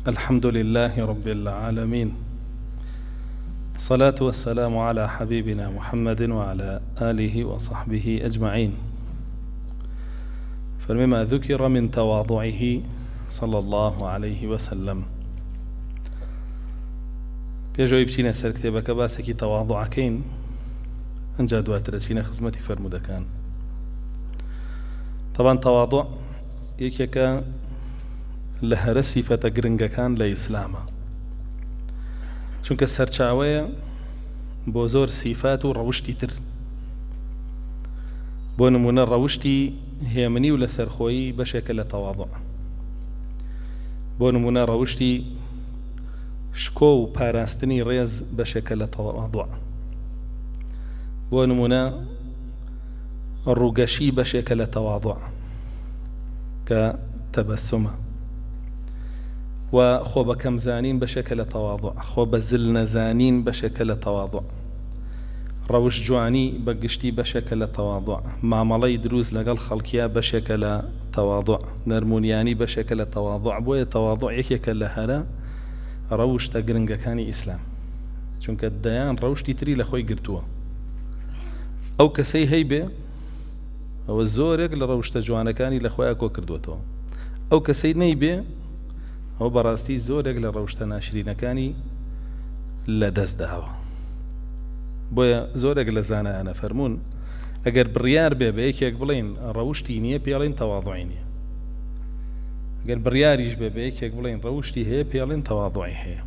الحمد لله رب العالمين، الصلاة والسلام على حبيبنا محمد وعلى آله وصحبه أجمعين. فمما ذكر من تواضعه صلى الله عليه وسلم. پێشەوەی بچینە سەر کتێبەکە باسێکی تەواضوعەکەین، ئەنجا دواتر دەچینە خزمەتی فەرموودەکان. طبعا تەواضوع یەکێکە لە هەرە سیفەتە گرنگەکان لە ئیسلامە، چونکە سەرچاوەیە بۆ زۆر سیفات و ڕەوشتی تر. بۆ نمونە ڕەوشتی هێمنی و لە سەرخۆیی بەشێکە لە تەواضوع. بۆ نمونە ڕەوشتی شکۆ و پاراستنی ڕێز بەشێکە لە تەواضوع. بۆ نمونە ڕووگەشی بەشێکە لە تەواضوع کە تەبەسومە، و خۆ بە کەمزانین بەشێکە لە تەواضوع، خۆ بە زل نەزانین بەشێکە لە تەواضوع، ڕەوش جوانی بە گشتی بەشێکە لە تەواضوع، مامەڵەی دروست لەگەڵ خەڵکیە بەشێکە لە تەواضوع، نەرمونیانی بەشێکە لە تەواضوع. بۆیە تەواضوع یەکێکە لە هەرە ڕەوشتە گرنگەکانی ئیسلام، چونکە دەیان ڕەوشتی تری لە خۆی گرتووە. ئەو کەسەی هەیبێ ئەوە زۆرێک لە ڕەوشتە جوانەکانی لە خۆیان کۆ کردوێتەوە. ئەو کەسەی نەیبێ ئەو بەڕاستی زۆرێک لە ڕەوشتە ناشرینەکانی لە دەست داوە. بۆیە زۆرێک لە زانایانە فەرموون ئەگەر بڕیار بێ بە یەکێک بڵێن ڕەوشتی نییە پێڵێن تەواضوعی نییە، ئەگەر بڕیاریش بێ بە یەکێک بڵێن ڕەوشتی هەیە پێڵێن تەواضوعی هەیە،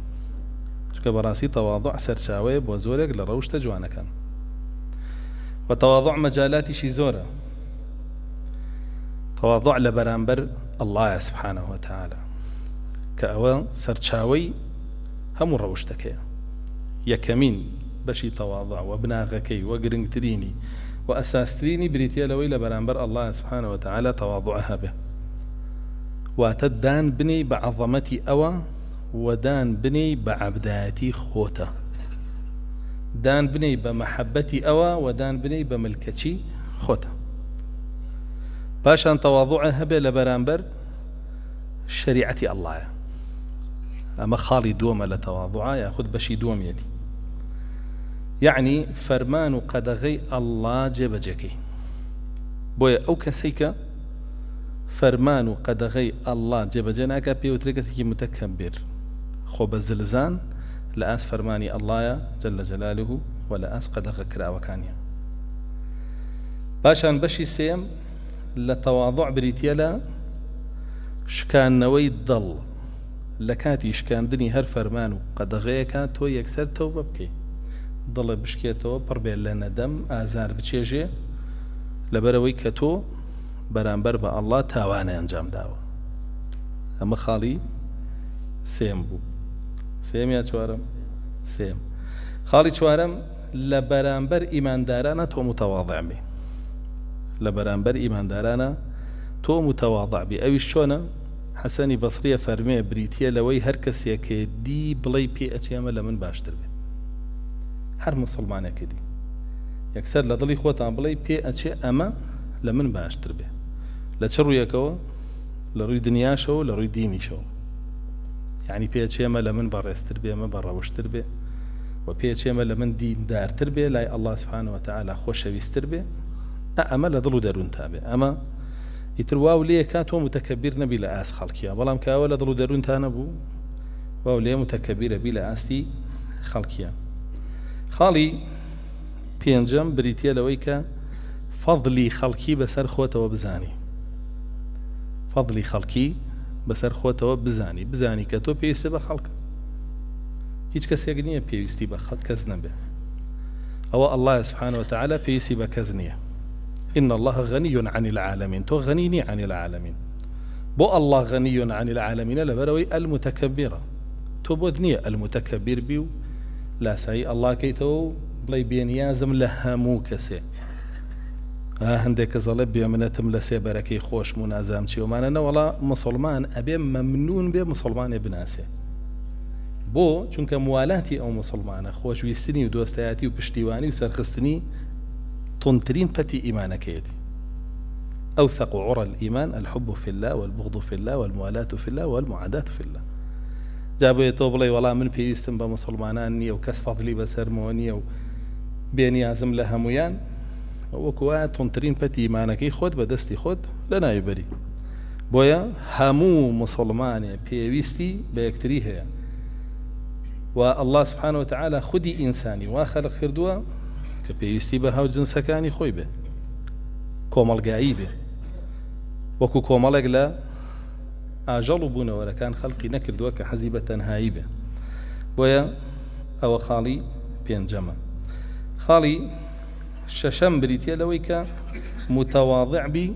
چونکە بەڕاستی تەواضوع سەرچاوەیە بۆ زۆرێک لە ڕەوشتە جوانەکان. و تەواضوع مەجالاتیشی زۆرە. تەواضوع لە بەرامبەر ئەڵڵایە سوبحانەهو وتەعالە، کە ئەوە سەرچاوەی هەموو ڕەوشتەکەیە. یەکەمین بەشی تەواضوع و بناغەکەی و گرنگترینی و ئەساسترینی بریتە لەوەی لە بەرامبەر ئەڵڵایە سوبحانەهو وتەعالە تەواضوع هەبێ، واتە دان بنێی بە عەظەمەتی ئەوە و دان بنێی بە عەبدایەتی خۆتە، دان بنێی بە مەحەبەتی ئەوە و دان بنێی بە ملکەچی خۆتە. پاشان تەواضوع هەبێ لە بەرامبەر شەریعەتی ئەڵڵایە. ئەمە خاڵی دووەمە لە تەواضوع، یاخود بەشی دووەمیەتی، یعنی فەرمان و قەدەغەی ئەڵڵا جێبەجێکەی. بۆیە ئەو کەسەی کە فەرمان و قەدەغەی ئەڵڵا جێبەجێ ناکە پێوترێ کەسێکی متەکەبیر، خۆ بە زلزان لە ئاس فەرمانی ئەڵڵایە جەلە جەلالوه و لە ئاس قەدەغە کراوەکانیە. پاشان بەشی سێم لە تەواضوع بریتە لە شکاندنەوەی دڵ. لە کاتی شکاندنی هەر فەرمان و قەدەغەیەکە تۆ یەکسەر تەوبە بکەی، دڵە بشکێتەوە، پڕ بێت لە نەدەم، ئازار بچێژێ لەبەرەوەی کە تۆ بەرامبەر بە ئەڵڵا تاوانە ئەنجام داوە. ئەمە خاڵی سێم بوو. سێم یا چوارەم؟ سێم. خاڵی چوارەم لە بەرامبەر ئیماندارانە تۆ متەواضع بی. لە بەرامبەر ئیماندارانە تۆ متەواضع بی. ئەویش چۆنە؟ حەسەنی بەسریە فەرمێ بریتە لەوەی هەر کەسێکێ دی بڵێ پێ ئەچێمە لە من باشتر بێ. هەر مسلمانێکە دی یەکسەر لە دڵی خۆتان بڵێ پێ ئەچێ ئەمە لە من باشتر بێ، لە چ ڕوویەکەوە؟ لە ڕووی دنیاشەوە، لە ڕووی دینیشەوە. یعنی پێچێمە لە من بەڕێزتر بێ، ئەمە بەڕەوشتر بێ، و پێچێمە لە من دیندارتر بێ، لای ئەڵڵا سوبحانەهو وتەعالە خۆشەویستتر بێ، ئەمە لە دڵ و دەروون تا بێ. ئەمە ئیتر واو لێ کات تۆ متەکەبیر نەبی لە ئاس خەڵکیە، بەڵام کە ئەوە لە دڵ و دەروون تا نەبوو، واو لێ متەکەبیرە بی لە ئاستی خەڵکیە. خاڵی پێنجەم بریتە لەوەی کە فەضلی خەڵکی بەسەر خۆتەوە بزانی. فەضلی خەڵکی بەسەر خۆتەوە بزانی، بزانی کە تۆ پێویستە بە خەڵکە. هیچ کەسێک نییە پێویستی بە کەس نەبێ. ئەوە ئەڵڵایە سوبحانەهو وتەعالە پێویستی بە کەس نییە. إن الله غني عن العالمين، تو غنيني عن العالمين. بو الله غني عن العالمين لبروي المتكبرة، تو بودنية المتكبر بيو لا ساي الله كيتو بلاي بينيازم لهمو كسي هندێک زەڵێ بێمنەتم لە سێبەرەکەی خۆش منازام چی ومانەنە وەڵا مسلمان ئەبێ مەمنون بێ مسلمانێ بناسێ. بۆ چونکە موالاتی ئەو مسلمانە خۆشویستنی و دۆستایەتی و پشتیوانی و سەرخستنی تونترين فتي إيمانك يدي. أوثق عرى الإيمان الحب في الله والبغض في الله والموالاة في الله والمعاداة في الله. جابێت تۆ بڵێ وەڵام من پێویستم بە مسلمانان نییە و کەس فەضلی بەسەرمەوە نییە و بێنیازم لە هەمویان وەکو وایە تونترین پەتی ئیمانەکەی خۆت بە دەستی خۆت لە ناوی بەری بۆیە هەموو مسلمانێ پێویستی بە یەکتری هەیە و الله سبحانه وتعالى خودی ئینسانی وا خەلق کردووە کە پێویستی بە هاو جنسەکانی خۆی بێ کۆمەڵگایی بێ وەکو کۆمەڵێک لە ئاژەڵ و بوونەوەرەکان خەڵقی نەکردووە کە حەزی بە تەنهایی بێ بۆیە ئەوە خاڵی پێنجەمە. خاڵی شەشەم بریتە لەوەی کە متەواضع بی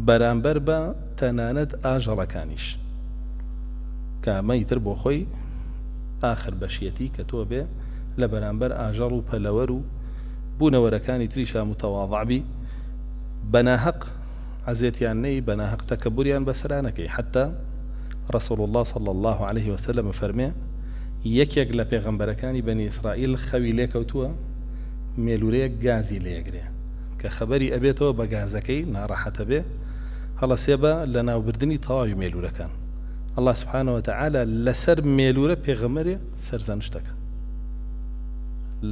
بەرامبەر بە تەنانەت ئاژەڵەکانیش کە ئەمەیتر بۆ خۆی ئاخر بەشیەتی کە تۆ بێ لە بەرامبەر ئاژەڵ و پەلەوەر و بوونەوەرەکانی تریشا متەواضع بی بەناهەق عزێتیان نەی بەناهەق تەکەبوریان بەسەرانەکەی حتى رسول الله صلى الله عليه وسلم فەرمێ یەکێک لە پێغەمبەرەکانی بەنی ئیسرائیل خەوی لێکەوتووە مێلورەیەک گازی لێگرێ کە خەبەری ئەبێتەوە بە گازەکەی ناڕەحەتە بێ هەڵەسێ بە لە ناوبردنی تەواوی مێلورەکان. الله سبحانه وتعالى لەسەر مێلورە پێغەمبەرێ سەرزانشتەکە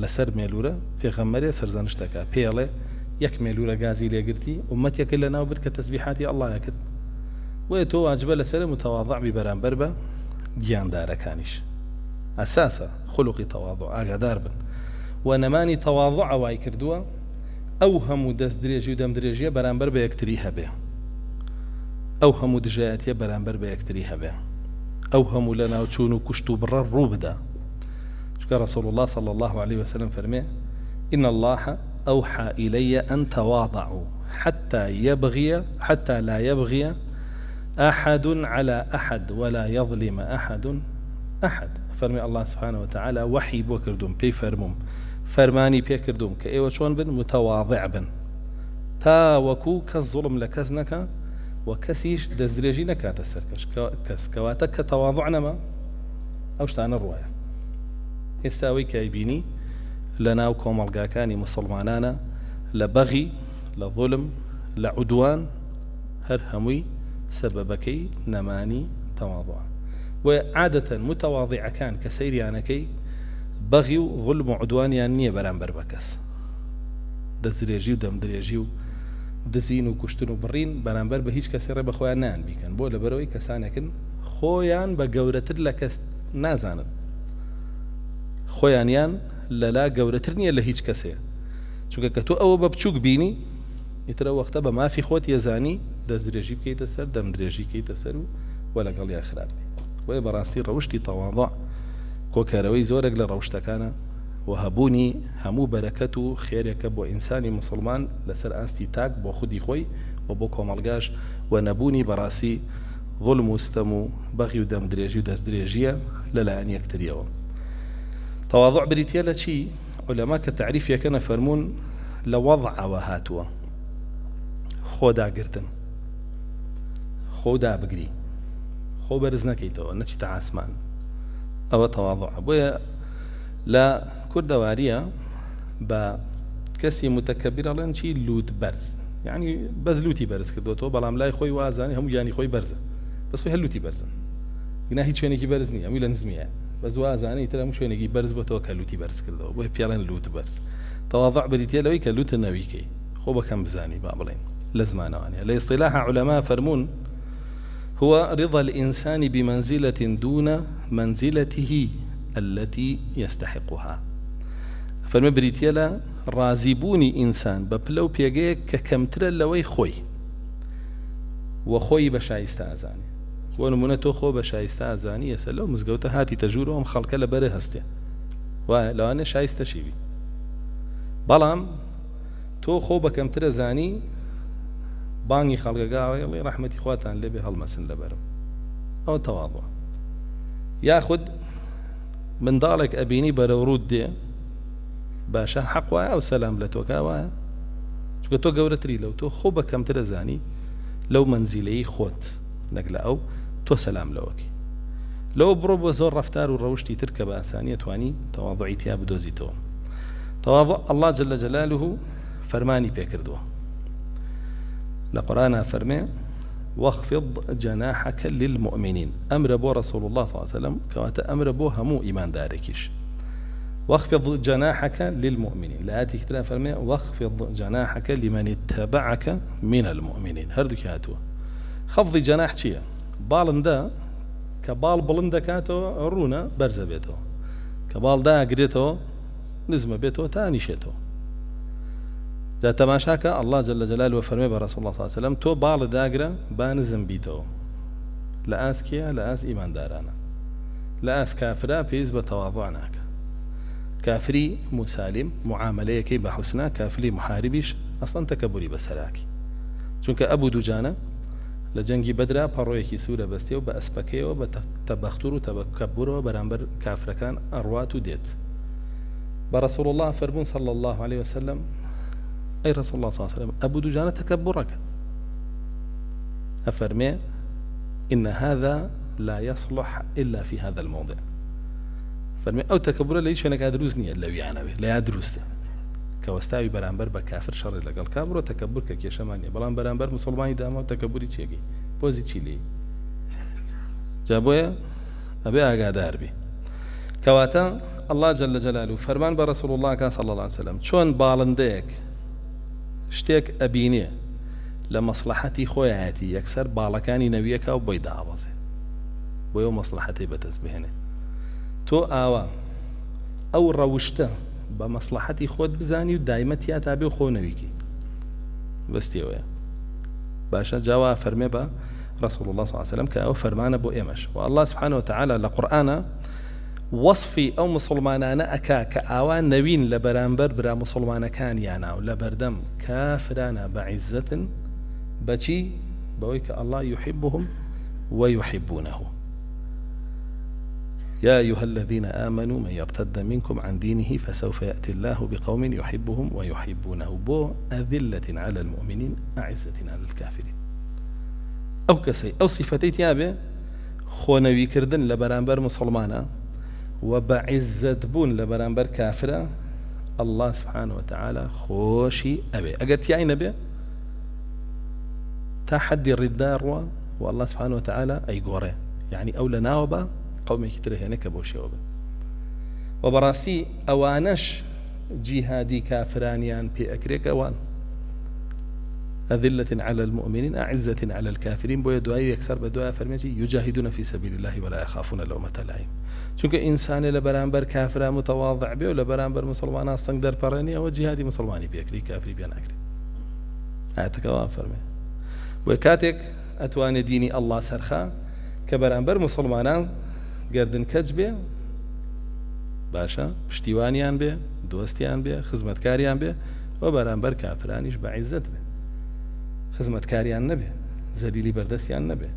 لەسەر مێلورە پێغەمبەرێ سەرزانشتەکە پێڵێ یەک مێلورە گازی لێگرتی ومەتێکی لە ناو برد کە تەسبیحاتی ئەڵڵایە کرد وێ تۆ واجبە لەسەر متەواضع بی بەرامبەر بە گیاندارەکانیش ئەساسە خولوقی تەواضع ئاگادار بن و نەمانی تەواضع وای کردووە ئەو هەموو دەست درێژی و دەم درێژیە بەرامبەر بە یەکتری هەبێ ئەو هەموو دژایەتیە بەرامبەر بە یەکتری هەبێ ئەو هەموو لە ناوچوون و کوشت و بڕە ڕوو بدە چونکە رسول الله صلى الله عليه وسلم فەرمێ إن الله أوحى إلي أن تواضعوا حتى لا يبغي أحد على أحد ولا يظلم أحد فرمي الله سبحانه وتعالى وحي بوكردوم بي فرماني بيكردوم كأيوة شون بن متواضع بن تا وكو كالظلم لكزنك وكسيش دزريجي نكات السركش كواتك كتواضعنا ما أوشتان الرواية يستاوي كايبيني لنا وكومەڵگاکانی مسلمانانە لە بەغی لە ظلم لە عودوان هەر هەمووی سەبەبەکەی نەمانی تەواضع و عادەتەن متەواضعەکان کە سەیریانەکەی بەغی و ظلم و عودوانیان نییە بەرامبەر بە کەس دەزرێژی و دەمدرێژی و دزین و کوشتن و بڕین بەرامبەر بە هیچ کەسی ڕێ بە خۆیان نان بیکەن بۆ لەبەرەوەی کەسانێکن خۆیان بە گەورەتر لە کەس نازانن خۆیانیان لەلا گەورەتر نییە لە هیچ کەسێ چونکە کە تۆ ئەوە بە بچووک بینی ئیترە وەختە بە مافی خۆت یەزانی دەزرێژی بکەیتە سەر دەمدرێژی بکەیتە سەر و لەگەڵ یا خراپ بێ وێ بەڕاستی ڕەوشتی تەواضع کۆکارەوەی زۆرێک لە ڕەوشتەکانە و هەبوونی هەموو بەرەکەت و خێرێکە بۆ ئینسانی مسلمان لەسەر ئاستی تاک بۆ خودی خۆی و بۆ کۆمەڵگاش و نەبوونی بەڕاستی ظلم و ستەم و بەغی و دەمدرێژی و دەستدرێژیە لەلایەن یەکتریەوە. تواضع بريتيا لشي علماء كتعريف يكن فرمون لوضع وهاتوا خودا قردن خودا بقري خو برزنا كيتو نتي تعاسمان او تواضع بويا لا كردواريا با كسي متكبر لان شي لوت برز يعني بزلوتي برز كدوتو بلام لا خوي وازاني هم يعني خوي برزه بس خوي هلوتي برزن قلنا هيك شويني برزني امي لنزميه بەزوازانەی ترە هەموو شوێنێکی بەرز بۆ تۆ کە لوتی بەرز کردەوە بۆی پێڵێن لوت بەرز تەواضع بریتە لەوەی کە لوتە نەویکەی خۆ بەکەم بزانی با بڵێن لە زمانەوانەیە لە ئیصطلاح علەما فەرمون هو رضا الإنسان بمنزلة دون منزلته التي يستحقها فەرمێ بریتە لە ڕازیبوونی ئینسان بە پلە و پێگەیەک کە کەمترە لەوەی خۆی و خۆی بە شایستە ئازانێ بۆ نمونە تۆ خۆ بە شایستە ئازانی ئێستا لەو مزگەوتە هاتی تەژوورەوە ئەم خەڵکە لەبەرە هەستێ وایە لەوانێ شایستە شیوی بەڵام تۆ خۆ بە کەمترە زانی بانگی خەڵکەگاڵی ڕەحمەتی خواتان لێبێ هەڵمەسن لەبەرم ئەوە تەواضع یاخود منداڵێک ئەبینی بەرەو ڕوود دێ باشە حەق وایە ئەو سەلام لە تۆکا وایە چونکە تۆ گەورەتری لەو تۆ خۆ بە کەمترە زانی لەو مەنزیلەی خۆت نەک لە ئەو تۆ سەلام لەوەکی لەوە بڕۆ بۆ زۆر ڕەفتار و ڕەوشتی تر کە بە ئاسانی توانی تەواضعی تیا بدۆزیتەوە. تەواضع الله جل جلاله فەرمانی پێکردووە لە قورئانە فەرمێ واخفض جناحك للمؤمنين أمر بو رسول الله صلى الله عليه وسلم كواتا أمر بو همو إيمان داركيش واخفض جناحك للمؤمنين لا تكترى فرمي واخفض جناحك لمن اتبعك من المؤمنين هردوك هاتوا خفض جناح چیە باڵن دا کە باڵ بڵند دەکاتەوە ڕوونە بەرزە بێتەوە کە باڵ داگرێتەوە نزمە بێتەوە تا نیشێتەوە جا تەماشاکە الله جل جلاله فەرمێ بە رسول الله صلى الله عليه وسلم تۆ باڵ داگرە با نزم بیتەوە لە ئاس کێیە لە ئاس ئیماندارانە لە ئاس کافرا پێویست بە تەواضع ناکە کافری مسالم معاملەیەکەی بە حوسنا کافری محاربیش ئەسڵەن تەکەبوری بەسەراکی چونکە ئەبوو دووجانە لە جەنگی بەدرا پەڕۆیەکی سوورە بەستێ و بە ئەسپەکەیەوە بە تەبەختور و تەبەکەبورەوە بەرامبەر کافرەکان ئەڕوات و دێت بە رسول الله فەرموون صلى الله عليه وسلم أي رسول الله صلى الله عليه وسلم أبو دجانة تكبرك أفرمي إن هذا لا يصلح إلا في هذا الموضع فرمي أو تكبر ليش أنا قاعد دروسني إلا ويانا به لا يدرس كوستاوي برامبر بكافر شر لقال كابر وتكبر كي شمانية بلان برامبر مسلماني داما وتكبري تشيكي بوزي تشيلي جابويا أبي أقعد أربي كواتا الله جل جلاله فرمان برسول الله كان صلى الله عليه وسلم شون بالنديك شتێک ئەبینێ لە مەسلحەتی خۆیەتی یەکسەر باڵەکانی نەویەکە و بۆی داوازێ بۆ ئەو مەسلحەتی بەدەست بهێنێ تۆ ئاوا ئەو ڕەوشتە بە مەسلحەتی خۆت بزانی و دایمەتیا تا بێ و خۆ نەویکی بەستیەوەیە باشە جاوا فەرمێ بە رسول الله صلى الله عليه وسلم کە ئەو فەرمانە بۆ ئێمەش و الله سبحانه وتعالى لە قورئانە وصفی ئەو مسلمانانە ئەکا کە ئاوان نەوین لە بەرامبەر برا مسلمانەکانیانە و لە بەردەم کافرانە بەعیزەتن بەچی بەوەی کە الله يحبهم ويحبونه يا أيها الذين آمنوا من يرتد منكم عن دينه فسوف يأتي الله بقوم يحبهم ويحبونه بو أذلة على المؤمنين أعزة على الكافرين أو كسي أو صفتي تيابه خونوي كردن لبرامبر مسلمانا وبعزة بون لبرامبر كافرة الله سبحانه وتعالى خوشي أبي أقرت يا نبي تحدي الردار والله سبحانه وتعالى أي قوري يعني أولا ناوبة قومي كتره هناك بوشي وبا وبراسي أوانش جهادي كافرانيان بي أكريك أوان أذلة على المؤمنين أعزة على الكافرين بويا دعاء يكسر بدعاء فرميتي يجاهدون في سبيل الله ولا يخافون لومة لائم چونکە ئینسانێ لە بەرامبەر کافرا متەواضع بێ و لە بەرامبەر مسلمانان سنگ دەرپەڕێنی ئەوە جیهادی مسلمانی پێکری کافری پێ ناکرێت ئاەتەکەوا فەرمێ بۆ کاتێک ئەتوانێت دینی ئەڵڵا سەرخا کە بەرامبەر مسلمانان گەردن کەج بێ باشە پشتیوانیان بێ دۆستیان بێ خزمەتکاریان بێ و بەرامبەر کافرانیش بەعیزەت بێ خزمەتکاریان نەبێ زەلیلی بەردەستیان نەبێ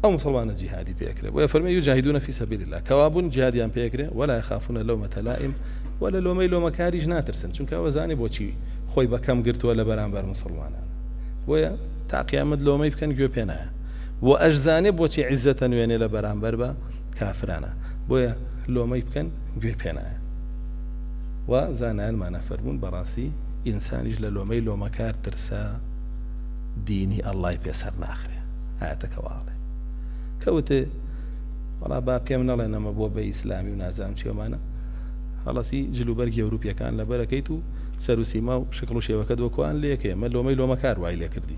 أو مسلمان جهادي بيكره ويفرمي يجاهدون في سبيل الله كواب جهاديان بيكره ولا يخافون لومة لائم ولا لومي لومة كارج ناترسن چونك وزاني بوچی خوي بكم قرت ولا برانبر مسلمانان ويا تعقيامد لومي بكن جو بينا واجزاني بوچی عزة وين لا برانبر با كافرانا ويا لومي بكن جو بينا وزانان ما نفرمون براسي انسان يجل لومي لومة كار ترسا ديني الله يبيسر ناخره هاتك واضح كوتي والله با پێم نەڵێ نەمە بۆ بە ئیسلامی و نازانم چێمانە هەڵەسی جلوبەرگی ئەوروپیەکان لە بەرەکەیت و سەر و سیما و شکڵ و شێوەکە دۆکۆیان لێکێ مە لۆمەی لۆمەکار وای لێ کردی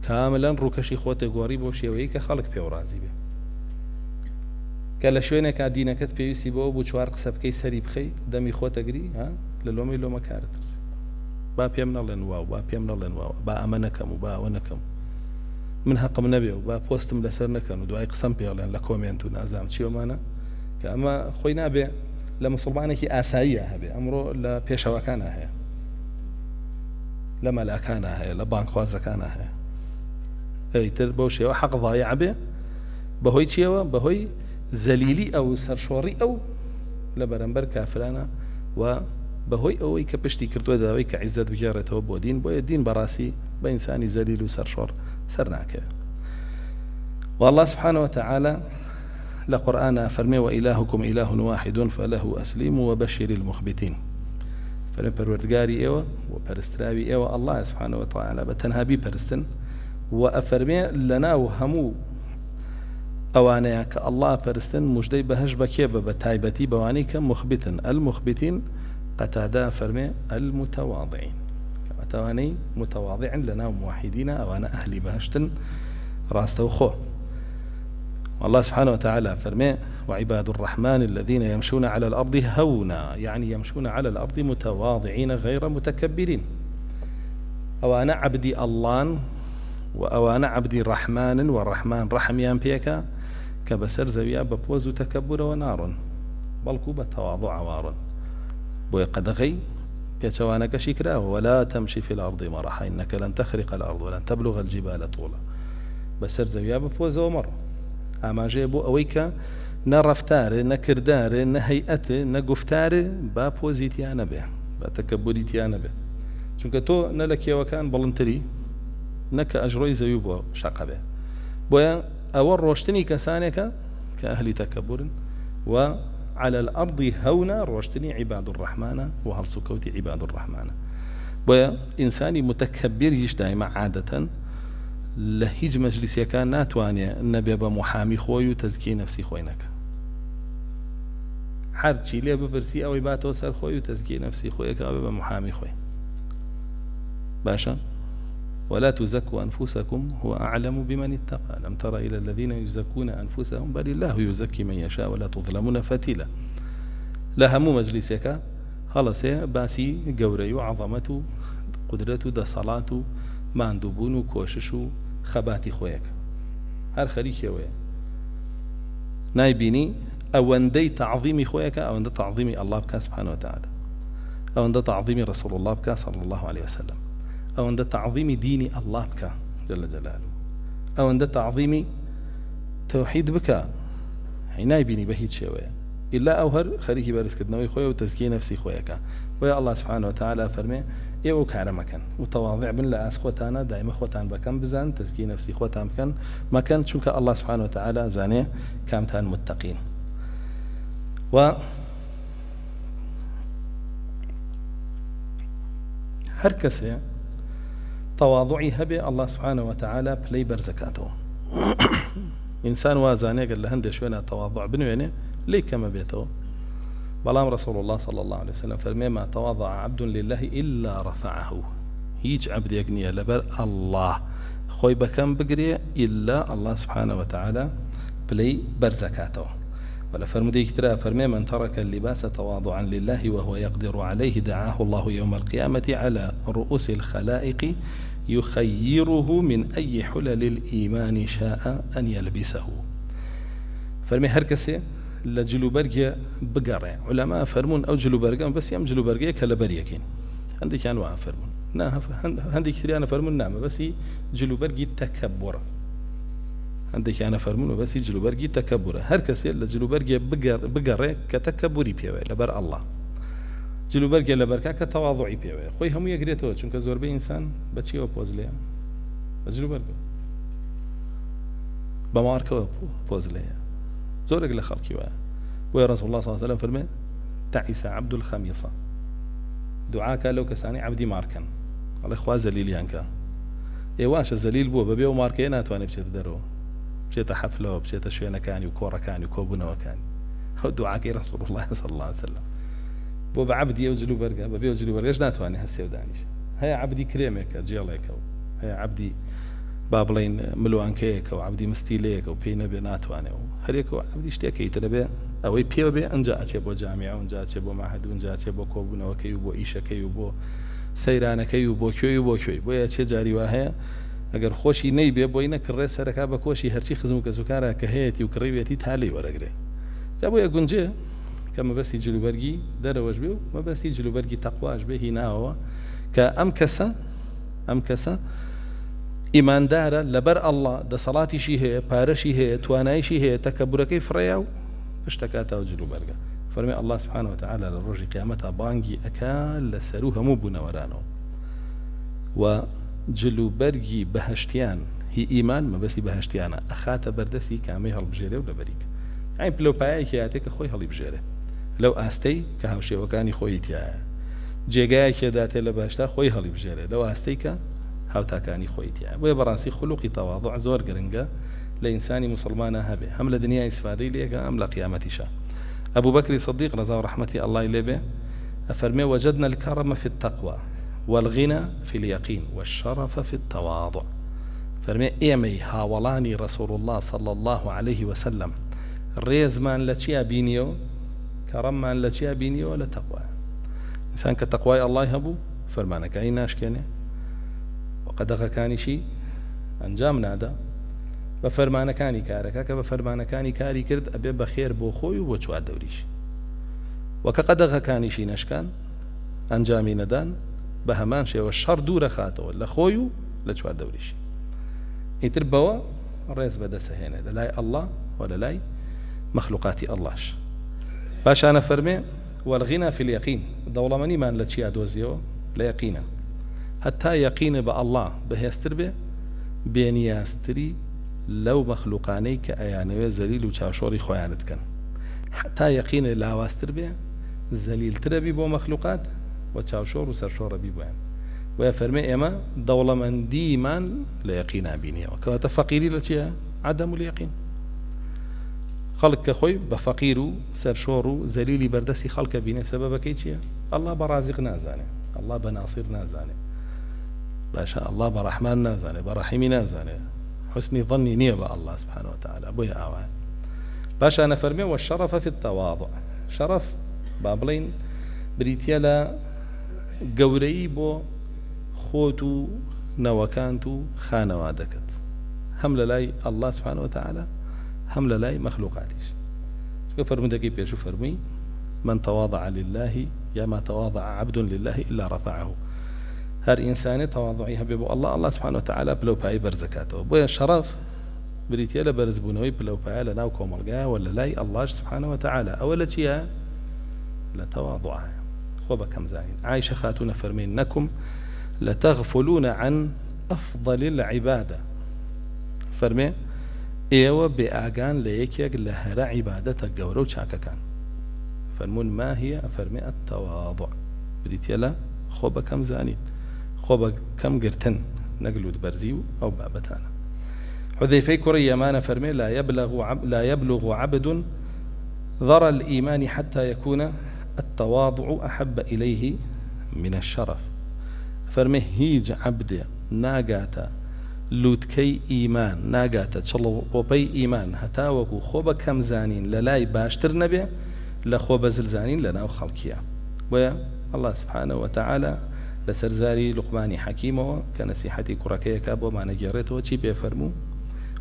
کاملەن ڕووکەشی خۆتە گۆڕی بۆ شێوەیە کە خەڵک پێ و ڕازی بێ کە لە شوێنێکا دینەکەت پێویستی بەوە بوو چوار قسە بکەی سەری بخەی دەمی خۆتەگری لە لۆمەی لۆمەکارە ترسی با پێم نەڵێن واو با پێم نەڵێن واو با ئەمە نەکەم و با ئەوە نەکەم من حقم نبي وبا بوستم لسر نكن ودعاء قسم بيالن لكومنت ونازام شيء ومانا كأما خوي نبي لمسلمانة كي أسايا هبي أمره لا بيشوا كانها هي لما لا كانها هي لبانك خوازة كانها هي هي تربوشي وحق ضايع به بهوي شيء بهوي زليلي أو سرشوري أو لبرنبر كافرانا وبهوي أو كبشتي كرتوا ذوي كعزة بجارته وبودين بوي الدين براسي بإنساني زليل وسرشور سرناك والله سبحانه وتعالى لقرآن فرمي وإلهكم إله واحد فله أسلموا وبشر المخبتين فرمي پروردگاری ایوه و پرستراوی ایوه الله سبحانه وتعالى بتنها بی پرستن وأفرمي لنا وهمو أوانيا كالله فرستن مجدي بهش بكيبة بتايبتي بوانيك مخبتا المخبتين قتادا فرمي المتواضعين تواني متواضع لنا وموحدين أوانا أهلي بهشتن راسته خو والله سبحانه وتعالى فرمي وعباد الرحمن الذين يمشون على الأرض هونا يعني يمشون على الأرض متواضعين غير متكبرين أوانا عبدي الله وأوانا عبدي رحمن والرحمن رحميان بيكا كبسر زويا ببوز تكبر ونار بلكو بتواضع عوار بويقدغي بيتوانك شكرا ولا تمشي في الأرض مرحا إنك لن تخرق الأرض ولن تبلغ الجبال طولا بسر زويا ببوز ومر أما جيبو أويك نرفتار نكردار نهيئت نقفتار بابوزيتيانا به بتكبريتيانا به چونکە تۆ نەلەکێوەکان بەڵندتری نەکە ئەژڕۆی زەوی بۆ شەقەبێ بۆیە ئەوە ڕۆشتنی کەسانێکە کە ئەهلی تەکەبورن و على الأرض هونا ڕۆشتنی عیباد الرحمانە و هەڵسوکەوتی عیباد الرحمانە بۆیە ئینسانی متەکەبیریش دایمە عادەتەن لە هیچ مەجلیسیەکان ناتوانێ نەبێ بە محامی خۆی و تەزکیەی نەفسی خۆی نەکە هەرچی لێ بپرسی ئەوەی باتەوە سەر خۆی و تەزکیەی نەفسی خۆیەکە بێ بە محامی خۆی باشا ولا تزكوا أنفسكم هو أعلم بمن اتقى لم تر إلى الذين يزكون أنفسهم بل الله يزكي من يشاء ولا تظلمون فتيلا لا همو مجلسك خلاص باسي قوري وعظمته قدرته دا صلاته ماندوبون وكوشش خباتي خويك هر خريك يوي نايبيني أوندي تعظيمي خويك أوندي تعظيمي الله بك سبحانه وتعالى أوندي تعظيمي رسول الله بك صلى الله عليه وسلم أو عند تعظيم دين الله بك جل جلاله أو عند تعظيم توحيد بك عناي بيني بهيت شوية إلا أوهر خليكي بارس كدنوي خويا وتزكي نفسي خوياك ويا الله سبحانه وتعالى فرمي يوك على مكان متواضع بن لأس خوتانا دائما خوتان بكم بزان تزكي نفسي خوتان بكن مكان شوك الله سبحانه وتعالى زاني كامتان متقين و هركسي تواضعي هبي الله سبحانه وتعالى بلي برزكاته إنسان وازاني قال له هندي شوينا تواضع بنوينه ليه كما بيته بلام رسول الله صلى الله عليه وسلم فرمي ما تواضع عبد لله إلا رفعه هيج عبد يقني لبر الله خوي بكم بقري إلا الله سبحانه وتعالى بلي برزكاته ولا فرمدي كتير فرمي من ترك اللباس تواضعا لله وهو يقدر عليه دعاه الله يوم القيامة على رؤوس الخلائق يخيره من أي حلل الإيمان شاء أن يلبسه فرمي هركسي لجلو برقية بقرع علماء فرمون أو جلو برقية بس يم جلو برقية كالبريكين عندك أنواع فرمون عندك كتير أنا فرمون نعم بس جلو برقية تكبر عندك أنا فرمون بس يجلو برقي تكبره هر كسي لجلو برقي بقرة كتكبري بيوي لبر الله جلو برقي لبركا كتواضعي بيوي خوي هم يقريتو چونك زور بي إنسان بچي وبوز ليا جلو برقي بماركو بوز ليا زورك لخلقي ويا رسول الله صلى الله عليه وسلم فرمي تعيس عبد الخميصة دعاك لو كساني عبدي ماركن الله إخوة زليل يانكا إيواش الزليل بو ببيو ماركي ناتواني بشيت درو بشيت حفله بشيت شوينة كاني وكورة كاني وكوبنا وكاني هو دعاكي رسول الله صلى الله عليه وسلم بو بعبدي وجلو برقة ببيو جلو برقة ايش ناتواني هسي ودانيش هيا عبدي كريميك جياليك هيا عبدي بابلين ملوان كيك وعبدي مستيليك وبينا بناتواني هريك عبدي اشتيكي تربي او بيو بي انجا اتشبو جامعة وانجا اتشبو معهد وانجا اتشبو كوبنا وكي وبو ايشا كي وبو سەیرانەکەی و بۆ کوێی و بۆ کوێی بۆیە چێ جاری وا هەیە ئەگەر خۆشی نەیبێ بۆی نەکڕێ سەرەکە بە کۆشی هەرچی خزم و کەسوکارە کە هەیەی و کڕیوێتی تا لێی وەرەگرێ جا بۆیە گونجێ کە مەبەستی جلوبەرگی دەرەوەش بێ و مەبەستی جلوبەرگی تەقواش بێ هیناوەوە کە ئەم کەسە ئیماندارە لەبەر ئەڵڵا دەسەڵاتیشی هەیە پارەشی هەیە توانایشی هەیە تەکەبورەکەی فڕێیا و پشتەکاتەوە جلوبەرگە فرمي الله سبحانه وتعالى للرجل قيامتها بانجي أكال لسروها مو بنورانو وجلو برقي بهشتيان هي إيمان ما بس بهشتيانا أخات بردسي كامي هالبجيري ولا بريك يعني بلو بايك كياتيك خوي هالبجيري لو آستي كهوشي وكاني خوي تيا جيجاي كداتي لبهشتا خوي هالبجيري لو آستيك هاوتاکانی خۆیتیە بۆیە بەڕاستی خولوقی تەواضع زۆر گرنگە لە ئینسانی مسلمانە هەبێ هەم لە دنیای ئیسفادەی لێکە ئەم لە قیامەتیشە أبو بكر صديق رضا ورحمته الله إليه أفرمي وجدنا الكرم في التقوى والغنى في اليقين والشرف في التواضع فرمي إيمي هاولاني رسول الله صلى الله عليه وسلم الريز مان لتشيا بينيو كرم مان لتشيا بينيو لتقوى إنسان كتقوى الله يهبو فرمانك أي ناش كيني وقد كان شيء أنجام نادا بفرمانەکانی کارەکە کە بە فەرمانەکانی کاری کرد ئەبێ بەخێر بۆ خۆی و بۆ چوار دەوریش وەکە قەدەغەکانیشی نەشکان ئەنجامی نەدان بە هەمان شێوە شەڕ دوورە خاتەوە لە خۆی و لە چوار دەوریشی ئیتر بەوە ڕێز بەدەسەهێنێ لە لای ئەڵڵا و لە لای مەخلوقاتی ئەڵڵاش پاشانە فەرمێ والغینا فی اليقین دەوڵەمەندیمان لە چیا دۆزیەوە لە یەقینە هەتا یەقینە بە ئەڵڵا بەهێزتر بێ بێنیازتری لەو مەخلوقانەی کە ئەیانەوێ زەلیل و چاوشۆڕی خۆیانت کەن حتا یەقینە لاواستر بێ زەلیلترە بی بۆ مەخلوقات و چاوشۆڕ و سەرشۆڕە بی بۆیان وە فەرمێ ئێمە دەوڵەمەندیمان لە یەقینا بینیەوە کەواتە فەقیری لە چیە عەدەم اليەقین خەڵک کە خۆی بە فەقیر و سەرشۆڕ و زەلیلی بەردەستی خەڵکە بینێ سەبەبەکەی چییە ئەڵڵا بە رازق نازانێ ئەڵڵا بە ناسیر نازانێ باشە ئەڵڵا بە ڕەحمان نازانێ بە ڕەحیمی نازانێ حسني ظني نيبة الله سبحانه وتعالى بويا آوان باش أنا فرمي والشرف في التواضع شرف بابلين بريتيالا قوري بو خوتو نوكانتو خانوادكت هم للاي الله سبحانه وتعالى هم للاي مخلوقاتيش شو فرمي دقي بيشو فرمي من تواضع لله يا ما تواضع عبد لله إلا رفعه هر إنسان تواضعي هبيبو الله سبحانه وتعالى بلو باي برزكاته بويا شرف بريتيا لبرزبونوي بلو باي لناو كومرقا ولا لاي الله سبحانه وتعالى أولا شيء لا تواضع خوبا كم زين عايشة خاتون فرمين إنكم لتغفلون عن أفضل العبادة فرمي إيوة بأعقان ليكيك لهرا عبادتك قورو شاكا كان فرمون ما هي فرمي التواضع بريتيا لا خوبا كم زانيت خوبا كم قرتن نقلوا دبرزيو أو بابتانا حذيفي كري يمان فرمي لا يبلغ عبد ذرى الإيمان حتى يكون التواضع أحب إليه من الشرف فرمي هيج عبد ناقاتا لوتكي إيمان ناقاتا تشلو بوبي إيمان هتاوكو خوبا كم زانين للاي باشتر نبي لخوبا زلزانين لنا خلقيا ويا الله سبحانه وتعالى لسرزاري لقماني حكيمه كنصيحتي كركيه كابو ما نجرته وشي بيفرمو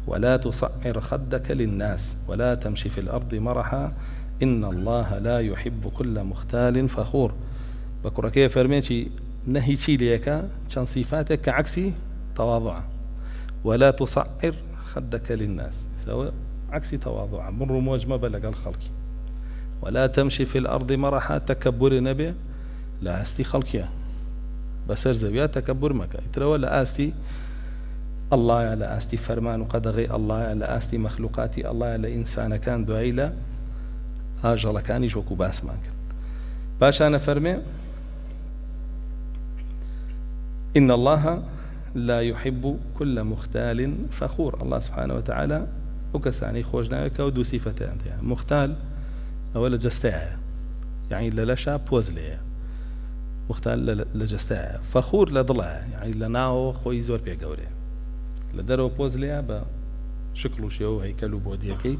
ولا تصعر خدك للناس ولا تمشي في الأرض مرحا إن الله لا يحب كل مختال فخور بكركيه فرميتي نهي شي ليكا كان صفاتك كعكسي تواضع ولا تصعر خدك للناس سواء عكسي تواضع مر موج ما بلغ الخلق ولا تمشي في الأرض مرحا تكبر نبي لا أستي خلقيا بسر زويات تكبر مكا يترى لا أستي الله لا أستي فرمان وقدغي الله لا أستي مخلوقاتي الله لا إنسان كان دعيلا هاجر كان يجوكو باس مانك باش أنا فرمي إن الله لا يحب كل مختال فخور الله سبحانه وتعالى وكساني خوجنا كودو صفتان مختال أولا جستاع يعني للشا بوزلي مختال لجستاع فخور لضلع يعني لناو خوي زور بيقوري لدرو بوزليا بشكله شو هيكلو بوديكي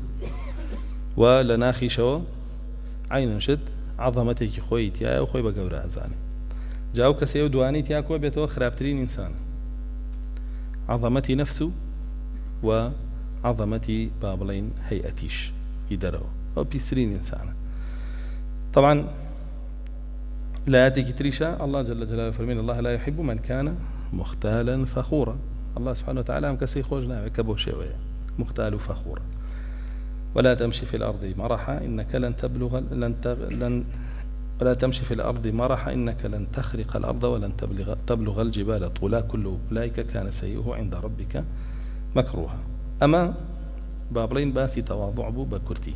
ولناخي شو عين شد عظمتك خوي تيا وخوي بقورا زاني جاو كسيو دواني تياكو بيتو خرابترين إنسان عظمتي نفسه وعظمتي بابلين هيئتيش يدرو أو بيسرين إنسان طبعا لا تكتريشا الله جل جلاله فرمين الله لا يحب من كان مختالا فخورا الله سبحانه وتعالى مكسي خوجنا كبو شوية مختال فخورا ولا تمشي في الأرض مرحا إنك ولا تمشي في الأرض مرحا إنك لن تخرق الأرض ولن تبلغ الجبال طولا كل أولئك كان سيئه عند ربك مكروها أما بابلين باسي تواضع بو بكرتي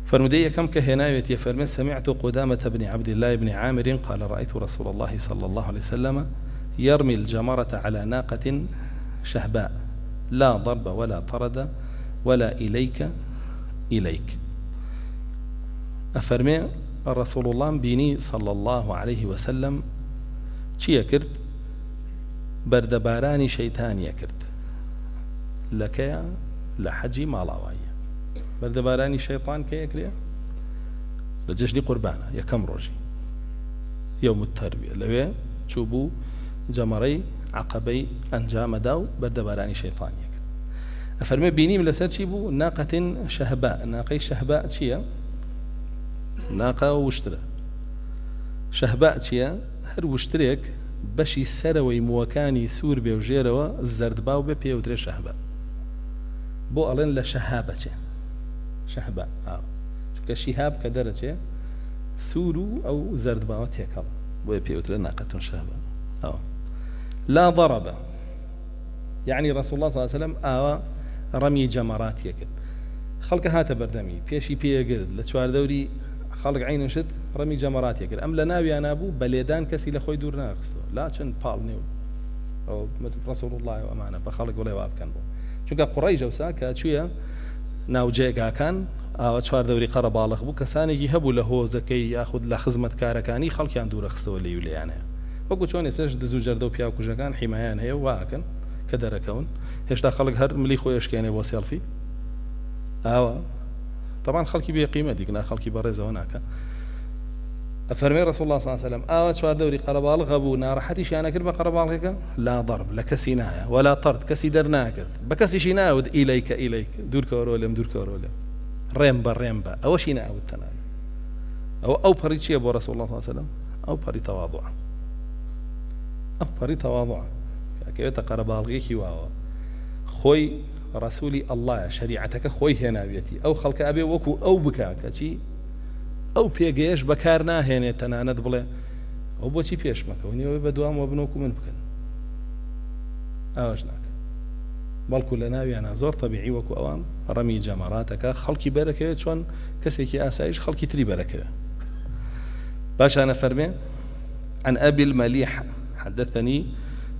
فرمدي كم كهناية يفرمي سمعت قدامة بن عبد الله بن عامر قال رأيت رسول الله صلى الله عليه وسلم يرمي الجمرة على ناقة شهباء لا ضرب ولا طرد ولا إليك أفرمي رسول الله بيني صلى الله عليه وسلم چی کرد بەردەبارانی شەیتانیە کرد لەکەیە لە حەجی ماڵاواییە بەردەبارانی شەیطان کە یەکرێ لە جەژنی قوربانە یەکەم ڕۆژی یەوم التەرویە لەوێ چوو بوو جەمەرەی عەقەبەی ئەنجامەدا و بەردەبارانی شەیطانیە کرد ئەفەرمێ بینیم لەسەر چی بوو ناقەتین شەهبا ناقەی شەهبا چییە ناقە وشترە شەهبا چییە هەر وشترێک بەشی سەرەوەی مووەکانی سوور بێ و ژێرەوە زەردباو بێ پێوترێ شەهبا بۆ ئەڵێن لە شەهابە چێ شەهبا چونکە شیهاب کە دەرەچێ سوور و ئەو زەردباوە تێکەڵ بۆیە پێوترێ ناقەتون شەهبا لا ضرب يعني رسول الله صلى الله عليه وسلم رمي جمرات يكد خلق هات بردمي بيشي بيقرد لتشوار دوري خلق عين شد رمي جمرات يكد أم لناوي أنا أبو بليدان كسي لخوي دور ناقصه لا چن بالنيو أو رسول الله وأمانة بخلق ولا يواب كان بو چونك قريش وسا كاتشويا ناو جيغا كان چوار دوري قربالغ بو كساني يهبو له زكي ياخذ لخدمت كاركاني خلق يان دور خستو لي ولي يعني وەکو چۆن ێسش دزو جەردە و پیا و کوژەکان حیمایان هەیە واکەن کە دەرەکەون هێشتا خەڵک هەر ملی خۆی شکێنێ بۆ سێڵفی ئاوە طبعا خەڵکی بێ قیمە دیگنا خەڵکی بەڕێزەوە ناکە ئەفەرمێ رسول الله صلى الله عليه وسلم ئاوە چوار دەوری قەرەباڵغ هەبوو ناڕەحەتیشیان نەکرد بە قەرەباڵغێکە لا ضرب لە کەسی نایە ولا طرد کەسی دەرناکرد بە کەسیشی ناوت ئیلەیکە دوورکەوەرەوە لێم دوورکەوەرەوە لێم ڕێم بە ئەوەشی ناوت تەنان ئەو پەڕی چییە بۆ رسول الله صلى الله عليه وسلم ئەو پەڕی تەواضوعە أفري تواضع كيف قربالغيكي واوا خوي رسولي الله شريعتك خوي هنا بيتي أو خلق أبي وكو أو بكاك شي أو بيجيش بكارنا هنا تناند بله أو بوشي بيش مكوني وبدوام وابنوكم من بكن أوجناك بل كلنا بيانا زور طبيعي وكو أوان رمي جمراتك خلقي بركة شون كسيكي آسايش خلقي تري بركة باش أنا فرمي عن أبي المليح حدثني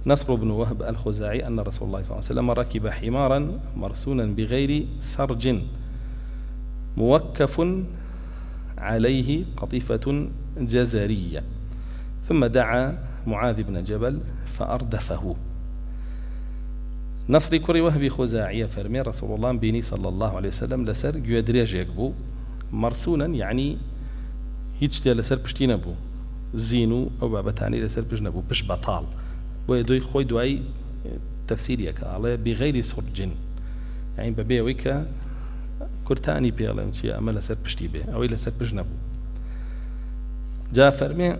نصر بن وهب الخزاعي أن رسول الله صلى الله عليه وسلم ركب حمارا مرسونا بغير سرج موكف عليه قطيفة جزرية ثم دعا معاذ بن جبل فأردفه نصر كري وهبي خزاعي فرمي رسول الله بيني صلى الله عليه وسلم لسر يدريج يكبو مرسونا يعني هيتشتي لسر بشتين بو زينو أو بابتاني لسر بجنبو بش بطال ويدوي خوي دواي تفسيريك على بغير سرج يعني ببيويك كرتاني بيالن شيء أما لسر بشتي به أو لسر بجنبو جاء فرمي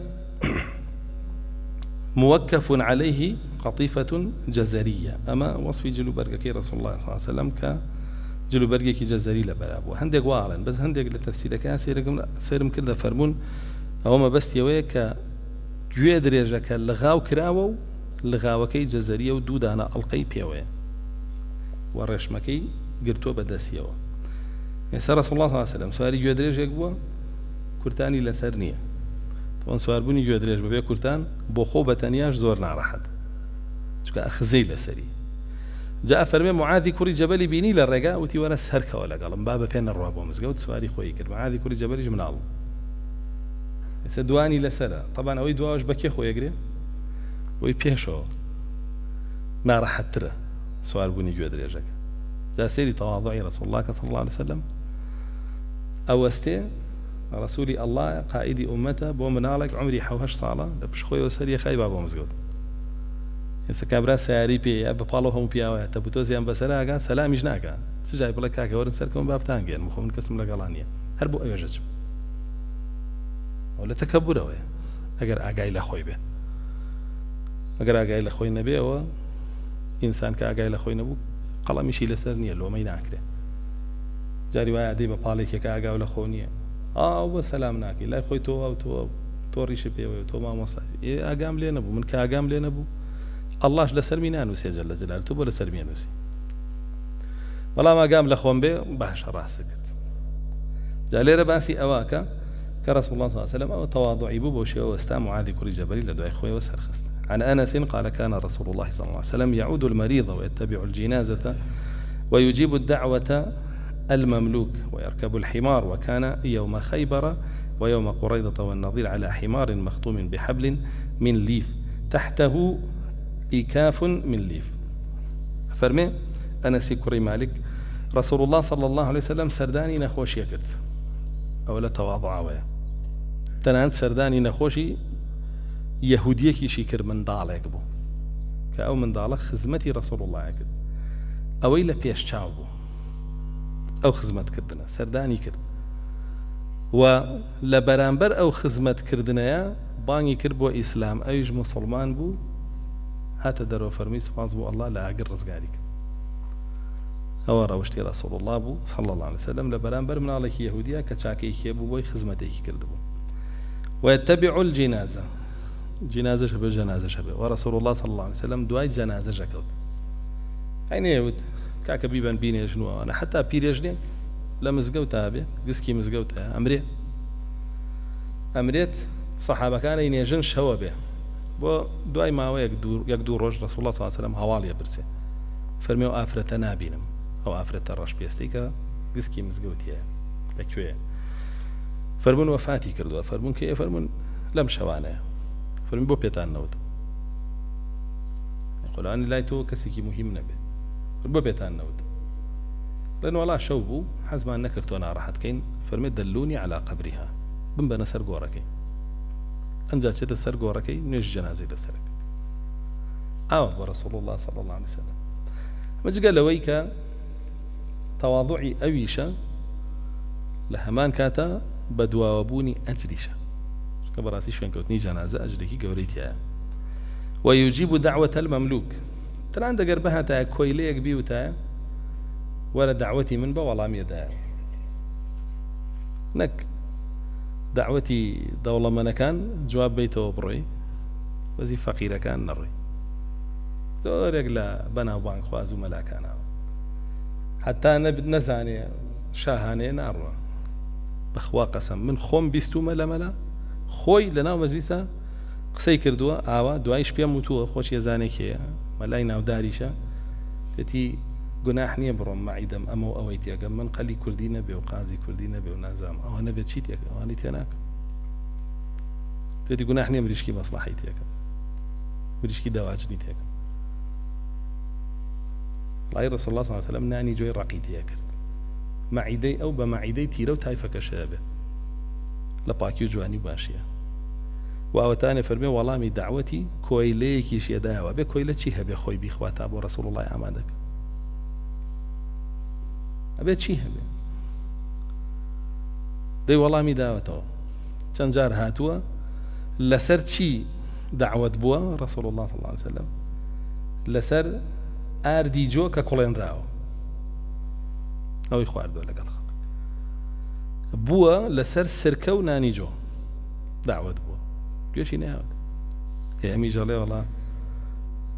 موكف عليه قطيفة جزرية أما وصف جلوبرجك رسول الله صلى الله عليه وسلم كجلوبرجك جزري لبرابو هندق واعلن بس هندق للتفسير كان سيرم كده فرمون أو ما بس يويك يدرجك لغاو كراو لغاوكي جزرية ودودانا ألقي بيوي ورشمكي قرتو بداسيو يسار رسول الله صلى الله عليه وسلم سواري يدرجك بوا كرتاني لسرنية طبعا سوار بوني يدرج ببيع كرتان بوخو بتانياش زور نارحد شكا أخزي لسري جاء فرمي معاذ كوري جبلي بيني للرقاء وتي وانا سهركة ولا قال بابا بين الرواب ومزقوت سواري خوي كر معاذ كوري جبلي جمنال سدواني لسرا طبعا اوي دواوش بكي خو يقري وي بيشو نارحد ترى سوار بوني يدرجك جاء سيري تواضعي رسول الله صلى الله عليه وسلم أوستي رسولي الله قائدي أمته بو منالك عمري حوهش صالة دبش خوي وسري خاي بابا مزقود يسا كابرا سياري بي أبا بالو هم بياوه تبوتوزي أم بسراغا سلام يجناكا تجاي بلا كاكا ورن سركم باب تانجين مخو من كسم لقالانيا هربو أيو ججب ولا تكبر وي أقر أقاي لخوي به أقر أقاي لخوي نبي و إنسان كأقاي لخوي نبو قلم يشي لسرنيا لو ما يناكره جاري واي عدي بباليك كأقاي لخونيا أو سلام ناكي لا خوي تو أو تو ريش بيوي تو ما مصا أقام لي نبو من كأقام لي نبو الله لسر مينانوس يا جل جلاله تو ولا سر مينانوسي والله ما قام لخوان بي باش راسك جالي رباسي أواكا كرسول الله صلى الله عليه وسلم أو تواضعي بو بوشي واستام معاذ كوري جبلي لدعي خوي وسر خست عن أنس قال كان رسول الله صلى الله عليه وسلم يعود المريض ويتبع الجنازة ويجيب الدعوة المملوك ويركب الحمار، وكان يوم خيبر ويوم قريضة والنظير على حمار مخطوم بحبل من ليف تحته إكاف من ليف. فرمي أنس كري مالك رسول الله صلى الله عليه وسلم سرداني نخوشي كرت أولا تواضع ويا تنانت سرداني نخوشي يهوديكي شكر من دالك بو كأو من دالك خزمتي رسول الله كرت أويلا بيش شعبو أو خزمت كردنا سرداني كرت ولبرانبر أو خزمت كردنا باني كربو إسلام أيج مسلمان بو هات درو فرمي سبحانه بو الله لا أقر رزقاريك أو روشتي رسول الله بو صلى الله عليه وسلم لبرانبر من عليك يهودية كتشاكيك يبو بوي خزمتيك كردبو ويتبع الجنازة جنازة شبه جنازة شبه ورسول الله صلى الله عليه وسلم دواي جنازة جكوت عين يهود كاك بيبان بيني شنو أنا حتى بيريجني لمزقوتها به قسكي مزقوتها أمريت صحابة كان ينجن شوا به بو دواي ما هو يقدور رجل رسول الله صلى الله عليه وسلم حوالي برسي فرميو آفرة نابينم أو آفرة الرش بيستيكا قسكي مزقوتها بكوية فرمون وفاتي كردوا فرمون كي فرمون لم شوانا فرمون بو بيتان نود يقول أنا لايتو كسيكي مهم نبي بو بيتان نود لأنه والله شوبو حزم أن نكرتونا راحت كين فرمي دلوني على قبرها بنبنا سرقوركي أنجا سيد السرقوركي نيش جنازي لسرق ورسول الله صلى الله عليه وسلم مج قال لويك تواضعي أويشا لهمان كاتا بدوا وبوني أجريشا كبراسي شوين كوتني جنازة أجريكي قوريتيا ويجيب دعوة المملوك ترى عند قربها تا كويليك بيوتا ولا دعوتي من والله ميدا نك دعوتي دولة من كان جواب بيته بروي وزي فقيرة كان نري زور يقلا بنا وبانك خوازو ملاكانا حتى نزاني شاهاني نار بخوا قسم من خوم بيستو ملا خوي لنا مجلسة قسي كردوا آوا دوايش بيا موتوا خوش يزاني كي ملاينا وداريشا كتي گناح نییە بڕۆم مەعیدەم ئەمە و ئەوەی تێگەم من قەلی کوردی نەبێ و قازی کوردی نەبێ و نازام ئەوە نەبێت چی تێکە ئەوانەی تێ ناکەم تێتی گوناح نییە مریشکی مەسلحەی تێکەم مریشکی داواجنی تێکەم ڕای ڕەسوڵ الله صلی الله علیه وسلم نانی جۆی ڕەقی تێ کرد مەعیدەی ئەو بە مەعیدەی تیرە و تایفەکەشەیە بێ لە پاکی و جوانی باشیە و ئەوەتانێ فەرمێ وەڵامی دعوەتی کۆیلەیەکیش یەدایەوە بێ کۆیلە چی هەبێ خۆی بیخواتە بۆ ڕەسوڵ الله ئامادەکە أبيت شيء هبه دي والله مداوته كان جار هاتوا لسر شي دعوة بوا رسول الله صلى الله عليه وسلم لسر أردي جو ككلين راو أو يخوار دولة قال بوا لسر سركو ناني جو دعوة بوا كيش ينهاد يا أمي جالي والله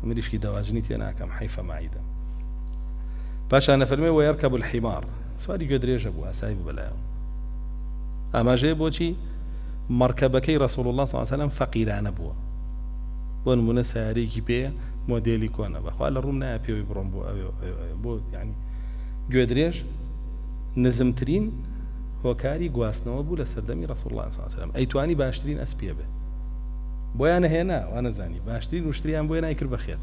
مريش كي دواجنيتي أنا كم حيفا معيدة باش أنا فرمي ويركب الحمار سواري قد ريجا بوا سايب بلاهم أما جيبو شي مركبكي رسول الله صلى الله عليه وسلم فقيران بوا بون من ساريكي بيه موديلي كونا بخوال الرومنا بيو يبرون بو يعني قد ريج نزمترين هوكاري قواسنا بو لسردمي رسول الله صلى الله عليه وسلم أي تواني باشترين أسبيا به بويا أنا هنا وأنا زاني باشترين واشتريان بويا يكر بخير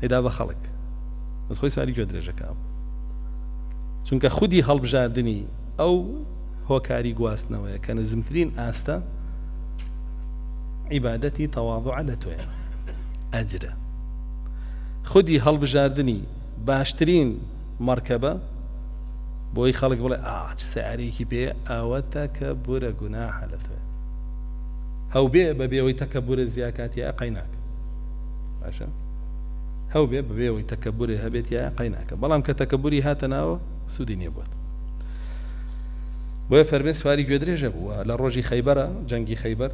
إذا بخلق بس خوي سوالي جود رجع كاب چونك خودي هەڵبژاردننی ئەو هۆکاری گواستنەوەیە کە نزمترین ئاستە عیبادەتی تەواضع لە تۆیە ئەجرە خودی هەڵبژاردننی باشترین مەرکەبە بۆی خەڵک بڵێ چ سیارێکی پێ ئەوە تەکەبورە گوناحە لە تۆیە هەو بێ بەبێەوەی تەکەبورە زیاکاتیە قەیناک باشە هەو بێ بەبێەوەی تەکەبورێ هەبێت یا قەیناکە بەڵام کە تەکەبوری هاتەناوە سوودی نییە بووە بۆیە فەرمێ سواری گوێدرێژە بووە لە ڕۆژی خەیبەرە جەنگی خەیبەر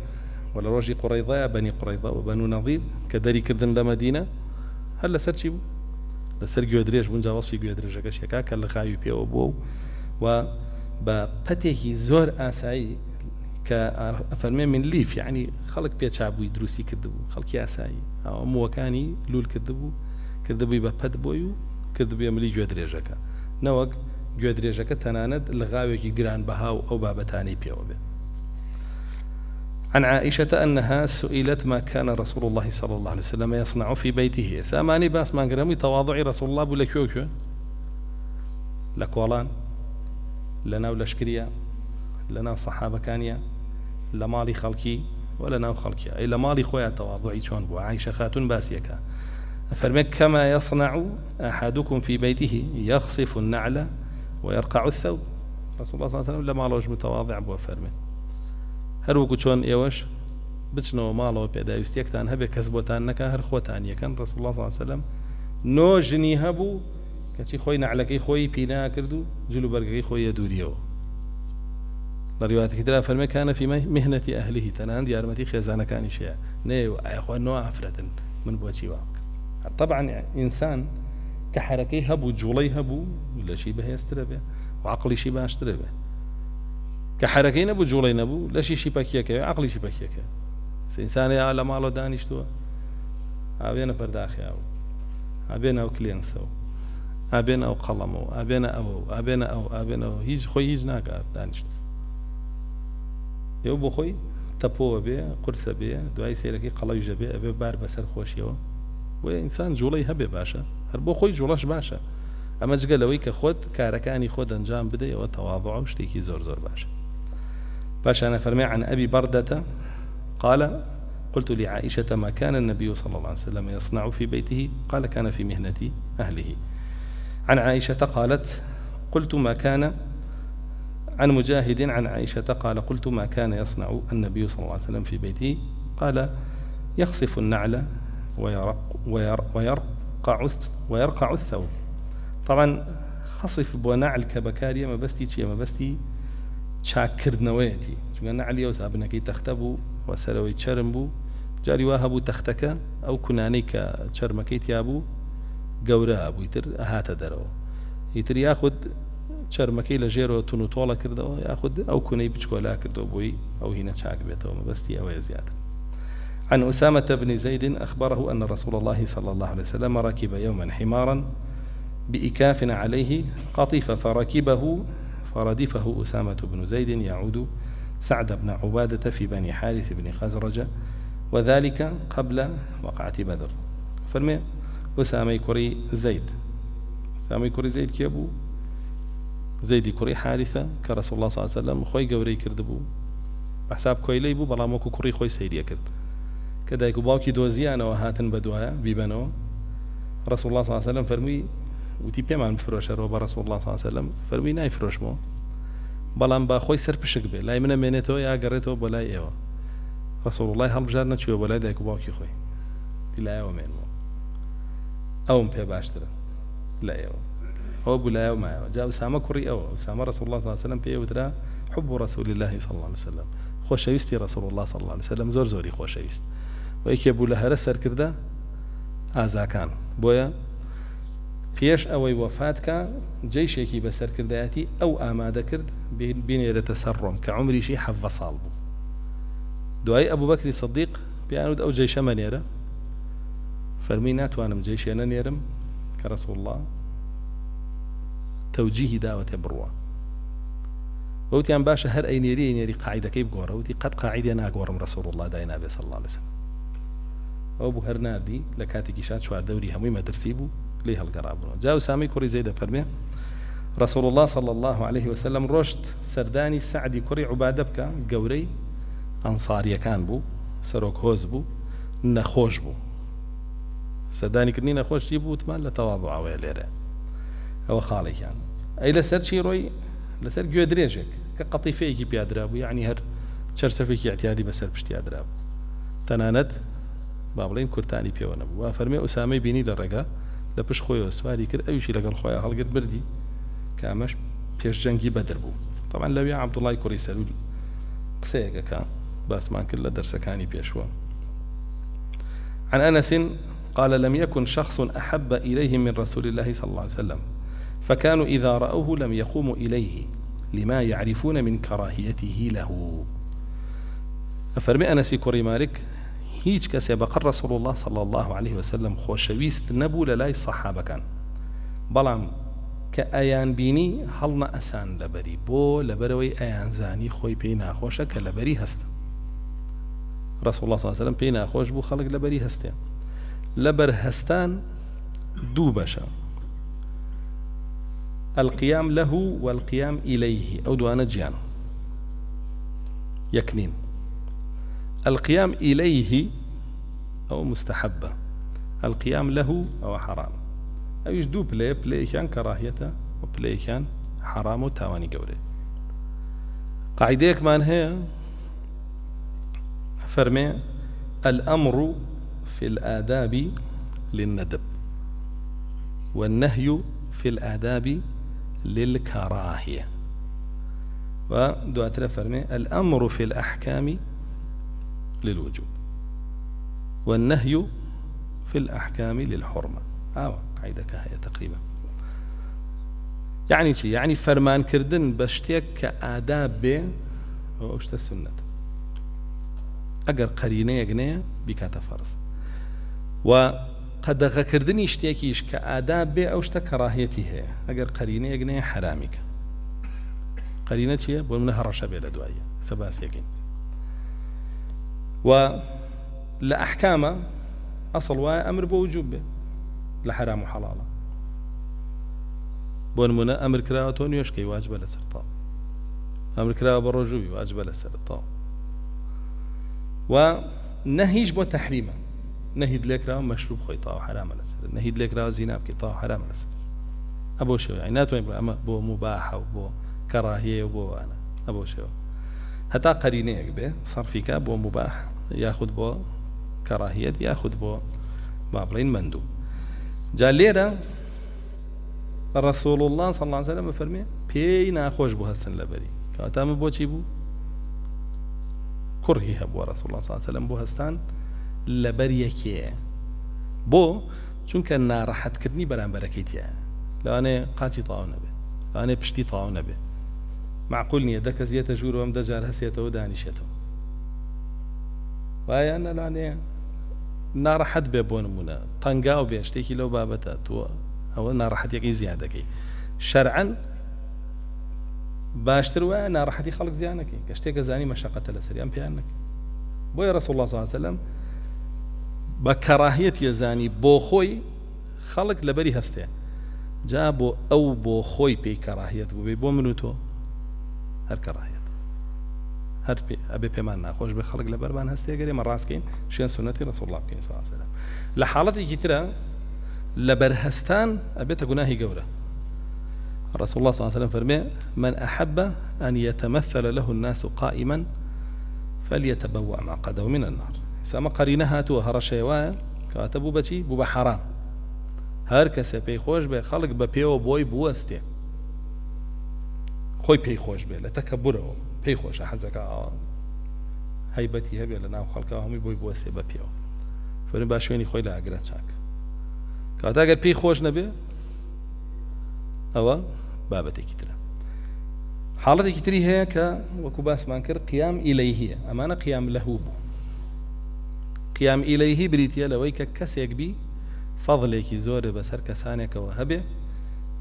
و لە ڕۆژی قوڕەیضەیە بەنی قوڕەیضە و بەنو نەضیر کە دەریکردن لە مەدینە هەر لەسەر چی بوو لەسەر گوێدرێژ بوون جا وەسفی گوێدرێژەکەشێکا کە لە خاوی پێوە بوو و بە پەتێکی زۆر ئاسایی كأفرمي من ليف يعني خلق بيت شعبوي دروسي كردبو خلق ياساي أو موكاني لول كردبو ببد بويو كردبو يملي جود ريجكا نوك جود ريجكا تناند لغاوي جران بهاو أو بابتاني بيوبه. عن عائشة أنها سئلت ما كان رسول الله صلى الله عليه وسلم يصنع في بيته ساماني باس ما قرمي تواضع رسول الله بولا كيوكو لكولان لنا ولشكريا لنا صحابة كانيا لمالي خلقي ولا ناو خلقي أي لمالي خويا تواضعي شون بو عائشة خاتون باسيكا فرمك كما يصنع أحدكم في بيته يخصف النعل ويرقع الثوب رسول الله صلى الله عليه وسلم لما لوش متواضع بو فرمه هەروەکو چۆن ئێوەش بچنەوە ماڵەوە پێداویستیەکتان هەبێ کەس بۆتان نەکا هەر خۆتان یەکەن ڕسوڵ الله صلی الله علیه وسلم نۆ ژنی هەبوو کەچی خۆی نەعلەکەی خۆی پینا کرد و جلو بەرگەکەی خۆی دووریەوە لە ڕیواتێکی ترا فەرمێ کانە فی مهنەتی ئەهلیه تەنانەت یارمەتی خێزانەکانیش هەیە نێ ئەخوا نۆ ئافرەتن من بۆچی وا بکەم طبعا ئینسان کە حرەکەی هەبوو جوڵەی هەبوو لەشی بەهێزترە بێ و عەقڵیشی باشترە بێ كحركين أبو جولين أبو لا شيء بكيك عقلي شيء بكيك إنسان يا لما له دانش تو أبينا برداخي أو أبينا أو كلينسو أبينا أو قلمو أبينا أو هيج خوي هيج ناقة دانش يو بخوي تبوه بيه قرصة بيه دعاء سيركي قلا يجبيه أبي بار بسر خوشيو وإنسان جولي هبي باشا هربو خوي جولاش باشا أما جقال لويك خود كاركاني خود أنجام بدي وتواضع وشتيكي زور باشا باشا أنا فرمي عن أبي بردة قال قلت لعائشة ما كان النبي صلى الله عليه وسلم يصنع في بيته قال كان في مهنة أهله. عن عائشة قالت قلت ما كان عن مجاهد عن عائشة قال قلت ما كان يصنع النبي صلى الله عليه وسلم في بيته قال يخصف النعل ويرقع الثوب. طبعا خصف بونعل كبكارية ما بستي چاکردنەوەیەتی چونکە نعلی ئەو سابنەکەی تەختە بوو و سەرەوەی چەرم بوو جاری وا هەبوو تەختەکە ئەو کونانەی کە چەرمەکەی تیا بوو گەورە بوو ئیتر ئەهاتە دەرەوە ئیتر یاخود چەرمەکەی لە ژێرەوە تون و تۆڵە کردەوە یاخود ئەو کونەی بچکۆلا کردەوە بۆی ئەو هینە چاک بێتەوە مەبەستی ئەوەیە زیاتر. عن أسامة بن زيد أخبره أن رسول الله صلى الله عليه وسلم ركب يوما حمارا بإكاف عليه قطيف فركبه فردفه أسامة بن زيد يعود سعد بن عبادة في بني حارث بن خزرج وذلك قبل وقعة بدر. فرمي أسامة كري زيد كيبو زيد كري حارثة كرسول الله صلى الله عليه وسلم خوي قوري كردبو بحساب كويلي بو بلا موكو كري خوي سيريا كرد كدايكو باوكي دوزيانا وهاتن بدوايا بيبنو رسول الله صلى الله عليه وسلم فرمي وتی پێمان بفرۆشەرەوە بە رسول الله صلی الله عليه وسلم فەرمووی نایفرۆشمەوە بەڵام با خۆی سەر پشک بێ لای منە مێنێتەوە یا گەڕێتەوە بۆ لای ئێوە رسول الله هەڵبژار نەچووە بۆ لای دایک و باوکی خۆی دی لایەوە مێنەوە ئەوم پێ باشترە لە ئێوە ئەوە بوو لایەوە مایەوە جا ئوسامە کوڕی ئەوە ئوسامە رسول الله صلی الله عليه وسلم پێی وترا حب رسول الله صلی الله عليه وسلم خۆشەویستی رسول الله صلی الله عليه وسلم زۆری خۆشەویست و یەکێ بوو لە هەرە سەرکردە ئازاکان بۆیە پێش ئەوەی وەفاتکە جەیشێکی بەسەرکردایەتی ئەو ئامادە کرد بینێرێتە سەر ڕۆم کە عومریشی 17 ساڵ بوو. دوای ئەبوو بەکری سەدیق پیانوت ئەو جەیشە مەنێرە فەرمی ناتوانم جەیشێ نەنێرم کە رەسوڵ الله تەوجیهی داوەتێ بڕوە وەوتیان باشە هەر ئەینێری قاعیدەکەی بگۆڕە وتی قەت قاعیدێ ناگۆڕم رەسوڵ الله داینابێ صلی الله عليه وسلم ئەو بوو هەر ناردی لە کاتێکی شاد چواردەوری هەمووی مەدرسی بوو ليه هالقرابنا جاء أسامة كوري زيد فرمي رسول الله صلى الله عليه وسلم رشد سرداني سعدي كوري عبادة بك قوري أنصاري كان بو سروك هوز بو نخوش بو سرداني كرني نخوش يبو تمان لتواضع ويليره هو خالي كان أي لسر شي روي لسر جوا دريجك كقطيفيك بيادرابو يعني هر شرسفيك اعتيادي بسر بشتي أدراب تناند بابلين كرتاني بيوانا بو فرمي أسامة بيني للرقا لپش خوی سواری کرد ئەویشی لەگەڵ خۆیان هەڵگرت بردی کە ئەمەش پێش جەنگی بەدر بوو. طبعا لەوێ عەبدوڵای کوڕی سەلول قسەیەکەکە باسمان کرد لە دەرسەکانی پێشوە. عن أنس قال لم يكن شخص أحب إليهم من رسول الله صلى الله عليه وسلم فكانوا إذا رأوه لم يقوموا إليه لما يعرفون من كراهيته له. أفرمي أنس كوري مالك هيج كسي بقر رسول الله صلى الله عليه وسلم خوشويست نبو للاي الصحابة كان بلام كأيان بيني هلنا أسان لبري بو لبروي أيان زاني خوي بينا خوشك لبري هست رسول الله صلى الله عليه وسلم بينا خوش بو خلق لبري هستيان لبر هستان دو بشا القيام له والقيام إليه أو دوانا جيان يكنين القيام إليه أو مستحبة القيام له أو حرام أو يجدو بلاي كان كراهيته وبلاي كان حرام وتاواني قوري قاعديك مان هي فرمي الأمر في الآداب للندب والنهي في الآداب للكراهية ودعت فرمي الأمر في الأحكام للوجوب والنهي في الأحكام للحرمة عيدك هي تقريبا يعني شي يعني فرمان كردن بشتيك كآداب به واشتا السنة أجر قرينة يجنية بكاتا فرض وقد غكردني اشتيكيش كآداب به أوشتا كراهيتي هي أجر قرينة يجنية حرامك قرينة هي بمنها رشبه لدوائية سباس يقين ولأحكام أصل وأمر بوجوب به لحرام وحلالة بونمنا أمر كراوتون يشكي واجب لسر طاب أمر كراو بالرجوبي واجب لسر طاب ونهيج بو تحريما نهيد لك راو مشروب خيطاو حرام لسر نهيد لك راو زيناب كيطاو حرام لسر أبو شو يعني ناتو أما بو مباح وبو كراهية وبو أنا أبو شو هتا قرينيك به صار فيك بو مباح ياخذ بو كراهية ياخذ بو بابلين مندوب جاء ليرة رسول الله صلى الله عليه وسلم فرمي بينا خوش بو هسن لبري كاتام بو چي بو كرهي بو رسول الله صلى الله عليه وسلم بو هستان لبري يكي بو چونك ناراحت كرني بران بركيتي لأني قاتي طاو نبي لأني بشتي طاو نبي معقول نية دك زيادة جور وام دجار هسيته ودانيشته وهي أنا لأني ناراحت ببونمونا طنقاو بيشتكي لو بابتا تو أو ناراحت يكي زيادة كي شرعا باشتر ويا ناراحتي خلق زيانك كشتيك زاني مشقة لسريان بيانك بويا رسول الله صلى الله عليه وسلم بكراهية يزاني بو خوي خلق لبري هستيا جابوا أو بو خوي بي كراهية بو منوتو هر كراهية هر بي أبي بيمان ناخوش بخلق لبربان هستيا قري مراس كين شين سنتي رسول الله كين صلى الله عليه وسلم لحالتي كتيرا لبرهستان أبي تقناهي قورة رسول الله صلى الله عليه وسلم فرمي من أحب أن يتمثل له الناس قائما فليتبوأ مقعده من النار سما قرينها تو هرشيوا كاتبو بتي بو حرام هر کس پی خوش به خلق به پیو بوی بوسته خوی پی خوش به لتکبره پی خوش حزک هیبتی هبه لنا خلق همی بوی بوسته به پیو فرین باشونی خوی لا اگرت چاک که اگر پی خوش نبی او بابتی کتره حالتی کتری هی که وکوباس منکر قیام الیه امانه قیام له بو قیام الیه بریتیا لوی که کس یک بی فضلێکی زۆر بەسەر کەسانێکەوە هەبێ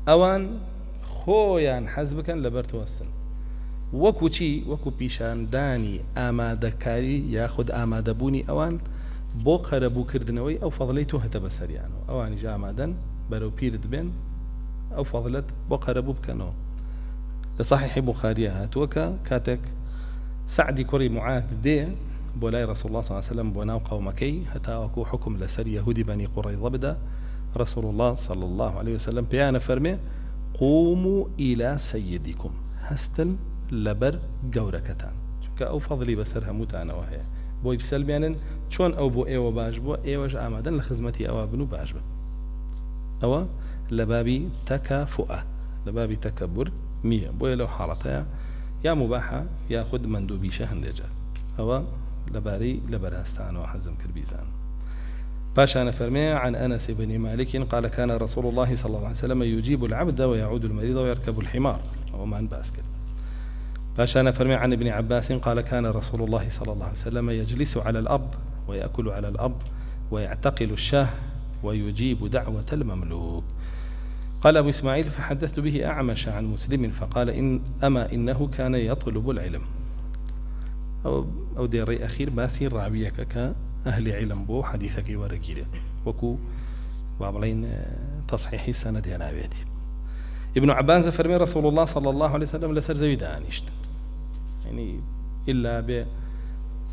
ئەوان خۆیان حەز بکەن لەبەر تۆستن وەکو چی وەکو پیشاندانی ئامادەکاری یاخود ئامادەبوونی ئەوان بۆ قەرەبووکردنەوەی ئەو فەضلەی تۆ هەتە بەسەریانەوە ئەوانیش ئامادەن بەرەو پیرت بێن ئەو فەضلەت بۆ قەرەبوو بکەنەوە لە صحیحی بوخاریە هاتووەکە کاتێک سعدی کوڕی معاذ دێ بولاي رسول الله صلى الله عليه وسلم بناو قومكي حتى أكو حكم لسر يهودي بني قريظة بدا رسول الله صلى الله عليه وسلم بيانا فرمي قوموا إلى سيدكم هستن لبر جوركتان شوكا أو فضلي بسرها متانا وهي بوي بسل بيانن شون أو بو إيوة باش بو إيوة آمادا لخدمتي أو بنو باش أو لبابي تكافؤة لبابي تكبر مية بوي لو حالتها يا مباحة ياخد مندوبي شهن لجا أو لباري لبرهستان وحزم كربيزان باشا فرمي عن أنس بن مالك قال كان رسول الله صلى الله عليه وسلم يجيب العبد ويعود المريض ويركب الحمار وما باسكت باشا فرمي عن ابن عباس قال كان رسول الله صلى الله عليه وسلم يجلس على الأرض ويأكل على الأرض ويعتقل الشاه ويجيب دعوة المملوك. قال أبو إسماعيل فحدثت به أعمش عن مسلم فقال أما إنه كان يطلب العلم أو ديري أخير باسي رعبيك كأهل علم بو حديثك ورقيري وكو بابلين تصحيح سند نابيتي. ابن عباس فرمي رسول الله صلى الله عليه وسلم لسر زوي دانشت يعني إلا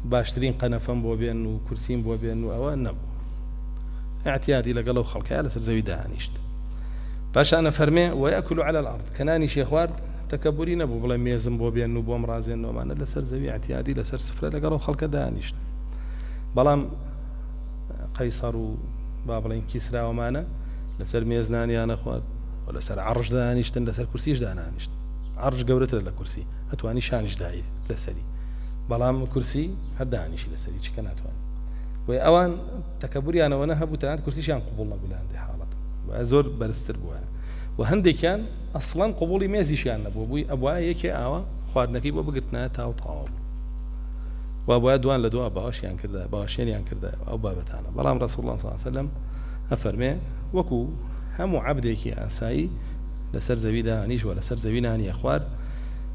باشترين قنفا بو بأنه كرسين بو بأنه أوان نبو اعتيادي لقلو خلقه لسر زوي دانشت. باشا أنا فرمي ويأكل على الأرض كناني شيخ وارد تكبرين أبو بلا ميزم بو بأنه بو مرازين وما لسر زوي اعتيادي لسر سفرة لقلو خلقه دانشت. بلام قيصر بابلين كسرى ومانا لسر ميزناني أنا أخوات ولا سر عرج دانشتن لسر كرسيش دانشت عرج قورت لا كرسي أتواني شانش داعي لسري بلام كرسي هدانيش لسري شكن أتواني وأوان تكبري أنا وأنا هبو تناد كرسي شان قبولنا بلا عندي حالة وأزور برستر بوها وهندي كان أصلا قبولي ميزي شان أبوها يكي آوا خوادنا كي بقرتنا تاو طاو وأبوها دوان لدوا باشيان كردا باشيان كردا أو بابتانا بلام رسول الله صلى الله عليه وسلم أفرمي وكو هم عبدك أنسائي لسر زوي دانيش ولا سر زوي ناني أخوار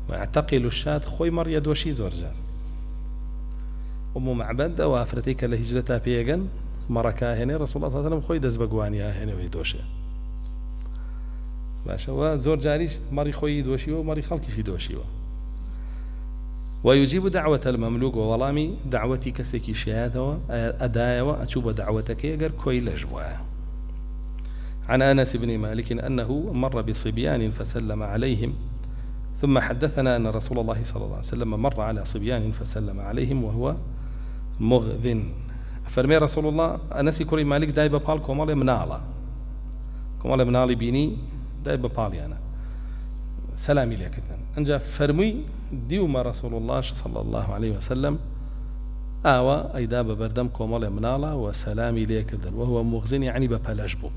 ويعتقل الشاد خوي مر يدوشي زورجان أم معبد وافرتيك لهجرتها بيغن مركا هنا رسول الله صلى الله عليه وسلم خوي دز بقوانيا هنا ويدوشي باشا وزور جاريش مري خوي دوشي ومري خلقي في دوشي ويجيب دعوة المملوك وولامي دعوتي كسكي شياته أدايا وأتشوب دعوتك يقر كوي لجوا. عن أنس بن مالك أنه مر بصبيان فسلم عليهم ثم حدثنا أن رسول الله صلى الله عليه وسلم مر على صبيان فسلم عليهم وهو مغذن. فرمي رسول الله أنس كوري مالك دايبا بال كومال منالي بيني دايبا بالي أنا سلامي لك أنجا فرمي ديوما رسول الله صلى الله عليه وسلم آوا أي دابا بردم كومال منالا وسلامي لك وهو مغذن يعني ببلجبو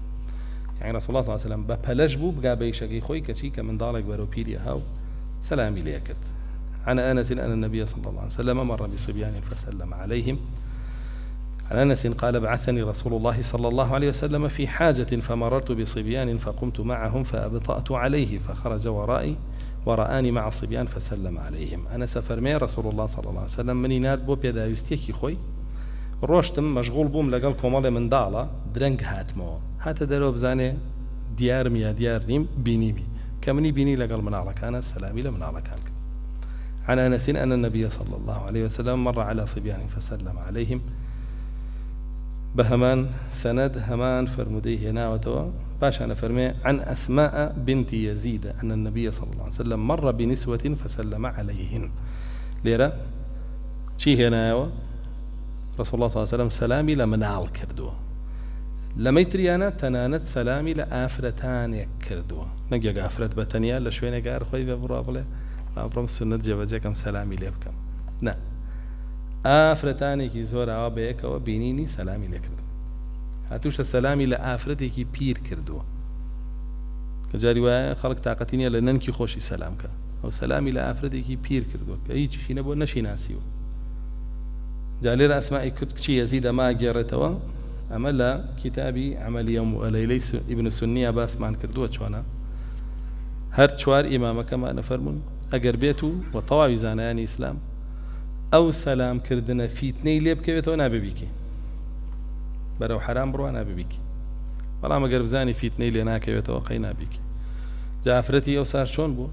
يعني رسول الله صلى الله عليه وسلم ببلجبو بقى بيشقي خوي كشيك من دالك بروبيريا هاو سلامي لك. عن أنس أن النبي صلى الله عليه وسلم مر بصبيان فسلم عليهم. عن أنس قال بعثني رسول الله صلى الله عليه وسلم في حاجة فمررت بصبيان فقمت معهم فأبطأت عليه فخرج ورآني مع الصبيان فسلم عليهم. أنا سفرمي رسول الله صلى الله عليه وسلم مني ناد بو بيدا يستيكي خوي روشتم مشغول بوم لقل كومال من دالا درنگ هاتمو هات درو بزاني ديار ميا ديار نيم بينيمي كمني بيني لقل من على كان السلامي لمن على كان. عن أنس أن النبي صلى الله عليه وسلم مر على صبيان فسلم عليهم بهمان سند همان فرمديه ناوتوا باش أنا فرمي عن أسماء بنت يزيد أن النبي صلى الله عليه وسلم مر بنسوة فسلم عليهن ليرة شي هنا رسول الله صلى الله عليه وسلم سلامي لمنال كردوه لما يتريانا تنانت سلامي لآفرتان كردوه نجا آفرت بتنيا لشوينه قار خوي ببرابله أبرم السنة جوجا كم سلامي ليبكم نا آفرتاني كي زور أو بيك أو بينيني سلامي لكردو هاتوش السلامي لآفرتي كي بير كردوه كجاري ويا خلق طاقتيني لننكي خوشي سلامك أو سلامي لآفرتي كي بير كردوه أي شيء نبو نشي ناسيو جالير أسماء كتشي يزيد ما جرتوا أملا كتابي عمل يوم وليليس ابن سنية باس مان كردوه شوانا هر شوار إمامك ما نفرمون أجر بيتو وطواوي زاناني إسلام أو سلام كردنا فيتني ليب كيف أنا ببيكي برو حرام برو أنا ببيكي والله ما قرب زاني فيتني لنا كيف توقينا بيكي جافرتي أو صار شون بو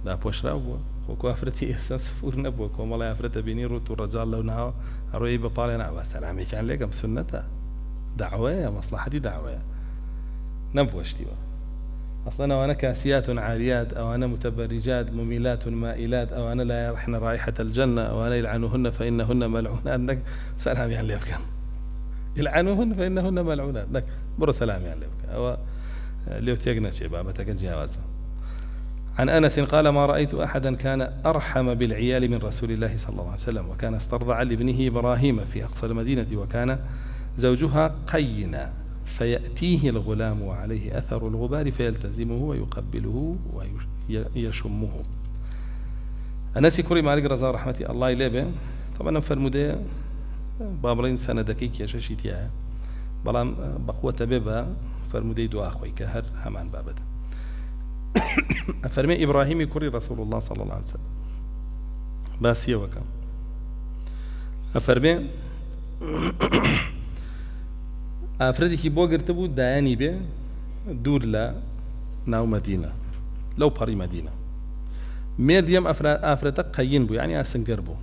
لا بوشراو بو وكوافرتي إحساس فور نبو كوم الله أفرت بيني روت الرجال لو نها أروي بطالنا وسلامي كان لكم سنته دعوة مصلحتي دعوة نبوشتيوا أصلا وأنا كاسيات عاريات أو أنا متبرجات مميلات مائلات أو أنا لا يرحن رائحة الجنة أو أنا يلعنوهن فإنهن ملعونات لك سلام يعني لك يلعنوهن فإنهن ملعونات لك برو سلام يعني لك أو لو تيجنا شيء بابتك جوازا. عن أنس قال ما رأيت أحدا كان أرحم بالعيال من رسول الله صلى الله عليه وسلم وكان استرضع لابنه إبراهيم في أقصى المدينة وكان زوجها قينا فيأتيه الغلام وعليه أثر الغبار فيلتزمه ويقبله ويشمه. أنس كوري مالك رضا رحمتي الله إليه طبعا فرمودي بابلين سنة دقيقة شاشيتيها بلام بقوة بيبا فرمودي دعاء أخوي كهر همان بابدا فرمي إبراهيم كوري رسول الله صلى الله عليه وسلم باسية وكم أفرمي ئافرەتێکی بۆ گرتبوو دایانی بێ دوور لە ناو مەدینە لەو پەڕی مەدینە مێردیەم ئافرەتە قەین بوو یعنی ئاسنگەر بوو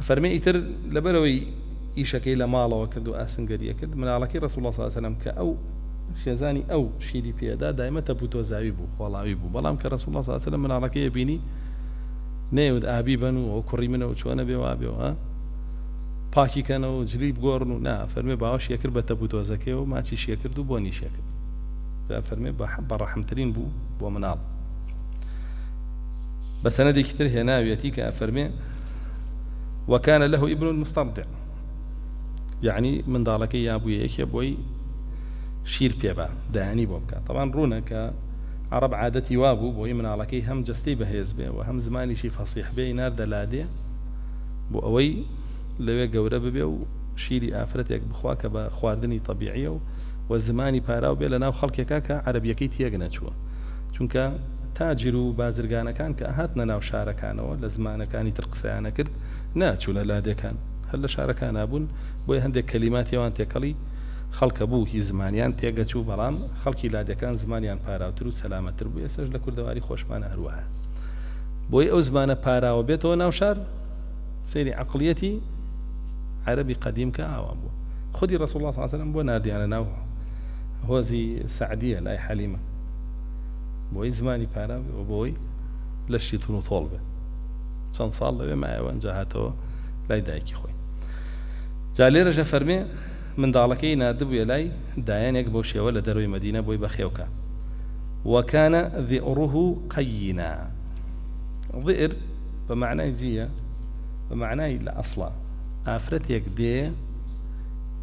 فەرمێ ئیتر لەبەرەوەی ئیشەکەی لە ماڵەوە کرد و ئاسنگەریە کرد مناڵەکەی ڕەسوڵ الله صلی الله علیه وسلم کە ئەو خێزانی ئەو شیری پێدا دایمە تەپوتۆزاوی بوو خۆڵاوی بوو بەڵام کە ڕەسوڵ الله صلی الله علیه وسلم مناڵەکەی بینی نەیوت ئابی بن و ئەو کوڕی منە و چۆنە بێ وا بێەوە پاکی کەنەوە جلی بگۆڕن و نا فەرمێ باوەشیە کرد بە تەپوتۆزەکەیەوە ماچیشیە کرد و بۆنیشیە کرد فەرمێ بەڕەحمترین بوو بۆ مناڵ بە سەنەدێکی تر هێناویەتی کە فەرمێ وكان له ابن مسترضع يعني من ذلك يا ابوي يا ابوي شير بيبا داني بوبكا طبعا رونا كعرب عادتي وابو بوي من على كي هم جستي بهيز به وهم زماني شي فصيح بي نار دلادي بو اوي لوي قورب بي وشيري افرتك بخواك بخواردني طبيعيه وزماني باراو بي لنا خلق كاكا عربيكي تيغنا شو چونكا تاجر و بازرگانەکان کە هاتنە ناو شارەکانەوە لە زمانەکانی تر قسەیانە کرد ناچوو لە لادەکان هەر لە شارەکان نابوون بۆی هەندێک کەلیماتیەوان تێکەڵی خەڵکە بوو هی زمانیان تێگەچوو بەڵام خەڵکی لادەکان زمانیان پاراوتر و سەلامەتر بوو ئێسەش لە کوردەواری خۆشمانە هەروەها بۆی ئەو زمانە پاراوە بێتەوە ناو شار سەیری عەقڵیەتی عەرەبی قەدیم کە ئاوا بوو خودی ڕەسوڵ الله صلی الله علیه وسلم بۆ ناردیانە ناو هۆزی سەعدیە لای حەلیمە بۆی زمانی پارا و بۆی لەشی تون و تۆڵ بێ چەند ساڵ لەوێ مایەوە ئەنجا هاتەوە لای دایکی خۆی جا لێرەژە فەرمێ منداڵەکەی ناردبوویە لای دایانێک بۆ شێوە لە دەروی مەدینە بۆی بەخێوکە وەکانە ذیئڕه قەینا ذئر بەمعنای جیە بەمعنای لە ئەسڵا ئافرەتێک دێ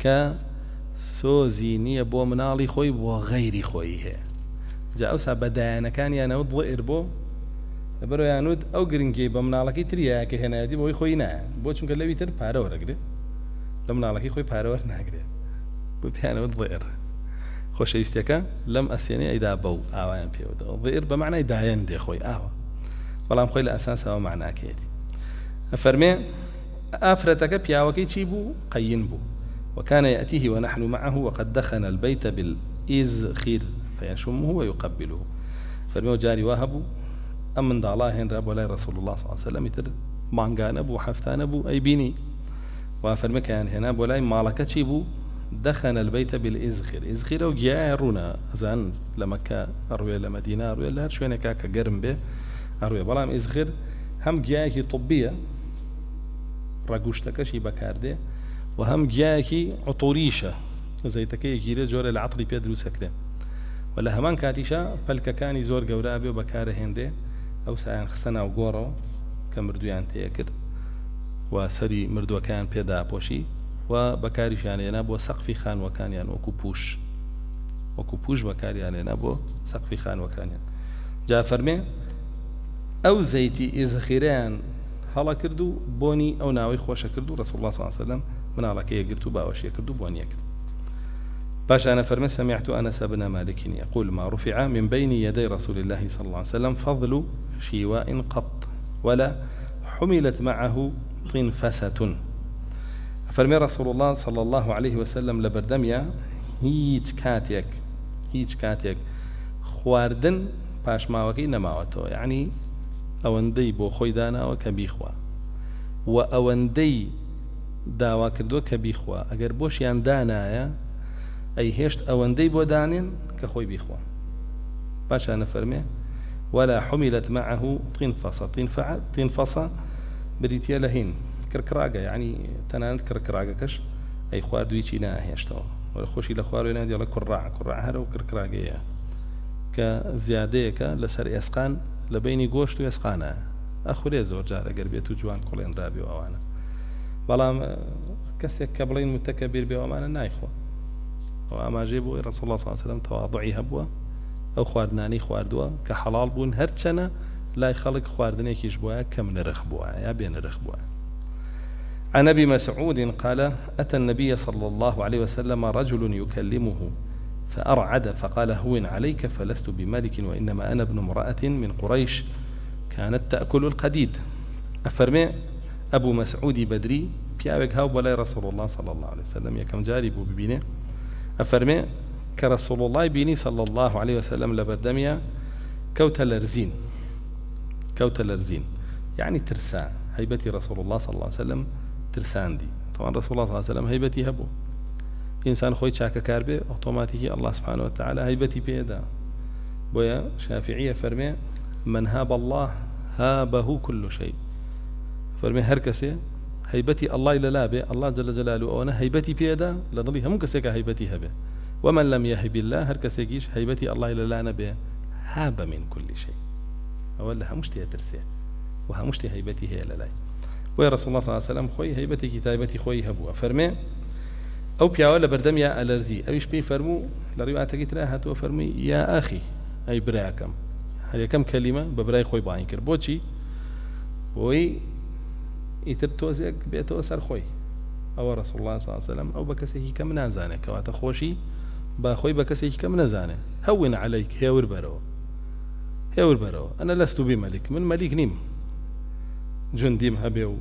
کە سۆزی نییە بۆ مناڵی خۆی بۆ غەیری خۆی هەیە جا ئەوسا بەدایانەکانیانەوە ضئر بۆ لەبەرەوەیانوت ئەو گرنگی بە مناڵەکەی تریایە کە هێنایەتی بۆی خۆی نایە بۆ چونکە لەوی تر پارە وەرەگرێت لە مناڵەکەی خۆی پارە وەرناگرێت بۆ پێیانەوت ضئر خۆشەویستەکە لەم ئەسێنێ ئەیدا بەو ئاوایان پێوەدە ضئر بەمعنای دایان دێ خۆی ئاوە بەڵام خۆی لە ئەساسەوە معناکەیەتی ئەفەرمێ ئافرەتەکە پیاوەکەی چی بوو قەین بوو وكان يأتيه ونحن معه وقد دخن البيت بالإزخير فيشمه ويقبله فرميو جاري وهبو أم من الله هن رب ولا رسول الله صلى الله عليه وسلم يتر مانغان أبو حفتان أبو أي بيني وفرمي كان هنا بولاي مالكة بو دخن البيت بالإزخير إزخير وجاء رونا زان لمكة أروي لمدينة أروي لهر شوينة كاكا قرم به أروي بلام إزخير هم جاءكي طبية رقوشتكشي بكارده وهم جاءكي عطوريشة زي تكي جيري جوري العطري بيدرو سكره ولا همان كاتيشا پەلکەکانی زۆر گەورە بێ و بەکارەهێنرێ ئەو سایان خستە ناو گۆڕەوە کە مردویان تێ کرد و سەری مردووەکان پێدا پۆشی و بەکاریشیانێنا بۆ سەقفی خانوەکانیان وەکو پوش بەکاریانێنا بۆ سەقفی خانوەکانیان جا فەرمێ ئەو زەیتی ئێزەخیرەیان هەڵە کرد و بۆنی ئەو ناوەی خۆشە کرد و ڕەسوڵ الله صلی الله علیه وسلم مناڵەکەی گرت و باوەشیە کرد و بۆنیە کرد باش أنا فرمي سمعت أنس بن مالك يقول ما رفع من بين يدي رسول الله صلى الله عليه وسلم فضل شيواء قط ولا حملت معه طنفسة فرمي رسول الله صلى الله عليه وسلم لبردميا هيج كاتيك خواردن باش ماوكي نماوتو يعني أوندي بو خوي دانا وكبيخوا وأوندي داوا كردو كبيخوا أجر بوش يان دانايا أي هشت أوندي بودانين كخوي بيخوا باش أنا فرمي ولا حملت معه طنفصة بريتيا لهين كركراجة يعني تنانت كركراجة كش أي خوار دويشي نا هشتوا ولا خوشي لخوار ينادي على كراع هذا وكركراجة كزيادة لسر إسقان لبيني قوشت وإسقانا أخو لي زور جارة قربيتو جوان كلين رابي وأوانا بلام كسيك كبلين متكبر بأوانا نايخوا وأما جيبوا رسول الله صلى الله عليه وسلم تواضعي هبوا أو خواردناني خواردوا كحلال بون هرچنا لای خەڵک خواردنێکیش بووە کەم نرخ بووە یا بێ نرخ بووە. عن أبي مسعود قال أتى النبي صلى الله عليه وسلم رجل يكلمه فأرعد فقال هون عليك فلست بملك وإنما أنا ابن امرأة من قريش كانت تأكل القديد. أفرمي أبو مسعود بدري پیاوێک هاو بەلای رسول الله صلى الله عليه وسلم یەکەم جاری بوو ببینێ. ئەفەرمێ کە رسول الله بینی صلى الله عليه وسلم لە بەردەمیە كوت لەرزین يعني ترسا هيبتي رسول الله صلى الله عليه وسلم ترساندي. طبعا رسول الله صلى الله عليه وسلم هيبتي هبو إنسان خوي چاکە کار بێ ئۆتۆماتیکی الله سبحانه وتعالى هيبتي پێدا. بۆیە شافعية فەرمێ من هاب الله هابه كل شيء. فەرمێ هەر کەسێ هيبتي الله لا بێ الله جل جلاله ئەوەنە هيبتي پێدا لە دڵی هەموو کەسێکە هيبتي هەبێ. ومن لم يهب الله هەر کەسێکیش هيبتي الله لا نەبێ هاب من كل شيء. أولا همشتي ترسي وهمشتي هيبتي هي للاي. ويا رسول الله صلى الله عليه وسلم خوي هيبتي كتابتي خوي هبوا فرمي أو بيعولا بردم يا ألرزي أويش بي فرمو لريوعة تجيت لها تو فرمي يا أخي أي براكم هل كم كلمة ببراي خوي باينكر بوتشي وي يترتوزك بيتوسر خوي أو رسول الله صلى الله عليه وسلم أو بكسيه كم نازانه كواتا خوشي باخوي بكسيه كم نازانه هون عليك هي وربرو أنا لست بملك من ملك نيم جنديم هبيو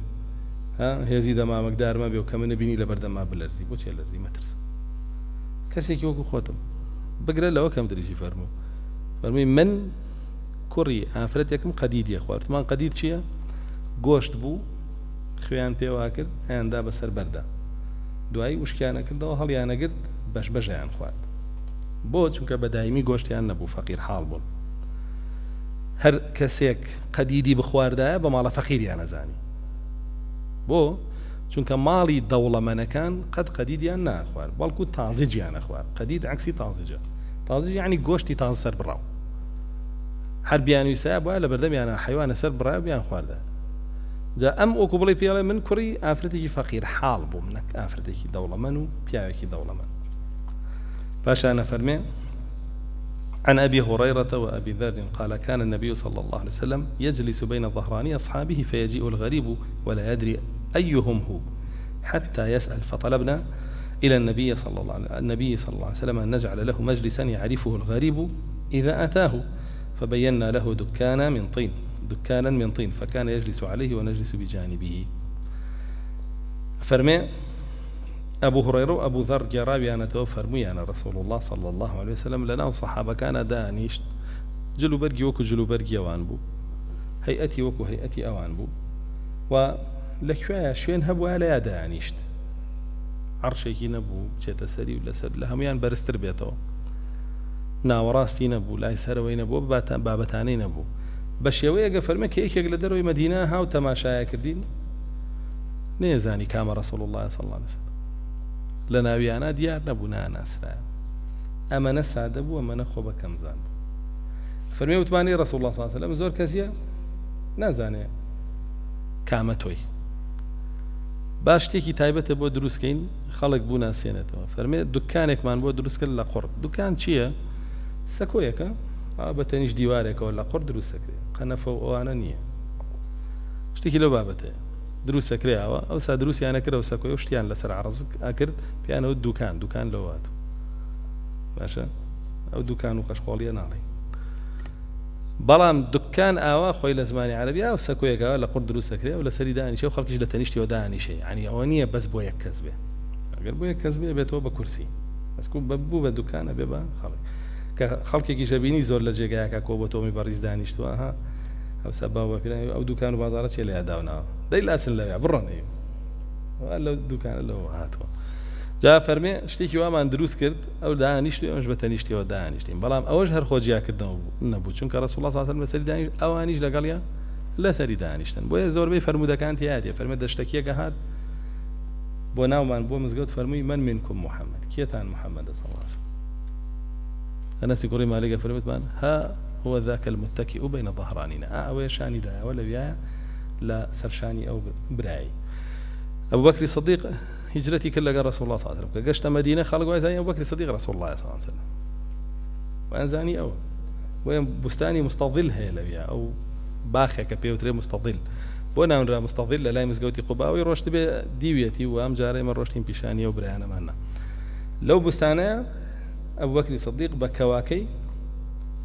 ها هزيد ما مقدار ما بيو كمن بيني لبردم ما بلرزي بوش يلرزي ما ترس كسيك يوكو خوتم بقرا لو كم دريجي فرمي من كوري عفرتكم قديد يا اخوات ما قديد شيء گۆشت بوو خوێیان پێوا کرد ئەیاندا بەسەر بەردا دوایی وشکیانە کردەوە هەڵیانەگرت بەش بەشیان خوارد بۆ چونکە بەدایمی گۆشتیان نەبوو فەقیر حاڵ بوون هەر کەسێک قەدیدی بخواردایە بە ماڵە فەقیریان نەزانی بۆ چونکە ماڵی دەوڵەمەنەکان قەت قەدیدیان ناخوارد بەڵکو تازیجیان نەخوارد قەدید عکسی تازیجە تازیج یعنی گۆشتی تازە سەر بڕاو هەر بیانویسایە بووە لە بەردەمیانە حەیوانە سەر بڕایە بیان خواردە جا ئەم وەکو بڵێ پێڵێ من کوڕی ئافرەتێکی فەقیر حاڵ بووم نەک ئافرەتێکی دەوڵەمەن و پیاوێکی دەوڵەمەن پاشان فەرمێ عن أبي هريرة وأبي ذر قال كان النبي صلى الله عليه وسلم يجلس بين ظهراني أصحابه فيجيء الغريب ولا يدري أيهم هو حتى يسأل فطلبنا إلى النبي صلى الله عليه وسلم أن نجعل له مجلسا يعرفه الغريب إذا أتاه فبينا له دكانا من طين فكان يجلس عليه ونجلس بجانبه فرمي أبو هريرة وأبو ذر جرابي أنا توفرمي أنا رسول الله صلى الله عليه وسلم لنا وصحابة كان دانيش جلو برقي وكو جلو برقي أوان بو هيئتي وكو هيئتي أوان بو ولكوا شوين هبوا لا دانيشت عرشيكي نبو جيت سري ولا سر لهميان برستر بيتو ناوراستي نبو لا يسروي نبو بابتاني نبو بشيوية فرمي كيك لدروي مدينة هاو تماشايا كردين نيزاني كام رسول الله صلى الله عليه وسلم لنا بيانا ديار نبونا ناسرا أما نسعد أبو أما نخوب كم زان فرمي وتماني رسول الله صلى الله عليه وسلم زور كزيا نازاني كامتوي باش تيكي تايبة بو دروس كين خلق بو ناسينتو فرمي دكانك مان بو دروس كل لقرد دكان چيا سكويكا بتنيش ديوارك ولا قرد دروس سكري قنفه وانا نيه شتيكي لو بابته دروس سكري او سا دروس يعني كده وسكوي وشتيان لسر عرضك اكرد بيانو دكان لواتو ماشي او دكان وقشقوليه ناري بلام دكان اوا خوي لزماني عربي او سكويك ولا قرد دروس سكري ولا سري داني شي وخلقش لتنيشتي وداني شي يعني اونيه بس بويا كذبه اگر بويا كذبه بيتو بكرسي بس كو ببو بدكان بيبا خلق خەڵکێکی ژەبینی زۆر لە جێگایەکە کۆ بۆ تۆمی بەڕیز دانیشتووە ها ئەو سەبا بە پیرانی ئەو دوکان و بازارە چێ لە یاداوناوە دەی لاچن لەوێ بڕۆنەوە لەو دوکانە لەوە هاتووە جا فەرمێ شتێکی وامان دروست کرد ئەو دانیشت ئەوش بە تەنیشتیەوە دانیشتین بەڵام ئەوەش هەر خۆجیاکردنەوە نەبوو چونکە ڕەسوڵ الله صلی الله علیه و سلم بەسەری دانیشت ئەوانیش لەگەڵیان لەسەری دانیشتن بۆیە زۆربەی فەرمودەکان تیادیە فەرمێ دەشتێکیەکە هات بۆ ناومان بۆ مزگەوت فەرمووی من منکم محەممەد کێتان محەممەدە صلی الله علیه وسلم أنس يقول ما لقى فرمت مان ها هو ذاك المتكئ بين ظهراننا أو شاني دا ولا بيا لا سرشاني أو براي أبو بكر الصديق هجرتي كلها قال رسول الله صلى الله عليه وسلم قشت مدينة خلقوا زي أبو بكر الصديق رسول الله صلى الله عليه وسلم وأنزاني أو وين بستاني مستظل هي لبيا أو باخێکە پێوترێ مستەظل بۆ ناونرا مستەظل لە لای مزگەوتی قوباوی ڕۆشت بێ دیوێتی و ئەم جارە ئێمە ڕۆشتین پیشانیە و برایانەمانە لەو بستانەیە ئەبوو بەکری سەدیق بە کەواکەی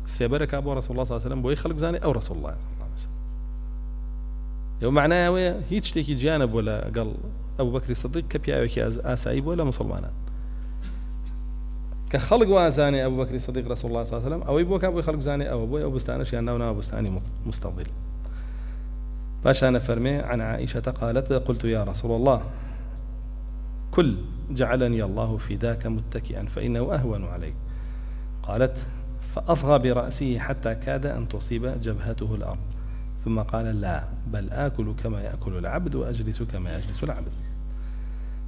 سێبەرەکە بۆ ڕەسوڵ الله صلی الله علیه و سلم بۆی خەڵک بزانێ ئەو ڕەسوڵ الله یو معنای ئەوەیە هیچ شتێکی گیانە بۆ لەگەڵ ئەبوو بەکری سەدیق کە پیاوێکی ئاسایی بۆ لە مسلمانان کە خەڵک وازانێ ئەبوو بەکری سەدیق ڕەسوڵ الله صلی الله علیه و سلم ئەوەی بۆ کا بۆی خەڵک بزانێ ئەوە بۆی ئەو بستانەشیان ناو بستانی مستەظل باشا فرمي عن عائشة قالت قلت يا رسول الله كل جعلني الله فداك متكئا فإنه أهون عليك قالت فأصغى برأسه حتى كاد أن تصيب جبهته الأرض ثم قال لا بل آكل كما يأكل العبد وأجلس كما يجلس العبد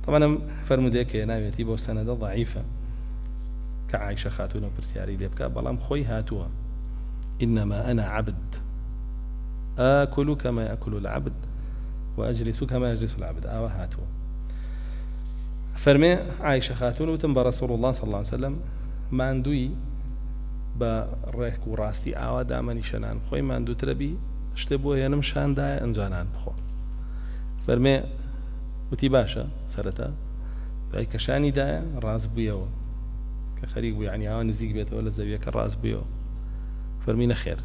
طبعا فرموديك يا ناويتي بو سند ضعيفة كعائشة خاتون برسياري ليبكا بلام خوي هاتوا إنما أنا عبد آكل كما يأكل العبد وأجلس كما يجلس العبد هاتوا فرمي عائشة خاتون وتنبى رسول الله صلى الله عليه وسلم ما عندوي بريك وراسي دامني شنان خوي ما عنده تربي اشتبوه ينمشان دا انجانان بخو فرمي وتي باشا سرتا باي كشاني دا راس بيو كخريق بيو يعني نزيق بيته ولا زبيك الراس بيو فرمينا خير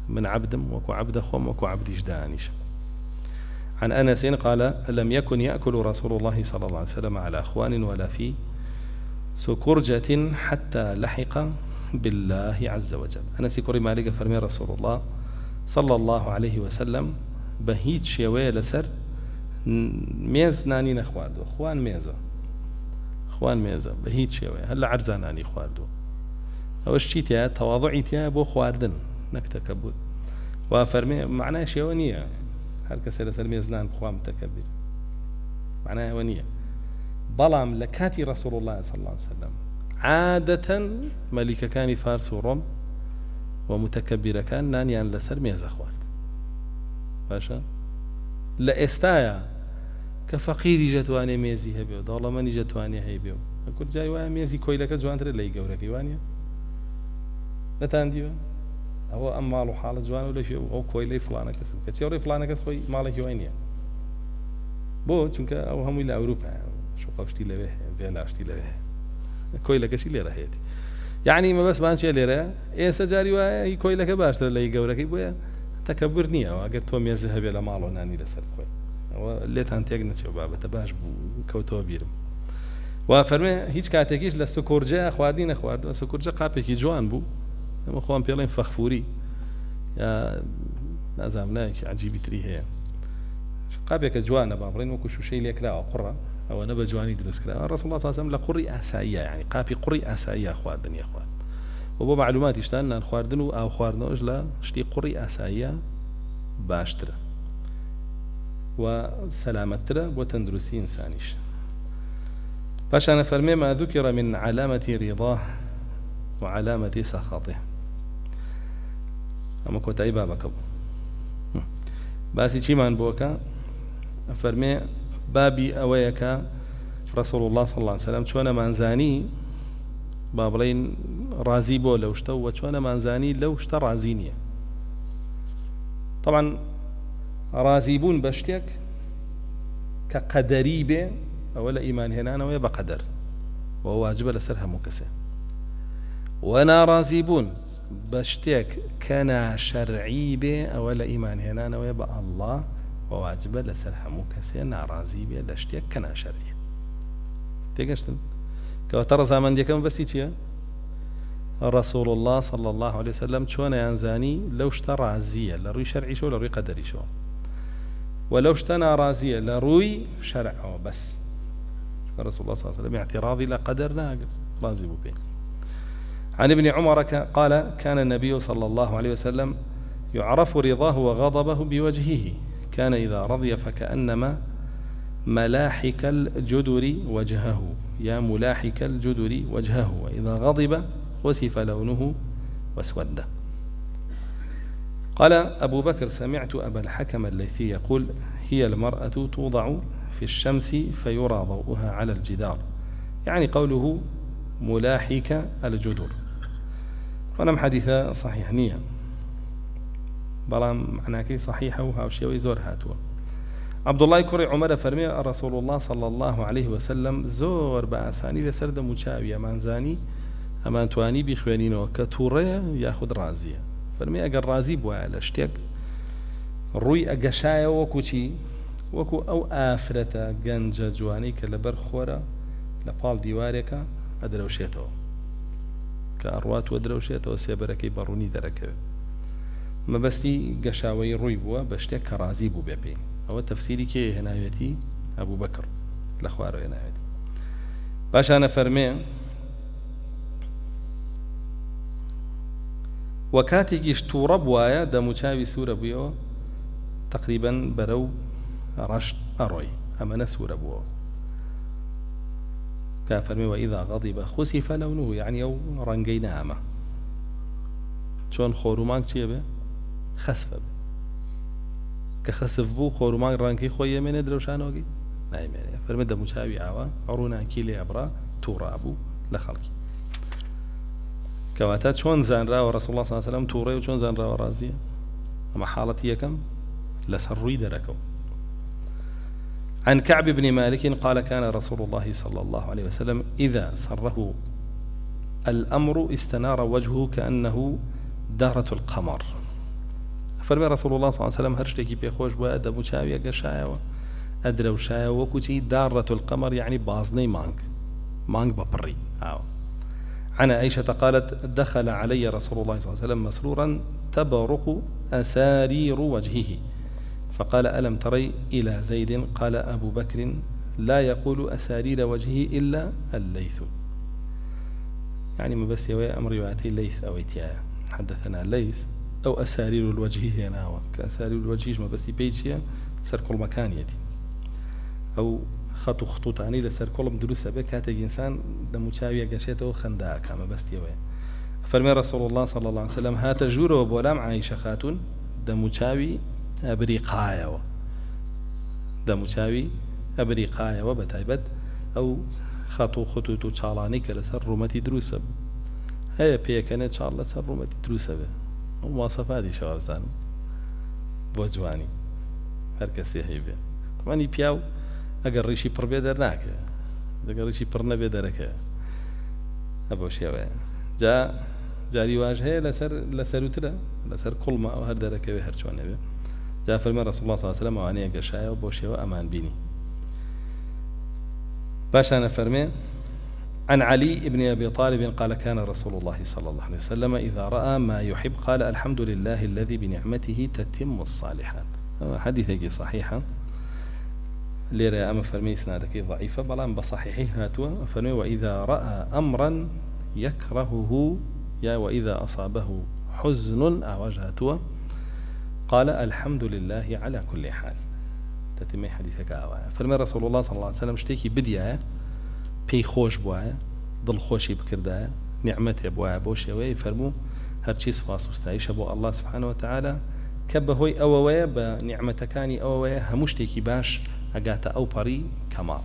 من عبدم وكو عبد خوم وكو عبد جدانيش عن أنس قال لم يكن يأكل رسول الله صلى الله عليه وسلم على أخوان ولا في سكرجة حتى لحق بالله عز وجل أنس كوري مالك فرمي رسول الله صلى الله عليه وسلم بهيت شوية لسر ميز نانين أخواردو أخوان ميزة بهيت شوية هلا عرزاناني أخواردو أو شتيتها تواضعيتها بو خواردن نكتكبر وفرمي معناه شيوانية هل كسر سلمي زنان بخوام متكبر معناه ونية بلام لكاتي رسول الله صلى الله عليه وسلم عادة ملك كان فارس وروم ومتكبر كان نانيان لسر ميز أخوات باشا لإستايا كفقير جتواني ميزي هبيو ظالماني جتواني هبيو أقول جاي وايا ميزي كويلك جوان ترى لي قوركي وانيا نتانديو هو أم ماله حالة جوان ولا شيء أو كويلي فلانة كسب كتير فلانة كسب خوي مالك وينيا بو چونك أو هم إلى أوروبا شو قبشتي له فيلا أشتي له كويلك شيء اللي راهيتي يعني ما بس بانشي اللي راه إيه سجاري واي كويلك باشتر لي جورك يبويا تكبرني أو أجر توم يذهب إلى ماله ناني لسر خوي أو اللي تانتيجنا شو بابا تباش كوتو بيرم وفرمي هيج كاتكيش لسكورجا أخواردين أخوارد سكورجا قابك جوان بو ما خوان بيلين فخفوري يا نازمناك عجيبي تري هي قابك جوانا بابرين وكو شو شيء ليك لا قرة أو نبى جواني دروس كلا الرسول الله صلى الله عليه وسلم لقري أسائية يعني قابي قري أسائية أخوان يا أخوان وبو معلومات يشتان أن خواردنو أو خواردنوش لا شتي قري أسائية باشترا وسلامترا وتندرسي إنسانيش باش أنا فرمي ما ذكر من علامة رضاه وعلامة سخطه أما كوتاي بابك باسي چی من بوكا فرمي بابي أويك رسول الله صلى الله عليه وسلم چون منزاني بابلين رازي بو لو اشتو وچون منزاني لو اشت رازينية طبعا رازيبون بشتك كقدريبه أولا إيمان هنا ويا بقدر وهو واجب لسرها مكسه وانا رازيبون بشتك كان شرعي به أولا إيمان هنا ويبقى الله وواجب لسرها مكسه نارازي به لشتك كان شرعي تيجشتن كوتر زمان ديكم بس يتيا رسول الله صلى الله عليه وسلم شون ينزاني لو اشترى عزية لروي شرعي شو لروي قدري شو ولو اشتنى رازية لروي شرعه بس رسول الله صلى الله عليه وسلم اعتراضي لا قدرنا راضي به عن ابن عمر قال كان النبي صلى الله عليه وسلم يعرف رضاه وغضبه بوجهه كان إذا رضي فكأنما ملاحك الجدر وجهه يا ملاحك الجدر وجهه وإذا غضب خسف لونه واسود قال أبو بكر سمعت أبا الحكم الليثي يقول هي المرأة توضع في الشمس فيرى ضوءها على الجدار يعني قوله ملاحك الجدر ونم حديث صحيح نية بەڵام معناکەی صحیحە و هاوشێوەی زۆر هاتووە. عبد الله کوڕی عومەر فەرمێ رسول الله صلى الله عليه وسلم زۆر بە ئاسانی لەسەر دەموچاوی ئەمانزانی ئەمان توانی بیخوێنینەوە کە تووڕەیە یاخود ڕازیە. فەرمێ ئەگەر ڕازی بووایە لە شتێک ڕووی ئەگەشایە وەکو چی وەکو ئەو ئافرەتە گەنجە جوانەی کە لەبەر خۆرە لە پاڵ دیوارێکە ئەدرەوشێتەوە کە ئەڕوات وە درەوشێتەوە سێبەرەکەی بەڕوونی دەرەکەوێت. مەبەستی گەشاوەی ڕووی بووە بە شتێک کە ڕازی بوو بێ پێی. ئەوە تەفسیری کێ هێناوێتی ئەبوو بەکر لە خوارەوە هێناوێتی. باشانە فەرمێ وە کاتێکیش تووڕە بوایە دەموچاوی سوورە بوویەوە تقریبا بەرەو ڕەشت ئەڕۆی ئەمەنە سوورە بووەوە. کا فەرمێ وئیذا غەضیبە خوسیفە لەونوه یعنی ئەو ڕەنگەی نامە چۆن خۆرومانگ چیە بێ خەسفە بێ کە خەسف بوو خۆرومانگ ڕەنگەی خۆی ئەمێنێ درەوشانەوەگەی نایمێنێ. فەرمێ دەموچاوی ئاوا ڕووناکی لێ ئەبڕا تووڕا بوو لە خەڵکی. کەواتە چۆن زانراوە رسول الله صلی الله عليه وسلم تووڕێ و چۆن زانراوە ڕازیە. ئەمە حاڵەتی یەکەم لەسەر ڕووی دەرەکەوە. عن كعب بن مالك قال كان رسول الله صلى الله عليه وسلم إذا سره الأمر استنار وجهه كأنه دارة القمر. فرمي رسول الله صلى الله عليه وسلم هرشتكي بيخوش بوا دەموچاویە گەشایەوە ئەدرەوشایەوە وەکوچی دارة القمر يعني بازنەی مانگ بەپڕی. عن عائشة قالت دخل علي رسول الله صلى الله عليه وسلم مسرورا تبرق أسارير وجهه فقال ألم تري إلى زيد؟ قال أبو بكر لا يقول أسارير وجهه إلا الليث. يعني ما بس يوي أمر يواتي الليث أو إتياء حدثنا الليث أو أسارير الوجه هنا كأسارير الوجه ما بس بيجيا سر كل مكان يتي أو خطوطاني لسر كل مدروسة بكاتج إنسان دموچاوية قشيته خنداء كما بس يوي. فرمي رسول الله صلى الله عليه وسلم هات جوره وبولام عائشة خاتون دموچاوي ئەبریقایەوە دەموچاوی ئەبریقایەوە بەتایبەت ئەو خەت و خطوط و چاڵانەی کە لەسەر ڕوومەتی دروسە هەیە پێکەنێت چاڵ لەسەر ڕوومەتی دروسە بێ ئەو مواصفاتی شەوا بزانم بۆ جوانی هەر کەسێ هەی بێ. تەمانی پیاو ئەگەر ڕیشی پڕ بێ دەرناکە ئەگەر ڕیشی پڕ نەبێ دەرەکە ئەبەو شێوەیە. جاری واژ هەیە لەسەر وترە لەسەر کوڵمە ئەو هەر دەرەکەوێ هەر چۆنە بێ. جاء فرمان رسول الله صلى الله عليه وسلم وانيا قشايا وبوشيا أمان بيني. باشا فرمي عن علي بن أبي طالب قال كان رسول الله صلى الله عليه وسلم إذا رأى ما يحب قال الحمد لله الذي بنعمته تتم الصالحات. حديثك صحيحة ليرى أما فرمي إسنادك ضعيفة بلان بصحيحه هاتوا فرمي وإذا رأى أمرا يكرهه يا وإذا أصابه حزن أعوجهتوا قال الحمد لله على كل حال. تتمي حديثك آوايا. فرمي رسول الله صلى الله عليه وسلم شتيكي بديا بي خوش بوايا ضل خوشي بكردايا نعمته بوايا بوشي فرمو هرشي سفاس وستعيش أبو الله سبحانه وتعالى كبهوي أوويا بنعمتكاني أوويا همشتيكي باش أقاتا أو بري كمال.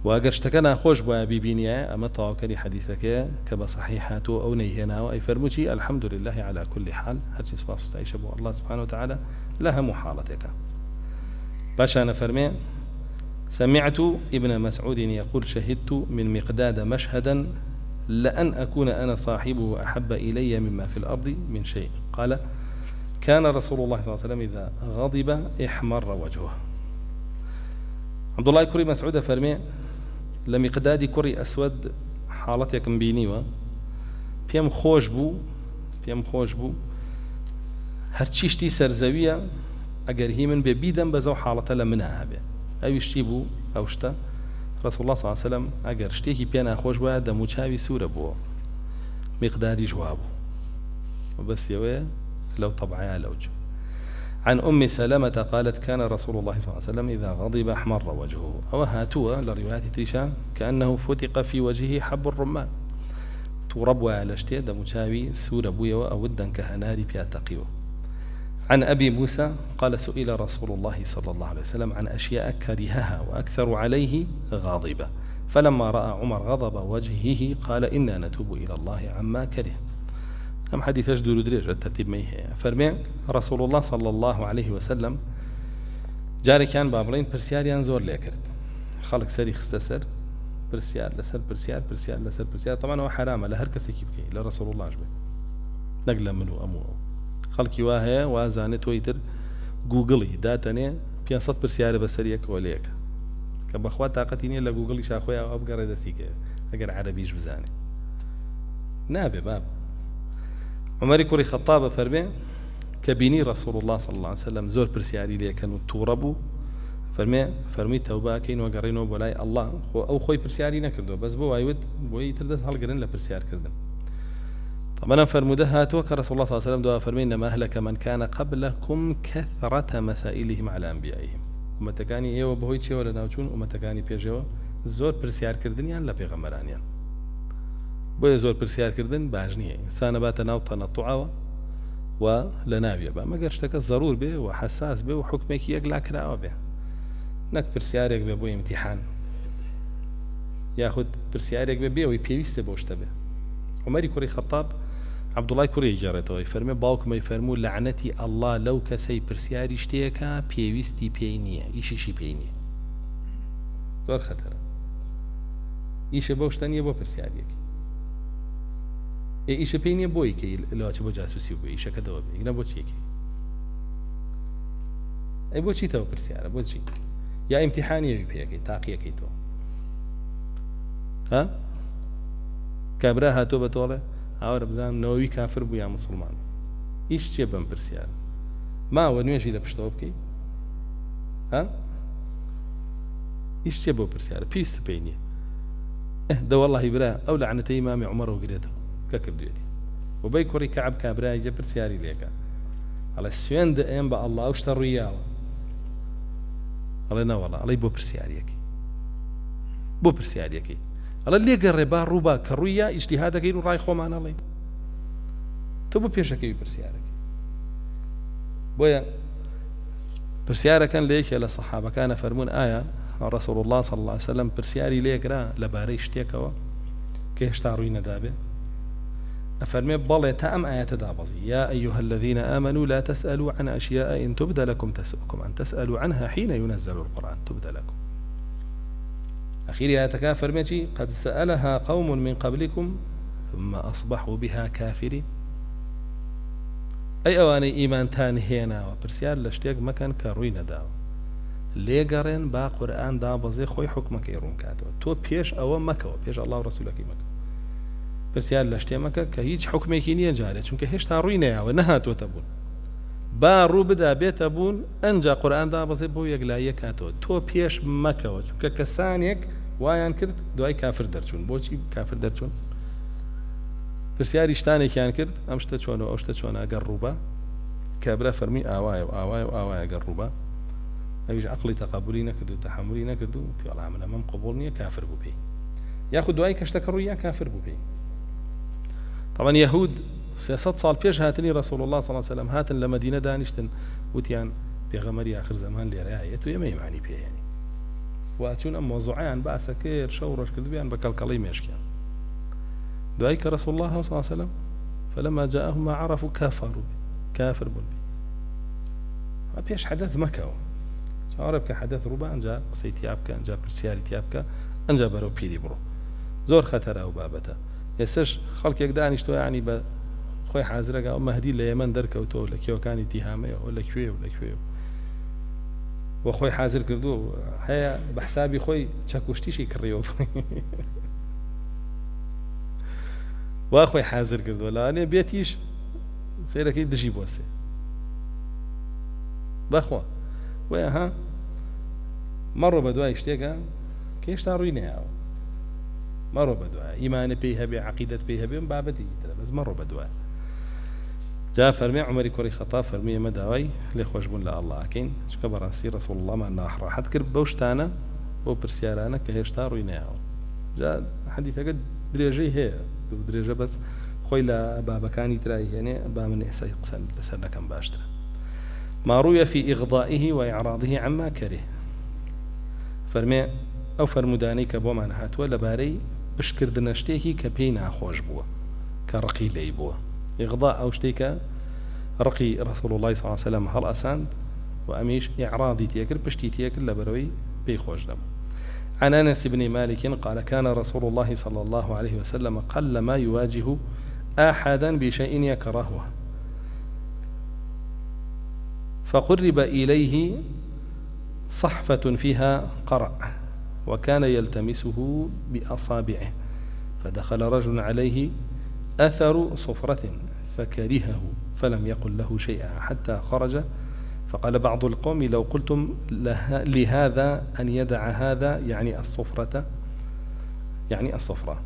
وأجر اشتكنا خوش بوايا بيبينيا أما طاوكري حديثك كبا صحيحاته أو نيهنا أي فرموشي الحمد لله على كل حال هرشي سفاس وستعيش أبو الله سبحانه وتعالى لها محالتك. باشا أنا فرمي سمعت ابن مسعود يقول شهدت من مقداد مشهدا لأن أكون أنا صاحبه أحب إلي مما في الأرض من شيء. قال كان رسول الله صلى الله عليه وسلم إذا غضب احمر وجهه. عبد الله كري مسعود فرمي لمقداد كري أسود حالتك بينيوه بيم خوش بو هرچیشتی سەرزەویە ئەگەر هی من بێ بیدەم بەزەو حاڵەتە لە منە هەبێ ئەویشتی بوو ئەو شتە رسول الله صلى الله عليه وسلم ئەگەر شتێکی پێ ناخۆش بووە دەموچاوی سوورە بووە مقدادی جواب وبس يوي لو طبعها لوج. عن أم سلمة قالت كان رسول الله صلى الله عليه وسلم إذا غضب أحمر وجهه أو هاتوا لرواية تريشان كأنه فتق في وجهه حب الرمان تربوا على اشتيا دموچاوي سورة بويا أو ودن كهناري بياتقيو. عن أبي موسى قال سئل رسول الله صلى الله عليه وسلم عن أشياء كرهها وأكثر عليه غاضبة فلما رأى عمر غضب وجهه قال إنا نتوب إلى الله عما كره. أم حديث دور دريج الترتيب ميه فرمي رسول الله صلى الله عليه وسلم جاري كان بابلين برسياريان زور ليكرت خلق سري خستسر برسيار لسر برسيار برسيار لسر برسيار طبعا هو حرام لهر كسي كيف لرسول الله عجبه نقل منه أمو خلقي واهي وازاني تويتر جوجلي داتني 500 برسيار بسريك وليك كبخوات طاقتيني لا جوجلي شاخويا او ابقرا دسيك اقرا عربيش بزاني نابي باب عمر كوري خطاب فرمي كبيني رسول الله صلى الله عليه وسلم زور برسياري لي كانوا توربوا فرمي توبه كاين وقرينو بلاي الله او خوي برسياري نكردو بس بو وايود بو يتردس هالقرن لا برسيار كردن طبعا فرموده هاتوا كرسول الله صلى الله عليه وسلم دعا فرمي انما اهلك من كان قبلكم كثرة مسائلهم على انبيائهم ومتكاني ايوه بهوي چه ولا ناوچون ومتكاني بيجوا زور برسيار كردنيان لا پیغمبرانيان بو زور برسيار كردن باجنيه انسان بات ناو تنطعوا ولنابيه با ما قرشتك ضرور به وحساس به وحكمك يقلع كراوه به نك برسيارك به بو امتحان ياخذ برسيارك به ويبيست بوشته به عمر كوري خطاب عبد الله كوري جارته يفرمي باوك ما يفرموا لعنتي الله لو كسي برسياري شتيكا بيويستي بينيه ايشي بينيه زور خطر ايش بوشتني بو برسياريك ايش بينيه بويكي لو تبو جاسوسي بو ايش كدو بي بو تشيكي اي بو تشي تو برسيار بو تشي يا امتحاني بيكي تاقيه كيتو ها كابرا هاتو بتوله اور بزان نووي كافر بو يا مسلمان ايش چه بم برسيار ما ونوشي لبشتوبكي ها ايش چه بو برسيار بيست بيني ده والله برا او لعنتي امام عمر وقريته ككرديتي وبيكوري كعب كابرا يجبر سياري ليكا على السوين ده ام با الله واشتر ريال الله والله الله بو برسياريك بو برسياريك الله اللي قربا روبا كرويا اجتهادك ينو راي خو معنا الله تو بيشكي برسيارك بويا برسيارك كان ليك يا صحابه كان فرمون آية رسول الله صلى الله عليه وسلم برسياري ليك را لباري اشتيكوا كيشتاروين دابه أفرمي بالله تأم آيات دابزي يا أيها الذين آمنوا لا تسألوا عن أشياء إن تبد لكم تسؤكم أن تسألوا عنها حين ينزل القرآن تبد لكم أخير يا تكافر ماشي قد سألها قوم من قبلكم ثم أصبحوا بها كافرين أي أواني إيمان تاني هنا وبرسيار لاشتيق مكان كروين داو ليقرن با قرآن دابزي خوي حكمك يرون كاتو تو بيش أو مكو بيش الله ورسولك مكو برسيار لاشتيق مكا كهيج حكمك نيا جاري چونك هيش تاروين يا ونهاتو تبون با رو بدا بيت ابون انجا قرآن دابزي بو يقلايه كاتو تو بيش مكو چونك كسانيك وایان کرد دوای کافر درچون بۆچی کافر درچون پرسیاری شتانێکیان کرد ئەم شتە چۆنە ئەو شتە چۆنە ئەگەر ڕووبە کابرا فەرمی ئاوایە و ئاوایە و ئاوایە ئەگەر ڕووبە ئەویش عەقڵی تەقەبولی نەکرد و تەحەمولی نەکرد و وەڵا من ئەمەم قبوڵ نییە کافر بوو پێی یاخود دوای کە شتەکە ڕوویە کافر بوو پێی طبعا یەهود 300 ساڵ پێش هاتنی رسول الله صلی الله عليه وسلم هاتن لە مەدینە دانیشتن وتیان پێغەمبەری آخر زەمان لێرەیە تو ئێمە ئیمانی پێیانی واتون ام موضوعان باسا كير شورش كذبيان بكالكلي مشكيان دعيك رسول الله صلى الله عليه وسلم فلما جاءهم ما عرفوا كافروا كافر بن بي ما بيش حدث مكة شعربك حدث ربا انجا سيتيابك انجا برسياري تيابك انجا برو بيري برو زور خطر او بابتا يسش خلق يقدانيش تو يعني ب خوي حازرك او مهدي ليمن دركوتو ولا كيو كان اتهامي ولا كوي ولا كوي وخوي حاضر كردو هيا بحسابي خوي تشاكوشتيشي كريو واخوي حاضر كردو لا انا بيتيش سيرك يدجي بوسي باخوا ويا ها مروا بدواي اشتيقا كيش تاروينها مروا بدواي ايمان بيها بعقيدة بيها بهم بابتي بس مروا بدواي جاء فرمي عمر كوري خطاب فرمي مداوي لي خوش بون لا الله كاين شكبر راسي رسول الله ما ناح راح تكرب بوشتانا بو برسيارانا كهشتار ويناو جاء حديث قد دريجي هي دريجه بس خوي لا بابا كان يتراي يعني با من احساس يقسم لسنا كان باشتر ما روي في اغضائه واعراضه عما كره فرمي او فرموداني كبو ما نحات ولا باري بشكردنا شتيكي كبينا خوش بو كرقي لي بو إغضاء أو شتيك رقي رسول الله صلى الله عليه وسلم هل أساند وأميش إعراضي تيكر بشتي تيكر لبروي بيخوش دم. عن أنس بن مالك قال كان رسول الله صلى الله عليه وسلم قل ما يواجه أحدا بشيء يكرهه فقرب إليه صحفة فيها قرع وكان يلتمسه بأصابعه فدخل رجل عليه أثر صفرة فكرهه فلم يقل له شيئا حتى خرج فقال بعض القوم لو قلتم لهذا أن يدع هذا يعني الصفرة يعني الصفرة.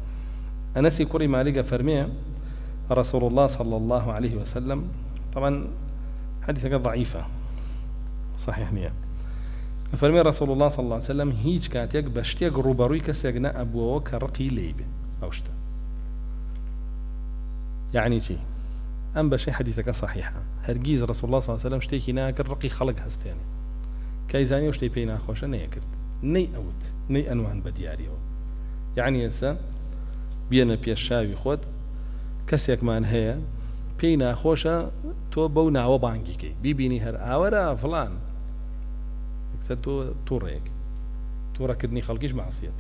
أنس كري مالك فرمي رسول الله صلى الله عليه وسلم طبعا حديثك ضعيفة صحيح نية فرمي رسول الله صلى الله عليه وسلم هيج كاتيك بشتيك روبروي كسيقنا أبوه كرقي ليبه أوشتا يعني شيء أم بشي حديثك صحيحة هرجيز رسول الله صلى الله عليه وسلم شتيكي ناكر رقي خلق هستاني كايزاني وشتي بينا خوشا نيكر ني أوت ني أنوان بدياريه يعني إنسان بينا بيشاوي خود كسيك مان هي بينا خوشا تو بونا وبانجي كي بيبيني هر آورا فلان اكسر تو توريك تورا كدني خلقيش معصيت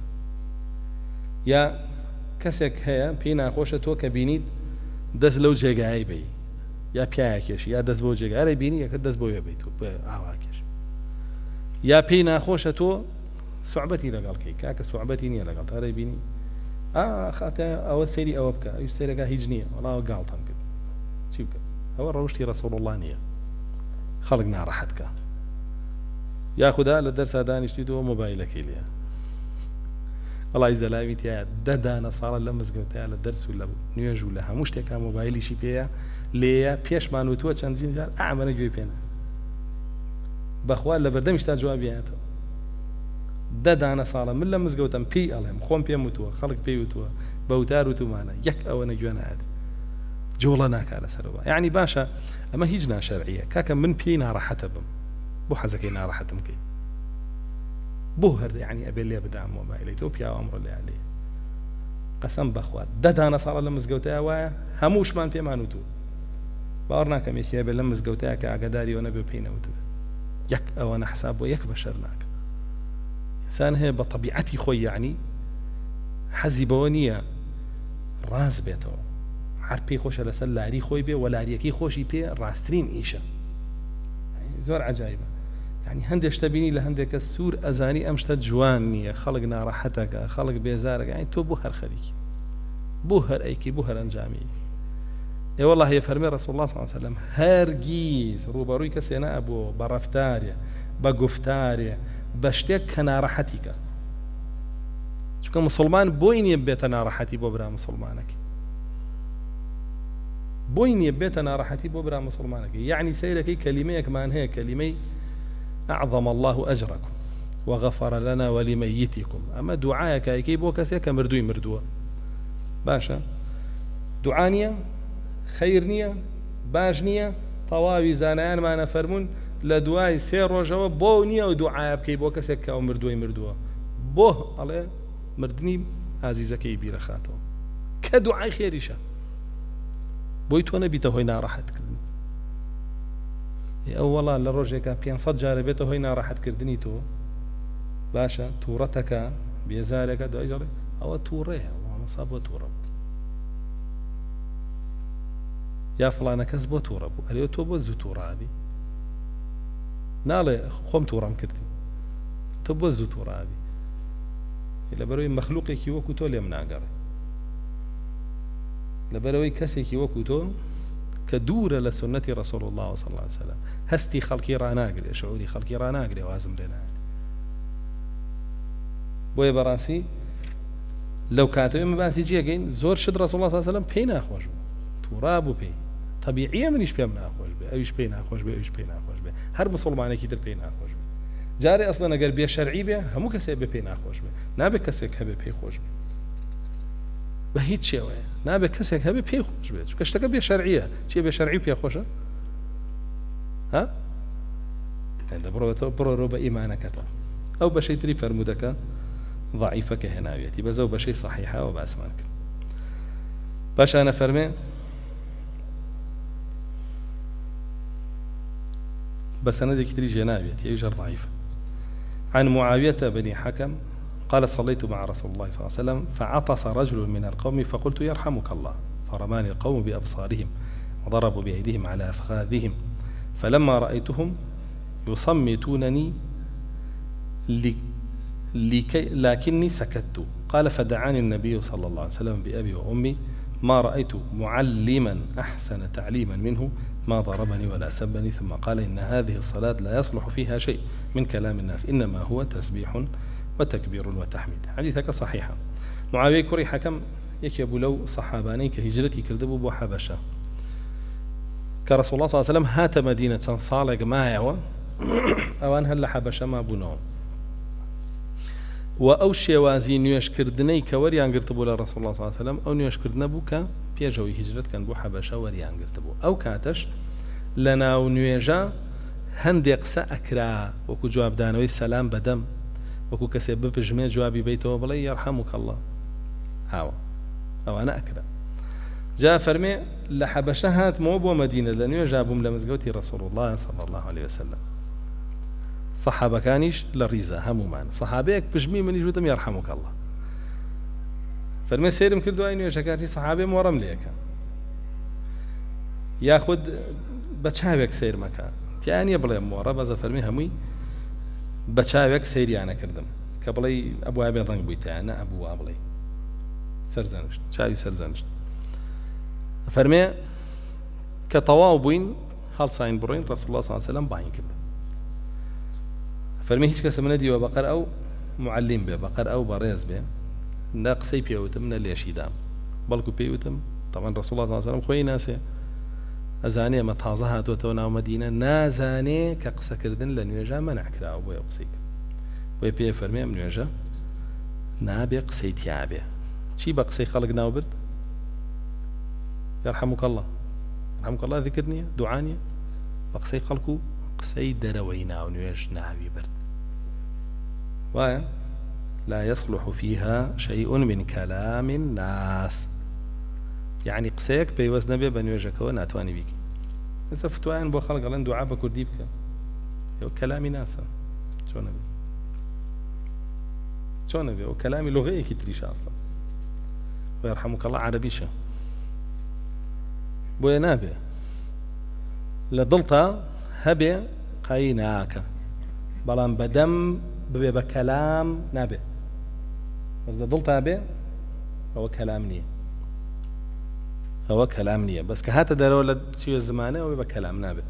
يا كسيك هي بينا خوشا تو كبينيت دەست لەو جێگای بی یا پیاکێش یا دەست بۆ جێگارە بینی یەکە دەست بۆ وێ بیت و بە ئاواکێش یا پێی ناخۆشە تۆ سوعبەتی لەگەڵکەی کاکە سوعبەتی نییە لەگەڵ تارە بینی خاتە ئەوە سەیری ئەوە بکە ئەوش سەیرەکە هیچ نییە وەڵاوە گاڵتەم کرد چی بکە ئەوە ڕەوشتی ڕەسوڵ الله نییە خەڵک ناڕەحەتکە یاخودا لە دەرسا دانیشتیتەوە مۆبایلەکەی لێە وڵی زەلاوی تیا دەدانە ساڵە لە مزگەوتەیە لە دەرس و لە نوێژ و لە هەموو شتێکا مۆبایلیشی پێەیە لێیە پێشمان وتووە چەندین جار ئامەنە گوێ پێنە بەخوا لە بەردەمیش تا جوابیاتەوە دەدانە ساڵە من لە مزگەوتم پێی ئەڵێم خۆم پێم وتووە خەڵک پێی وتووە بەوتار وتومانە یەک ئەوە نەگوێ نهات جوڵە ناکا لەسەرەوە یعنی باشە ئەمە هیچ ناشەرعیە کاکە من پێی ناڕەحەتە بم بۆ حەزەکەی ناڕەحەتم کەی بۆ هەر یعنی ئەبێ لێ بدام مۆبایلی تۆ پیاوە ئەمڕۆ لێ لێ قەسەم بەخوا دەدانە ساڵە لە مزگەوتەیە وایە هەمووشمان پێمان وتووە باوەڕ ناکەم یەکێ بێ لە مزگەوتەیە کە ئاگاداریەوە نەبێ پێی نەوتوە یەک ئەوە نەحساب بۆ یەک بەشەر ناکە ئینسان هەیە بە طەبیعەتی خۆی یعنی حەزی بەوە نییە ڕاست بێتەوە هەر پێی خۆشە لەسەر لاری خۆی بێ و لاریەکەی خۆشی پێ ڕاستترین ئیشە زۆر عەجایبە يعني هەندێک شتە بینی لە هەندێکە سوور ئەزانی ئەم شتە جوان نییە خەڵک ناڕەحەتەکە خەڵک بێزارەکە یعنی تۆ بۆ هەر خەریکی بۆ هەر ئەیکی بۆ هەر ئەنجامی ئێ وەڵڵا هەیە فەرمێ ڕەسوڵ الله صلی الله علیه وسلم هەرگیز ڕوبەڕووی کەسێ نەبووە بە ڕەفتارێ بە گوفتارێ بە شتێک کە ناڕەحەتیکە چونکە موسڵمان بۆی نییە بێتە ناڕەحەتی بۆ برا موسڵمانەکەی بۆی نییە بێتە ناڕەحەتی بۆ برا موسڵمانەکەی یعنی سەیرەکەی کەلیمەیەکمان هەیە کەلیمەی أعظم الله أجركم وغفر لنا ولميتكم أما دعاءك كي بو كسيك مردوي باشا دعانية خيرنية باجنية طواوي زانيان ما نفرمون لدعاء سير رجوة بونية ودعاء كي بو كسيك مردوي بوه على مردني عزيزة كي بيرخاته كدعاء خيرشة بويتو نبيته هوي ناراحت كردن ئەوەڵا لە ڕۆژێکە 500 جارە بێتە هۆی ناڕەحەتکردنی تۆ باشە تووڕەتەکە بێزارێکە دوای جەڵێ ئەوە تووڕەیە مامەسا بۆ تووڕە بوو یا فڵانە کەس بۆ تووڕە بوو ئەرێ تۆ بۆ زوو تووڕابی ناڵێ خۆم تووڕەم کردی تۆ بۆ زوو تووڕابی لەبەرەوەی مەخلوقێکی وەکو تۆ لێم ناگەڕێ لەبەرەوەی کەسێکی وەکو تۆ كدورة لسنة رسول الله صلى الله عليه وسلم هستي خلقي راناقري شعوري خلقي راناقري وازم لنا بوي براسي لو كاتو إما باسي جيجين زور شد رسول الله صلى الله عليه وسلم بينا أخوش تراب بي طبيعية منيش بينا أخوش بي أيش بينا أخوش بي أيش بينا أخوش بي هر مسلماني كيدر بينا أخوش بي جاري أصلا أقر بيا شرعي بي همو كسي بينا أخوش بي نابي كسيك هبي بي خوش بي بهيت شيء نابێ کەسێک هەبێ پێی خۆش بێت چونکە شتەکە بێ شەرعیە چی بێ شەرعی پێ خۆشە ها بڕۆ بە ئیمانەکەتەوە ئەو بەشەی تری فەرموودەکە ضعیفەکە هێناوێتی بەزە و بەشەی صحیحە و باسمان کرد باشانە فەرمێ بسند كتري جنابيت يجر ضعيف. عن معاوية بن حكم قال صليت مع رسول الله صلى الله عليه وسلم فعطس رجل من القوم فقلت يرحمك الله، فرماني القوم بأبصارهم وضربوا بأيديهم على أفخاذهم، فلما رأيتهم يصمتونني لكني سكت. قال فدعاني النبي صلى الله عليه وسلم بأبي وأمي، ما رأيت معلما أحسن تعليما منه، ما ضربني ولا سبني، ثم قال إن هذه الصلاة لا يصلح فيها شيء من كلام الناس، إنما هو تسبيح وتكبير وتحميد. حديثك صحيحة. معاوية كري حكم يكيب لو صحاباني كهجرتي كردبوا بو حبشة كرسول الله صلى الله عليه وسلم هات مدينة صالق معه أوان هل حبشة ما بونهم وأو شێوازی نوێشکردنەی کە وەریان گرتبوو لە ڕەسوڵ الله صلی الله علیه وسلم ئەو نوێشکردنە بوو کە پێشەوەی هیجرەت کەن بۆ حەبەشە وەریان گرتبوو. ئەو کاتەش لە ناو نوێژە هەندێک قسە ئەکرا وەکو جوابدانەوەی سەلام بەدەم، وەکو کەسێ بپژمێ جوابی بیتەوە بڵێ یەرحەموکە الله، هاوە ئەوانە ئەکرا. جا فەرمێ لە حەبەشە هاتمەوە بۆ مەدینە، لە نوێژا بووم لە مزگەوتی ڕەسوڵ الله صلی الله عليه وسلم. صحابة كانيش للريزة همومان صحابيك بجمي من يجودم يرحمك الله. فرمي سيرم كردو أين يشكاتي صحابي مورم ليك ياخد بتشابك سير مكان تياني يبلي مورا بزا فرمي همي بتشابك سير يعني كردم كبلي أبو أبي ضنق بيتا أنا أبو أبلي سرزانش شاي سرزانش فرمي كطواو بوين هل صاين بروين رسول الله صلى الله عليه وسلم باين كده. فرمي هیچ کەس منە دیوە بەقەر ئەو معلم بێ بەقەر ئەو بەڕێز بێ نە قسەی پێوتم نە لێشیدام، بەڵکو پێوتم طبعا رسول الله صلى الله عليه وسلم خۆی ناسێ ئەزانێ ئەمە تازە هاتووەتەوە ناو مەدینە، نازانێ کە قسەکردن لە نوێژە مەنع کراوە بۆیە قسەی کرد. بۆیە پێ فەرمێ ئەم نوێژە نابێ قسەی تیا بێ. چی بە قسەی خەڵک ناو برد؟ يرحمك الله، يرحمك الله ذکر نییە، دوعا نییە، بە قسەی خەڵک و قسەی دەرەوەی ناو نوێژ ناوی برد. وایە لا يصلح فيها شيء من كلام الناس، يعني قسەیەک پەیوەست نەبێ بە نوێژەکەوە ناتوانانی بیکەی. ئێستا فتوایان بۆ خەڵک ئەڵێن دوعا بە کوردی بکە، ئەو کەلامی ناسە چۆن نەبێ، چۆن نەبێ، ئەو کەلامی لۆغەیەکی تریشە ئەسڵا، ويرحمك الله عەرەبیشە، بۆیە نابێ لە دڵتا هەبێ قەی ناکە، بەڵام بەدەم ببێ بە کەلام نابێ، بەس لە دڵتا بێ ئەوە کەلام نییە، ئەوە کەلام نییە، بەس کە هاتە دەرەوە لە چیە زمانە ئەوە بە کەلام نابێ.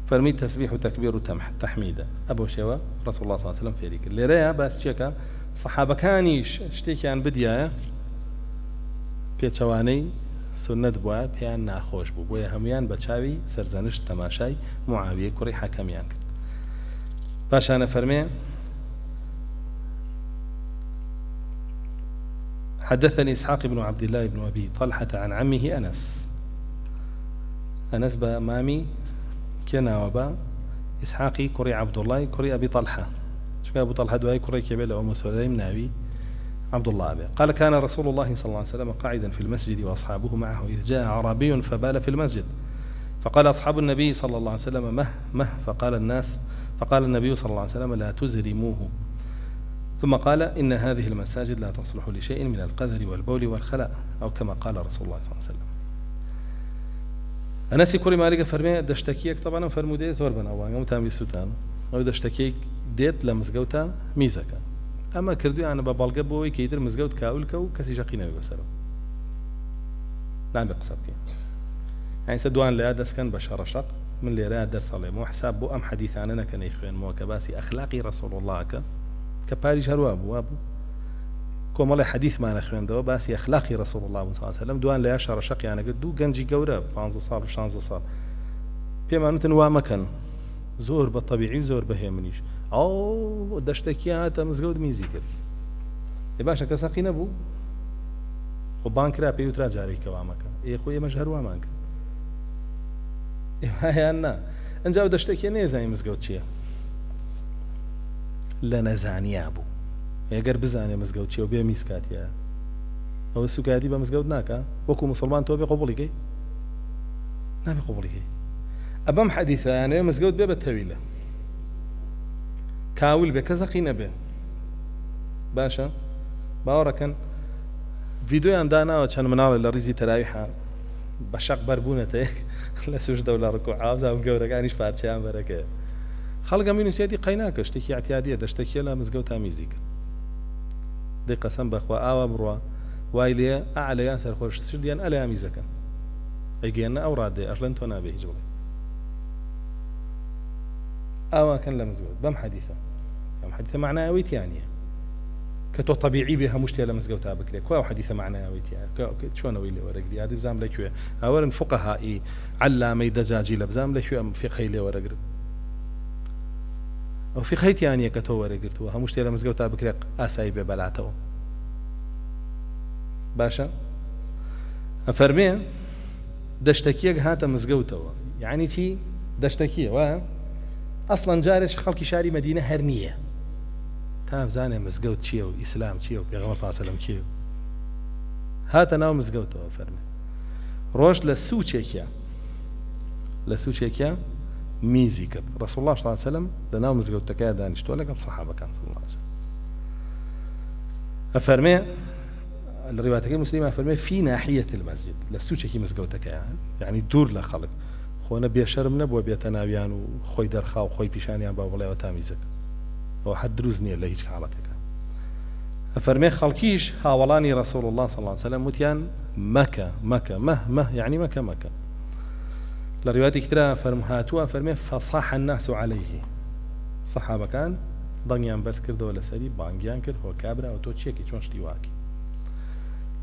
فەرمی تەسبیح و تەکبیر و تەحمیدە. ئەبەو شێوە ڕەسوڵ الله صلی الله علیه وسلم فێری کرد. لێرەیە باس چیەکە سەحابەکانیش شتێکیان بدیایە پێچەوانەی سنت بووە پێیان ناخۆش بوو، بۆیە هەمویان بە چاوی سەرزانشت تەماشای معاویە کوڕی حەکەمیان کرد. پاشانە فەرمێ حدثني إسحاق بن عبد الله بن أبي طلحة عن عمه أنس بمامي كنا وبا إسحاقي كري عبد الله كري أبي طلحة، شو أبو طلحة دواي كري كبير أم سليم نبي عبد الله أبي. قال كان رسول الله صلى الله عليه وسلم قاعدا في المسجد وأصحابه معه، إذ جاء أعرابي فبال في المسجد، فقال أصحاب النبي صلى الله عليه وسلم مه فقال النبي صلى الله عليه وسلم لا تزرموه، ثم قال إن هذه المساجد لا تصلح لشيء من القذر والبول والخلاء، أو كما قال رسول الله صلى الله عليه وسلم. أنس كوري مالك فرمي دشتكيك طبعا فرمودي زور بنا وانغام تامي سوتان أو دشتكيك ديت لمزجوتا ميزكا، أما كردو أنا ببالغ بوي كيدر مزجوت كاولكو كسي شقينا بسرو نعم بقصبك يعني سدوان لا دسكن بشر شق من اللي راد درس الله مو حساب بو أم حديث عننا كان يخوين مو كباسي أخلاقي رسول الله كباريش هرواب وابو كومالي حديث ما نخوين دو باسي أخلاقي رسول الله صلى الله عليه وسلم دوان لا شر شق يعني قد دو جنجي جورا 15 صار 16 صار بما نتن وامكن زور بالطبيعي زور بهيمنيش أو دشتكيات مزجود ميزيكر يباشا كساقي نبو وبانكرا بيوترا جاري كوامك إيه خويا مجهر وامك إيه أنا أنجاو دشتكي نيزاي مزجود شيء لنا زاني أبو يقر بزاني مزجود شيء وبيا ميسكاتيا أو السكاتي بمزجود ناكا وكو مسلمان توبي قبولك نبي قبولك أبام حديثة يعني مزجود بيا بالتويلة کاول بێ کەسەقی نەبێ باشە باوەڕەکەن ڤیددیۆیان داناوە چەند مناڵە لە ڕیزی تەراویحە بە شەق بەربوونەتە لە سوشدە و لە ڕکوع ئاوزاو گەورەکانیش پارچیان بەرەکەیە خەڵگە مینوسێتی قەیناکە شتێکی اعتیادیە دەشتێکیە لە مزگەوت تامیزی کرد دەی قەسەم بەخوا ئاوا بڕوە وای لێ ئەعلەیان سەرخۆش شردیان ئەلەیان میزەکەن ئەیگەێنە ئەو ڕادێ ئەژڵێن تۆ نابێ هیچ بڵێ ئاواکەن لە مزگەوت بەم حەدیثە معنایەوەی تیانە کە تۆ طبیعی بێ هەموو شتێ لە مزگەوت تا بکرێت کو حەدیثە معنایەوەی تیانە چۆنەوەی لێ وەرەگری یادی بزانام لەکوێ ئەوەرن فقەهائی علامەی دەجاجی لە بزانام لەکوێ ئەم فقهەی لێ وەرەگرت ئەو فقهەیتیانە کە تۆ وەرەگرتووە هەموو شتێ لە مزگەوت تا بکرێت ئاسایی بێ بەلاتەوە باشە ئەفەرمێ دەشتەکیەک هاتە مزگەوتەوە یعنی چی دەشتەکیە وایە ئەسڵەن جارێک خەڵکی شاری مەدینە هەر نییە تا بزانێ مزگەوت چییە و ئیسلام چییە و پێغەمبەر صلی الله علیه و سلم کییە هاتە ناو مزگەوتەوە فەرمێ ڕۆژ لە سوچێکە میزی کرد رسول الله صلی الله علیه و سلم لە ناو مزگەوتەکەیە دانیشتووە لەگەڵ سەحابەکان صلی الله علیه و سلم ئەفەرمێ لە ڕیواتەکەی مسلم ئەفەرمێ فی ناحیة المسجد لە سوچێکی مزگەوتەکەیە یعنی دوور لە خەڵک خۆنە بێشەرم نەبووە بێتە ناویان و خۆی دەرخا و خۆی پیشانیان با بڵێەوە تامیزەکە ئەوە حەد دروست نییە لە هیچ حاڵەتێکە ئەفەرمێ خەڵکیش هاوڵانی رسول الله صلی الله علیه و سلم وتیان مەکە مە یعنی مەکە لە ڕیواتی ترە فەرمو هاتووە فەرمێ فصاح الناس عليه سەحابەکان دەنگیان بەرز کردەوە لەسەری بانگیان کرد هۆ کابرا و تۆ چیەکی چۆن شتی واکی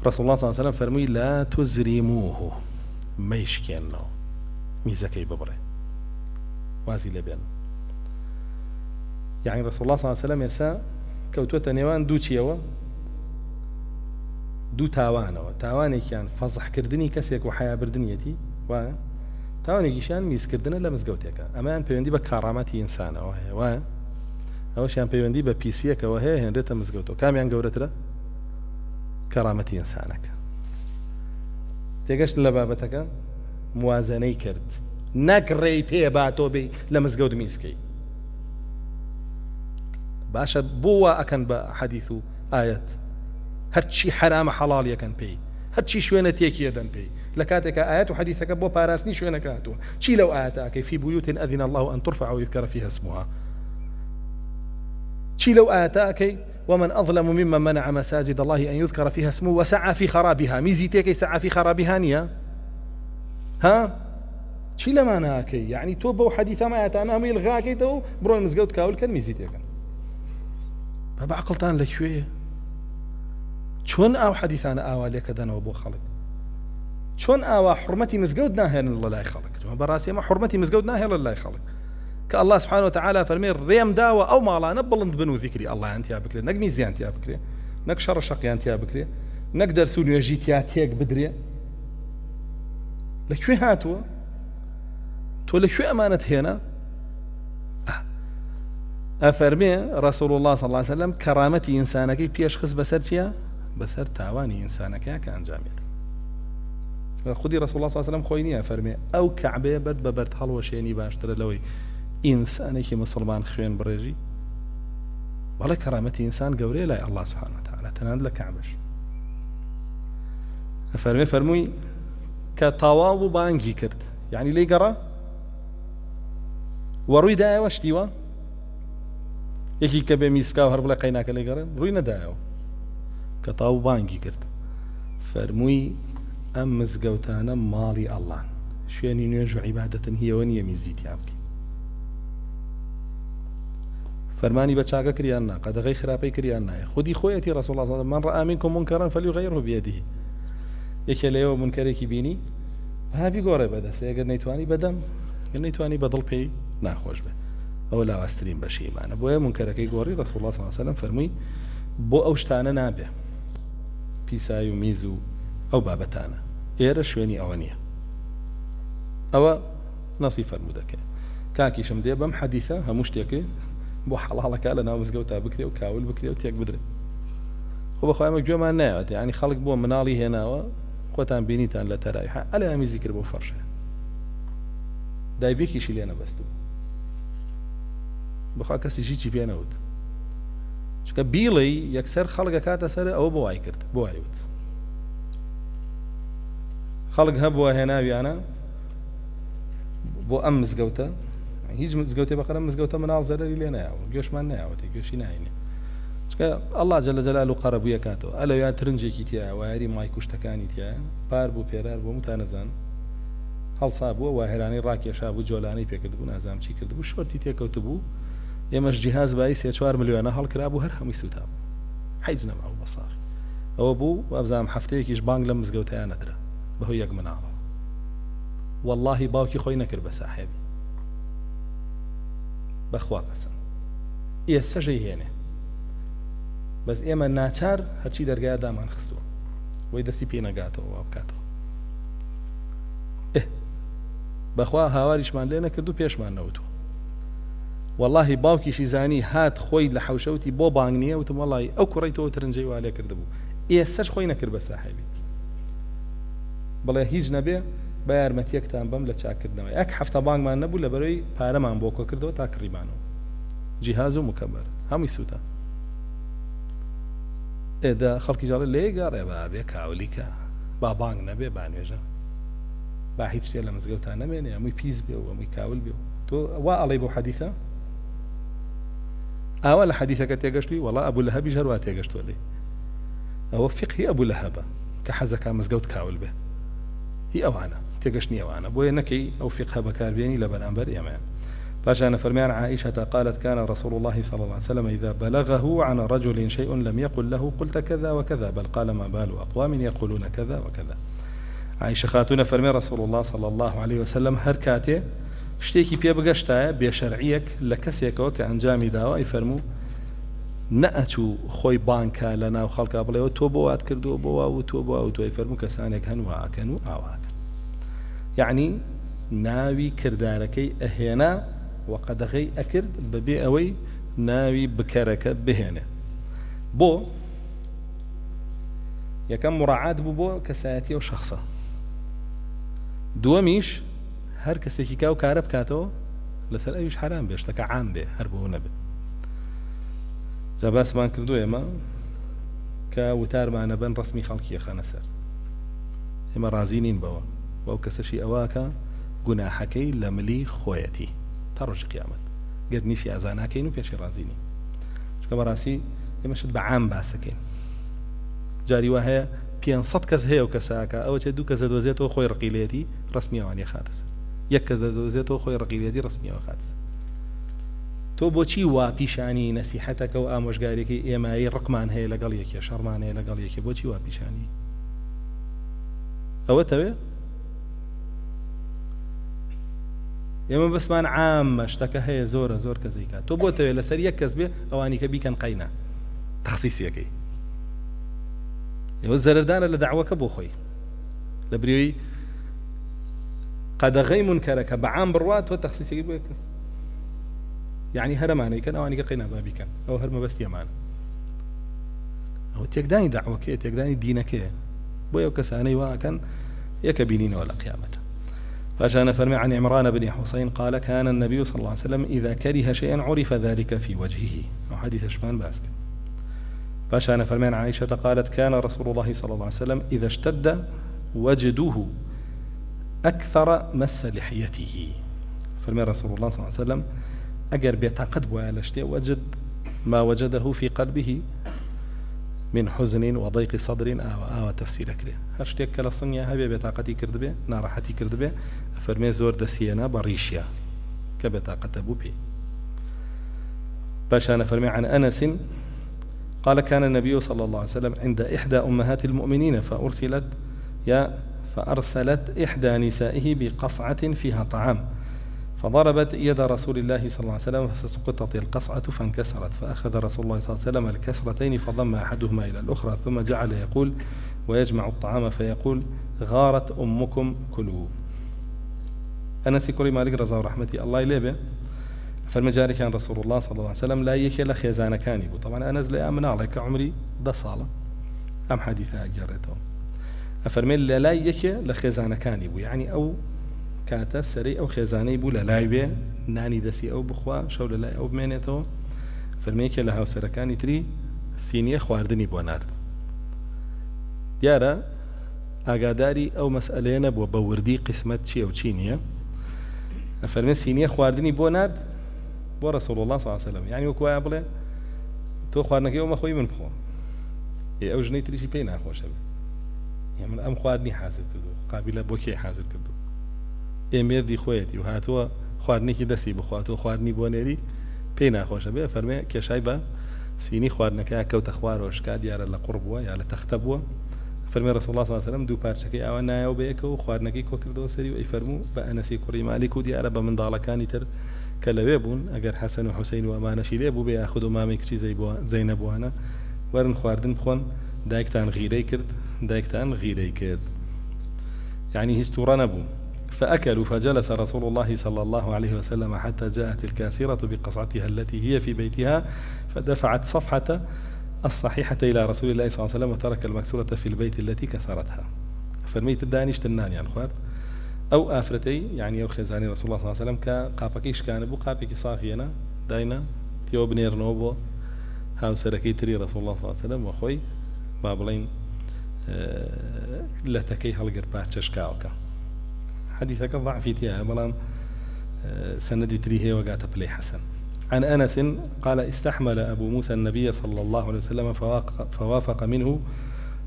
رسول الله صلی الله علیه و سلم فەرمووی لا تزریموه مەیشکێنەوە میزەکەی ببڕێ وازی لێبێن يعني رسول الله صلى الله عليه وسلم يسا كوتوتا نيوان دو چيەوە دوو تاوانەوە تاوانێکیان فەزح کردنی کەسێک و حیا بردنیەتی وایە تاوانێکیشیان میزکردنە لە مزگەوتێکە ئەمەیان پەیوەندی بە کارامەتی ئینسانەوە هەیە وایە ئەوەشیان پەیوەندی بە پیسیەکەوە هەیە هێنرێتە مزگەوتەوە کامیان گەورەترە کارامەتی ئینسانەکە تێگەشتن لە بابەتەکە موازنەی کرد نەکڕێی پێ با تۆ بێ لە مزگەوت میزکەی باشە بۆ ئەکەن بە حەدیث و ئایەت هەرچی حرامە حەڵاڵ یەکەن پێی هەرچی شوێنە تێکی دەن پێی لە کاتێکە ئایەت و حەدیثەکە بۆ پاراستنی شوێنەکە هاتووە چی لەو ئایەتەکەی فی بویوت أذن الله أن ترفع ويذكر فيها اسمها چی لەو ئایەتەکەی ومن أظلم ممن منع مساجد الله أن يذكر فيها اسمه وسعى في خرابها میزی تێکەی سعى في خرابها نییە ها چی لەمانەکەی یعنی تۆ بەو حەدیثە ئایەتانە هەمووی لغاکەیتەوە بڕۆن مزگەوت کاول کەن میزی تێکەن بە عەقڵتان لەکوێیە چۆن ئاو حەدیثانە ئاوا لێکە دەنەوە بۆ خەڵک چۆن ئاوا حرمەتی مزگەوت ناهێنن لە لای خەڵک بەڕاستی ئەمە حرمەتی مزگەوت ناهێڵ لە لای خەڵک کە الله سبحانه وتعالى فەرمێ ڕێم داوە ئەو ماڵانە بڵند بن و ذیکری ئەڵڵایان تیا بکرێ نەک میزیان تیا بکرێ نەک شەڕ شەقیان تیا بکرێ نەک دەرس و نوێژی تیا تێک بدرێ لەکوێ هاتووە تۆ لەکوێ ئەمانەت هێنا ئەفەرمێ رسول الله صلى الله عليه وسلم کەرامەتی ئینسانەکەی پێش خست بەسەر چییە بەسەر تاوانی ئینسانەکەیە کە ئەنجامێت خودی رسول الله صلى الله عليه وسلم خۆی نییە فەرمێ ئەو کەعبەیە بەرد بە بەرد هەڵوەشێنی باشترە لەوەی ئینسانێکی مسلمان خوێن بڕێژی بەڵێ کەرامەتی ئینسان گەورەیە لای الله سبحانه وتعالى تەنانەت لە کەعبەش ئەفەرمێ فەرمووی کە تەواو و بانگی کرد یعنی لێی گەڕا وەڕووی دایەوە شتیوە یەکی کە بێ میسکا و هەر بڵێ قەیناکە لێی گەڕێن ڕووی نەدایەوە کە تاو بانگی کرد فەرمووی ئەم مزگەوتانە ماڵی ئەڵڵان شوێنی نوێژ و عیبادەتن هیەوە نییە میزیتیا بکەی فەرمانی بە چاکە کریان نا قەدەغەی خراپەی کریان نایە خودی خۆیەتی رسول الله صلی الله علیه و من رأى منكم منكرا فليغيره بيده یەکێ لەیەوە منکەرێکی بینی هاوی گۆڕێ بەدەست ئەگەر نەیتوانی بەدەم گەر نەیتوانی بەدڵ پێی ناخۆش بێ ئەوە لاواسترین بەشی ئیمانە بۆیە منکەرەکەی گۆڕی رسول الله صلی الله علیه و سلم فەرمووی بۆ ئەو شتانە نابێ پیسای و میز و ئەو بابەتانە ئێرە شوێنی ئەوە نییە ئەوە نەسی فەرموودەکە کاکیشم دێ بەم حەدیثە هەموو شتێکی بۆ حەڵاڵەکە لە ناو مزگەوتا بکرێ و کاول بکرێ و تێک بدرێ خۆ بەخوای ئەمە گوێمان نایەوێت یعنی خەڵک بۆ مناڵی هێناوە خۆتان بینیتان لە تەراویح ئەلێ میزی کرد بۆ فەرشە دایبێکیشی لێ نەبەستوو بخوا کەسی هیچی پێ نەوت چونکە بیڵی یەکسەر خەڵک کاتە سەر ئەوە بۆ وای کرد بۆ وایوت خەڵک هەبووە هێناویانە بۆ ئەم مزگەوتە هیچ مزگەوتێ بەقەرە مزگەوتە مناڵ زەرەری لێ نایەوە گوێشمان نایەوەتی گوێشی ناینێ چونکە ئەڵڵا جەلە جەلال و قەرەبوویە کاتەوە ئەلە یا ترنجێکی تایە وایری مای کوشتەکانی تایە پار بوو پێرار بۆ متانەزان هەڵسا بووە واهێرانەی ڕاکێشا بوو جۆلانەی پێکرد بوو نازام چی کرد بوو شۆرتی تێکەوت بوو ئێمەش جیهاز بای 3-4 ملیۆنە هەڵکرا بوو هەر هەمووی سوتا بوو حیج نەماوە بەساغ ئەوە بوو وابزانم هەفتەیەکیش بانگ لەم مزگەوتەیان نەدرا بەهۆی یەک مناڵە واللهی باوکی خۆی نەکرد بە ساحێبی بەخوا قەسەم ئێستەژەی هێنێ بەس ئێمە ناچار هەرچی دەرگایە دامان خستووە وەی دەستی پێ نەگاتەوە وا بکاتەوە بەخوا هاواریشمان لێ نەکرد و پێشمان نەوتوە واللهی باوکیشی زانی هات خۆی لە حەوشەوتی بۆ بانگ نییە وتم وەڵی ئەو کوڕی تۆ ترنجەی وا لێ کردبوو ئێستەش خۆی نەکرد بە ساحێبی بڵێ هیچ نەبێ بە یارمەتیەکتان بەم لە چاکردنەوە یەک هەفتە بانگمان نەبوو لە بەرەوەی پارەمان بۆ کۆ کردەوە تا کڕیمانەوە جیهاز و مکەبەر هەمووی سووتە ئێدا خەڵکی جاڵێ لێ گەڕێ با بێ کاولیکە با بانگ نەبێ با نوێژە با هیچ شتێ لە مزگەوتان نەمێنێ هەمووی پیس بێ و هەمووی کاول بێ تۆ وا ئەڵێ بۆ حەدیثە ئاوا لە حەدیثەکە تێگەشتووی وەڵا ئەبوو لەهەبیش هەروە تێگەشتووە لێ ئەوە فقهی ئەبوو لەهەبە کە حەزەکە مزگەوت کاول بێ هی ئەوانە تێگەشتنی ئەوانە بۆیە نەکەی ئەو فقه بەکاربێنی لە بەرامبەر ئێمەیان باشا فرمان عائشة قالت كان رسول الله صلى الله عليه وسلم إذا بلغه عن رجل شيء لم يقل له قلت كذا وكذا بل قال ما بال أقوام يقولون كذا وكذا عائشة خاتون فرمان رسول الله صلى الله عليه وسلم هركاته شتێکی پێ بگەشتایە بێشەرعیەک لە کەسێکەوە کە ئەنجامی داوە ئەی فەرموو نەئەچوو خۆی بانکە لە ناو خەڵکا بڵێەوە تۆ بۆ وات کردووە بۆ وا و تۆ بۆ و تۆی فەرموو کەسانێک هەن واکەن و ئاواکەن یعنی ناوی کردارەکەی ئەهێنا وقەدەغەی ئەکرد بەبێ ئەوەی ناوی بکەرەکە بهێنێ بۆ یەکەم مراعات بوو بۆ کەسایەتی ئەو شەخصە دووەمیش هەر کەسێکی کا و کارە بکاتەوە لەسەر ئەویش حرام بێ شتەکە عام بێ هەر بۆ نەبێ جا باسمان کردو ئێمە کە وتارمانە بن ڕسمی خەڵکی خەنە سەر ئێمە ڕازی نین بەوە بەو کەسەشی ئەواکە گوناحەکەی لە ملی خۆیەتی تا ڕۆژی قیامەت گەرنیشی ئازاناکەین و پێشی ڕازی نین چکە بەڕاستی ئێمەشت بە عام باسەکەین جاری وا هەیە 500 کەس هەیە و کەساکە ئەوە چێ دوو کەس دەدۆزێتەوە خۆی ڕقیلێتی ڕسمی ئەوانێ خاتە سەر یەک کەس دەدۆزێتەوە خۆی ڕقیلێتی ڕسمیەوە خاتە سەر تۆ بۆچی وا پیشانی نەسیحەتەکە و ئامۆژگارێکی ئێمایی ڕقمان هەیە لەگەڵ یەکێ شەڕمان هەیە لەگەڵ یەکێ بۆچی وا پیشانی ئەوە تەوێ ئێمە بەسمان عامە شتەکە هەیە زۆرە زۆر کەسەی کات تۆ بۆ تەوێ لەسەر یەک کەس بێ ئەوانی کە بیکەن قەینە تەخسیسیەکەی ئێوە زەرەردانە لە داعوەکە بۆ خۆی لە بریوی قەدەغەی منکەرەکە بەعام بڕوات تۆ تەخسیسێکی بۆ یەک کەس یعنی هەرەمانەی کەن ئەوانی کە قەینا بابیکەن ئەو هەر مەبەستیەمان ئەو تێکدانی داعوەکەیە تێکدانی دینەکەیە بۆ ئەو کەسانەی واکەن یەکە بینینەوە لە قیامەتە فاشان فرمي عن عمران بن حسين قال كان النبي صلى الله عليه وسلم إذا كره شيئا عرف ذلك في وجهه وحديث شمان باسك فاشان فرمي عن عائشة قالت كان رسول الله صلى الله عليه وسلم إذا اشتد وجده أكثر مس لحيته فرمي رسول الله صلى الله عليه وسلم أجر بيتعقد وعلى وجد ما وجده في قلبه من حزن وضيق صدر آوى تفسير كري هرشتك كلا صنيا هبي بطاقتي كردبه ناراحتي كردبه فرمي زور دسينا بريشيا كبطاقة أبو بي باشانا فرمي عن أنس قال كان النبي صلى الله عليه وسلم عند إحدى أمهات المؤمنين فأرسلت إحدى نسائه بقصعة فيها طعام فضربت يد رسول الله صلى الله عليه وسلم فسقطت القصعة فانكسرت فأخذ رسول الله صلى الله عليه وسلم الكسرتين فضم أحدهما إلى الأخرى ثم جعل يقول ويجمع الطعام فيقول غارت أمكم كلوا أنس كوري مالك رضا ورحمتي الله إليه فالمجاري كان رسول الله صلى الله عليه وسلم لا يكل خيزان كاني طبعا أنا زلي أمن عليك عمري ده صالة أم حديثة جارته أفرمي لا يكل خيزان كاني يعني أو کاتە سەرەی ئەو خێزانەی بوو لە لای بێ نانی دەسی ئەو بخوا شەو لە لای ئەو بمێنێتەوە فەرمێکە لە هاوسەرەکانی تری سینیە خواردنی بۆ نارد دیارە ئاگاداری ئەو مەسئلەیە نەبووە بە وردی قسمەت چییە و چی نییە فەرمێ سینیە خواردنی بۆ نارد بۆ ڕەسوڵ الله صلی الله علیه وسلم یعنی وەک وایە بڵێ تۆ خواردنەکەی ئەو مەخۆی من بخۆم ئەو ژنەی تریشی پێی ناخۆشە بێ من ئەم خواردنی حازر کردو قابلە بۆ کێ حازر کردو ئێمێردی خۆیەتی و هاتووە خواردنێکی دەستی بخواتەوە خواردنی بۆ نێری پێی ناخۆشە بێ فەرمێ کێشای بە سینی خواردنەکەی کەوتە خوارەوە شکا دیارە لە قوڕ بووە یا لە تەختە بووە فەرمێ ڕەسوڵ الله صلی الله علیه وسلم دوو پارچەکەی ئاوا نایەوە بەیەکەوە خواردنەکەی کۆ کردەوە سەری و ئەی فەرموو بە ئەنەسی کوڕی مالیک و دیارە بە منداڵەکانی تر کە لەوێ بوون ئەگەر حەسەن و حوسەین و ئەمانەشی لێ بوو بێ یاخود و مامی کچی زەینەب بووانە وەرن خواردن بخۆن دایکتان غیرەی کرد دایکتان غیرەی کرد يعني هستورا نبو فأكلوا فجلس رسول الله صلى الله عليه وسلم حتى جاءت الكاسرة بقصعتها التي هي في بيتها فدفعت صفحة الصحيحة إلى رسول الله صلى الله عليه وسلم وترك المكسورة في البيت التي كسرتها فرميت الدانيش تنان يعني خوار أو آفرتي يعني أو خزاني رسول الله صلى الله عليه وسلم كقابكيش كان بو قابكي صافينا داينا تيو بنير نوبو هاو سركي تري رسول الله صلى الله عليه وسلم وخوي بابلين لا تكي هلقر باتشكاوكا حديثك ضعفيتها بلان سندي تريه وقعت بلي حسن عن أنس قال استحمل أبو موسى النبي صلى الله عليه وسلم فوافق منه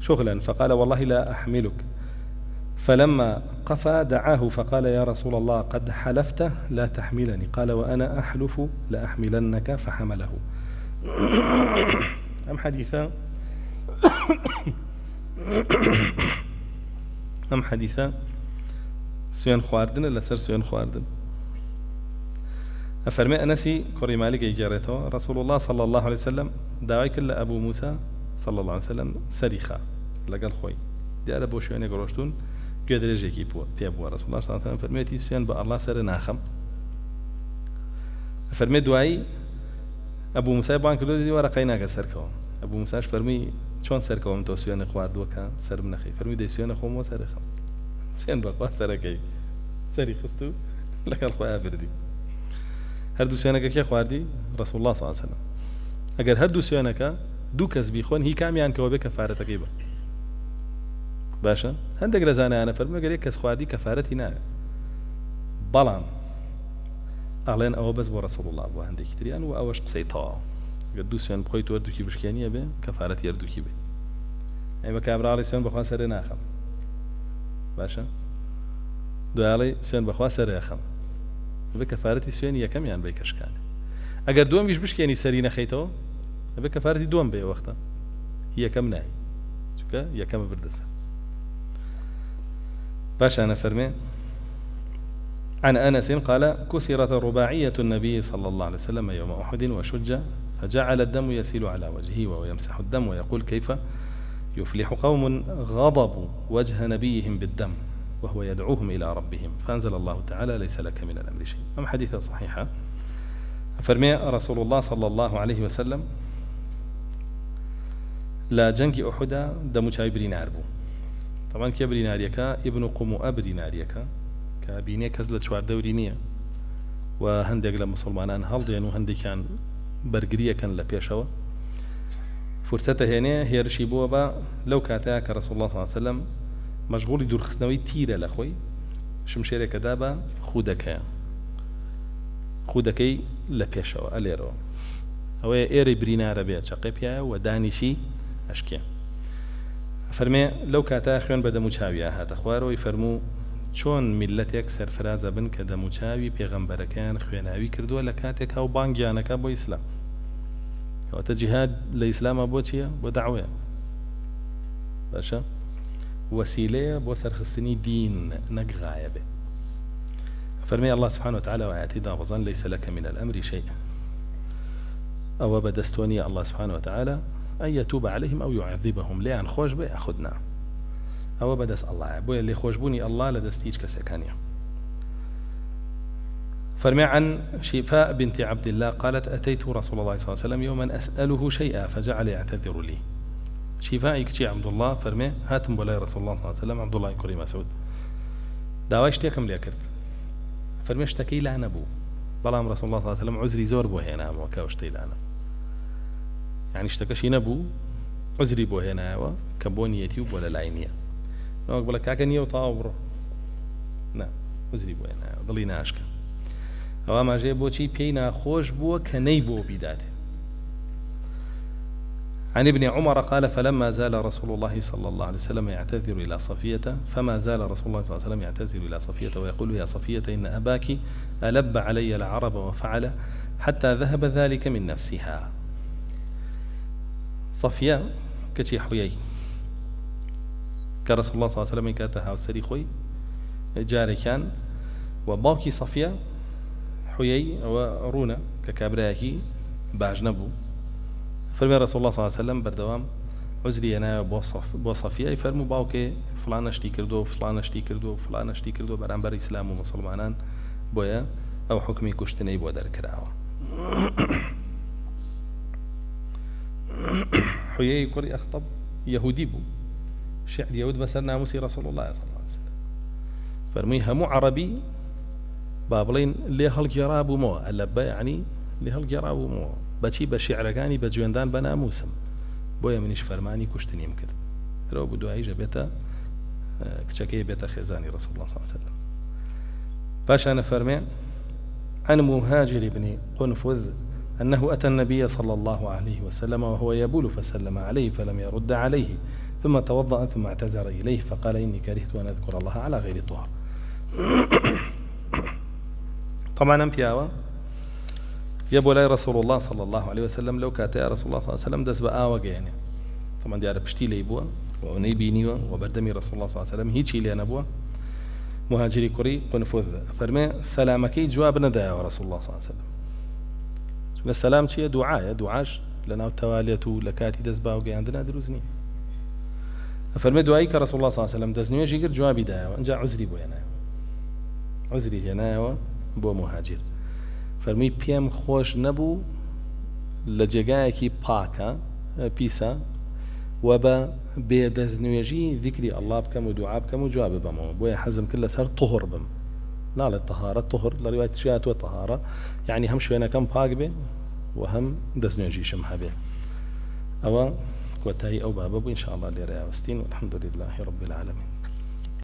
شغلا فقال والله لا أحملك فلما قفى دعاه فقال يا رسول الله قد حلفت لا تحملني قال وأنا أحلف لأحملنك فحمله أم حديثا أم حديثا سوين خواردن لسر سوين خواردن أفرمي أنسي كوري مالك إجارته رسول الله صلى الله عليه وسلم داويك لأبو موسى صلى الله عليه وسلم سريخا لقال خوي ديارة بوشوين يقروشتون قدر يجيكي بيبوا رسول الله صلى الله عليه وسلم فرميتي سوين بأ الله سر ناخم فرمي دواي أبو موسى بان كدو دي ورقيناك سركو أبو موسى فرمي چۆن سەرکەوم تۆ سوێنە خواردووەکە سرم نەخەی فەرمی دەی سوێنە خۆمەوە سەرخەم سوێن بەخوا سەرەکەی سەری خست و لەگەڵ خۆیان بردی هەردوو سوێنەکە کێ خواردی ڕەسوڵ الله صلی الله علیه وسلم ئەگەر هەردوو سوێنەکە دوو کەس بیخۆن هی کامیان کەوە بێ کەفارەتەکەی بە باشە هەندێک لە زانایانە فەرمووە ئەگەر یەک کەس خواردی کەفارەتی نایە بەڵام ئەڵێن ئەوە بەس بۆ ڕەسوڵ الله بووە هەندێکی تریان و ئەوەش قسەی تەواو گەر دوو سوێن بخۆیت وەردووکی بشکێنیە بێ کەفارەتی هەردووکی بێ ئەمە کابراڵی سوێن بەخوا سەرێ ناخەم باشە دوایڵی سوێن بەخوا سەرێ ئەخەم بێ کەفارەتی سوێنی یەکەمیان بێ کەشکانێ ئەگەر دووەمیش بشکێنی سەری نەخەیتەوە بێ کەفارەتی دووەم بێ وەختە یەکەم نای چونکە یەکەمە بردەسە باشە فەرمێ عن أنس قال كسرت رباعية النبي صلى الله عليه وسلم يوم أحد وشج فجعل الدم يسيل على وجهه وهو يمسح الدم ويقول كيف يفلح قوم غضبوا وجه نبيهم بالدم وهو يدعوهم إلى ربهم فأنزل الله تعالى ليس لك من الأمر شيء أم حديثة صحيحة فرمي رسول الله صلى الله عليه وسلم لا جنك أحد دم شاي برينار بو طبعا كي بريناريكا ابن قمؤ بريناريكا كابيني كزلت شوار دورينية وهندق لمسلمانان هەڵدێن و هەندێکیان بەرگریەکەن لە پێشەوە فرسەتە هێنێ هێرشی بووە بە لەو کاتەیە کە ڕەسوڵ الله صلی الله علیه وسلم مەشغوڵی دوورخستنەوەی تیرە لە خۆی شمشێرێکەدا بە خودەکەی لە پێشەوە ئەلێرەوە ئەوەیە ئێرەی برینارە بێت چەقێ پیایە و دانیشی ئەشکێ فەرمێ لەو کاتەیە خوێن بە دەموچاویە هاتە خوارەوەی فەرموو چۆن میلەتێک سەرفرازە بن کە دەموچاوی پێغەمبەرەکەیان خوێناوی کردووە لە کاتێک هاو بانگیانەکە بۆ ئیسلام کەواتە جیهاد لە ئیسلامە بۆ چییە بۆ دەعوەیە باشە وەسیلەیە بۆ سەرخستنی دین نەک غایە بێ فەرمی الله سبحانه وتعالى وآياته دابزان ليس لك من الأمر شيء أو بدستوني الله سبحانه وتعالى أن يتوب عليهم أو يعذبهم لأن خوش بي أخذنا أو بدس الله بويا اللي خوش بوني الله لدستيج كسكانيا فرمي عن شفاء بنت عبد الله قالت أتيت رسول الله صلى الله عليه وسلم يوما أسأله شيئا فجعل يعتذر لي شفاء كشي عبد الله فرمي هاتم بولاي رسول الله صلى الله عليه وسلم عبد الله كريم مسعود داواش تيكم لي أكرت فەرمێ شتەکەی لا نەبوو بەڵام ڕسوڵ الله صلی الله علیه وسلم عذری زۆر بۆ هێنامەوە کە شتەی لا نەبوو یعنی شتەکەشی نەبوو عذری بۆ هێنایەوە کە بۆ نیەتی و بۆ لە لای نییە نەوەک بڵێ کاکە نییە و تاوا بڕۆ نا عذری بۆ هێنایەوە دڵی ناشکە ئەوە ماژەیە بۆچی پێی ناخۆش بووە کە نەی بۆ بیداتێ. عن ابن عمر قال فلما زال رسول الله صلى الله عليه وسلم يعتذر إلى صفية فما زال رسول الله صلى الله عليه وسلم يعتذر إلى صفية ويقول يا صفية إن أباك ألب علي العرب وفعل حتى ذهب ذلك من نفسها. صفية كشي حيي كرسول الله صلى الله عليه وسلم كاتها وسري خوي جاري كان وباوكي صفية حيي ورونا ككابراكي باج نبو فرمي رسول الله صلى الله عليه وسلم بردوام عزري أنا بوصفية يفرموا باوكي فلان اشتي كردو فلان اشتي كردو فلان اشتي كردو برانبر إسلام ومسلمانان بويا أو حكمي كشتني بو در كراوة. حيي كوري أخطب يهودي بو شعر يهود بسر ناموسي رسول الله صلى الله عليه وسلم فرمي همو عربي بابلين ليه الجراب مو ألبا يعني ليه الجراب مو بچی بە شیعرەکانی بە جوێندان بە ناموسم بۆیە منیش فەرمانی کوشتنیم کرد درەوە بۆ دواییژە بێتە کچەکەی بێتە خێزانی ڕسوڵ الله صلی الله عليه وسلم. پاشانە فەرمێ عن مهاجر بن قنفذ أنه أتى النبي صلى الله عليه وسلم وهو يبول فسلم عليه فلم يرد عليه ثم توضأ ثم اعتذر إليه فقال إني كرهت أن أذكر الله على غير طهر. طبعا أمبياوة يبو لاي رسول الله صلى الله عليه وسلم لو كاتا رسول الله صلى الله عليه وسلم دز بآوة يعني طبعا ديار بشتي ليبوا ونيبينيوا وبردمي رسول الله صلى الله عليه وسلم هيتشي لي نبوا مهاجري كوري قنفذ فرمي سلامكي جواب ندايا رسول الله صلى الله عليه وسلم السلام شيء دعاش لنا تواليته لكاتي دز باوة عندنا دروزني فرمي دعائك رسول الله صلى الله عليه وسلم دزني وجي قر جوابي دايا وانجا عزري بو ينايا عزري هنايا بو مهاجر فرمي پێم خۆش نەبوو لە جێگایەکی پاکە پیسە و بە بێدەستنوێژی ذیکری ئەڵڵا بکەم و دوعا بکەم و جواب بەمەوە بۆیە حەزم کرد لەسەر طهر بم ناڵێت تەهارە طهر لە ڕیوایەت شاتوە تەهارە یعنی هەم شوێنەکەم پاک بێ و هەم دەستنوێژیشم هەبێ. ئەوە کۆتایی ئەو بابە بوو ئینشاء الله لێرە یاوەستین والحەمدولله رب العالمین.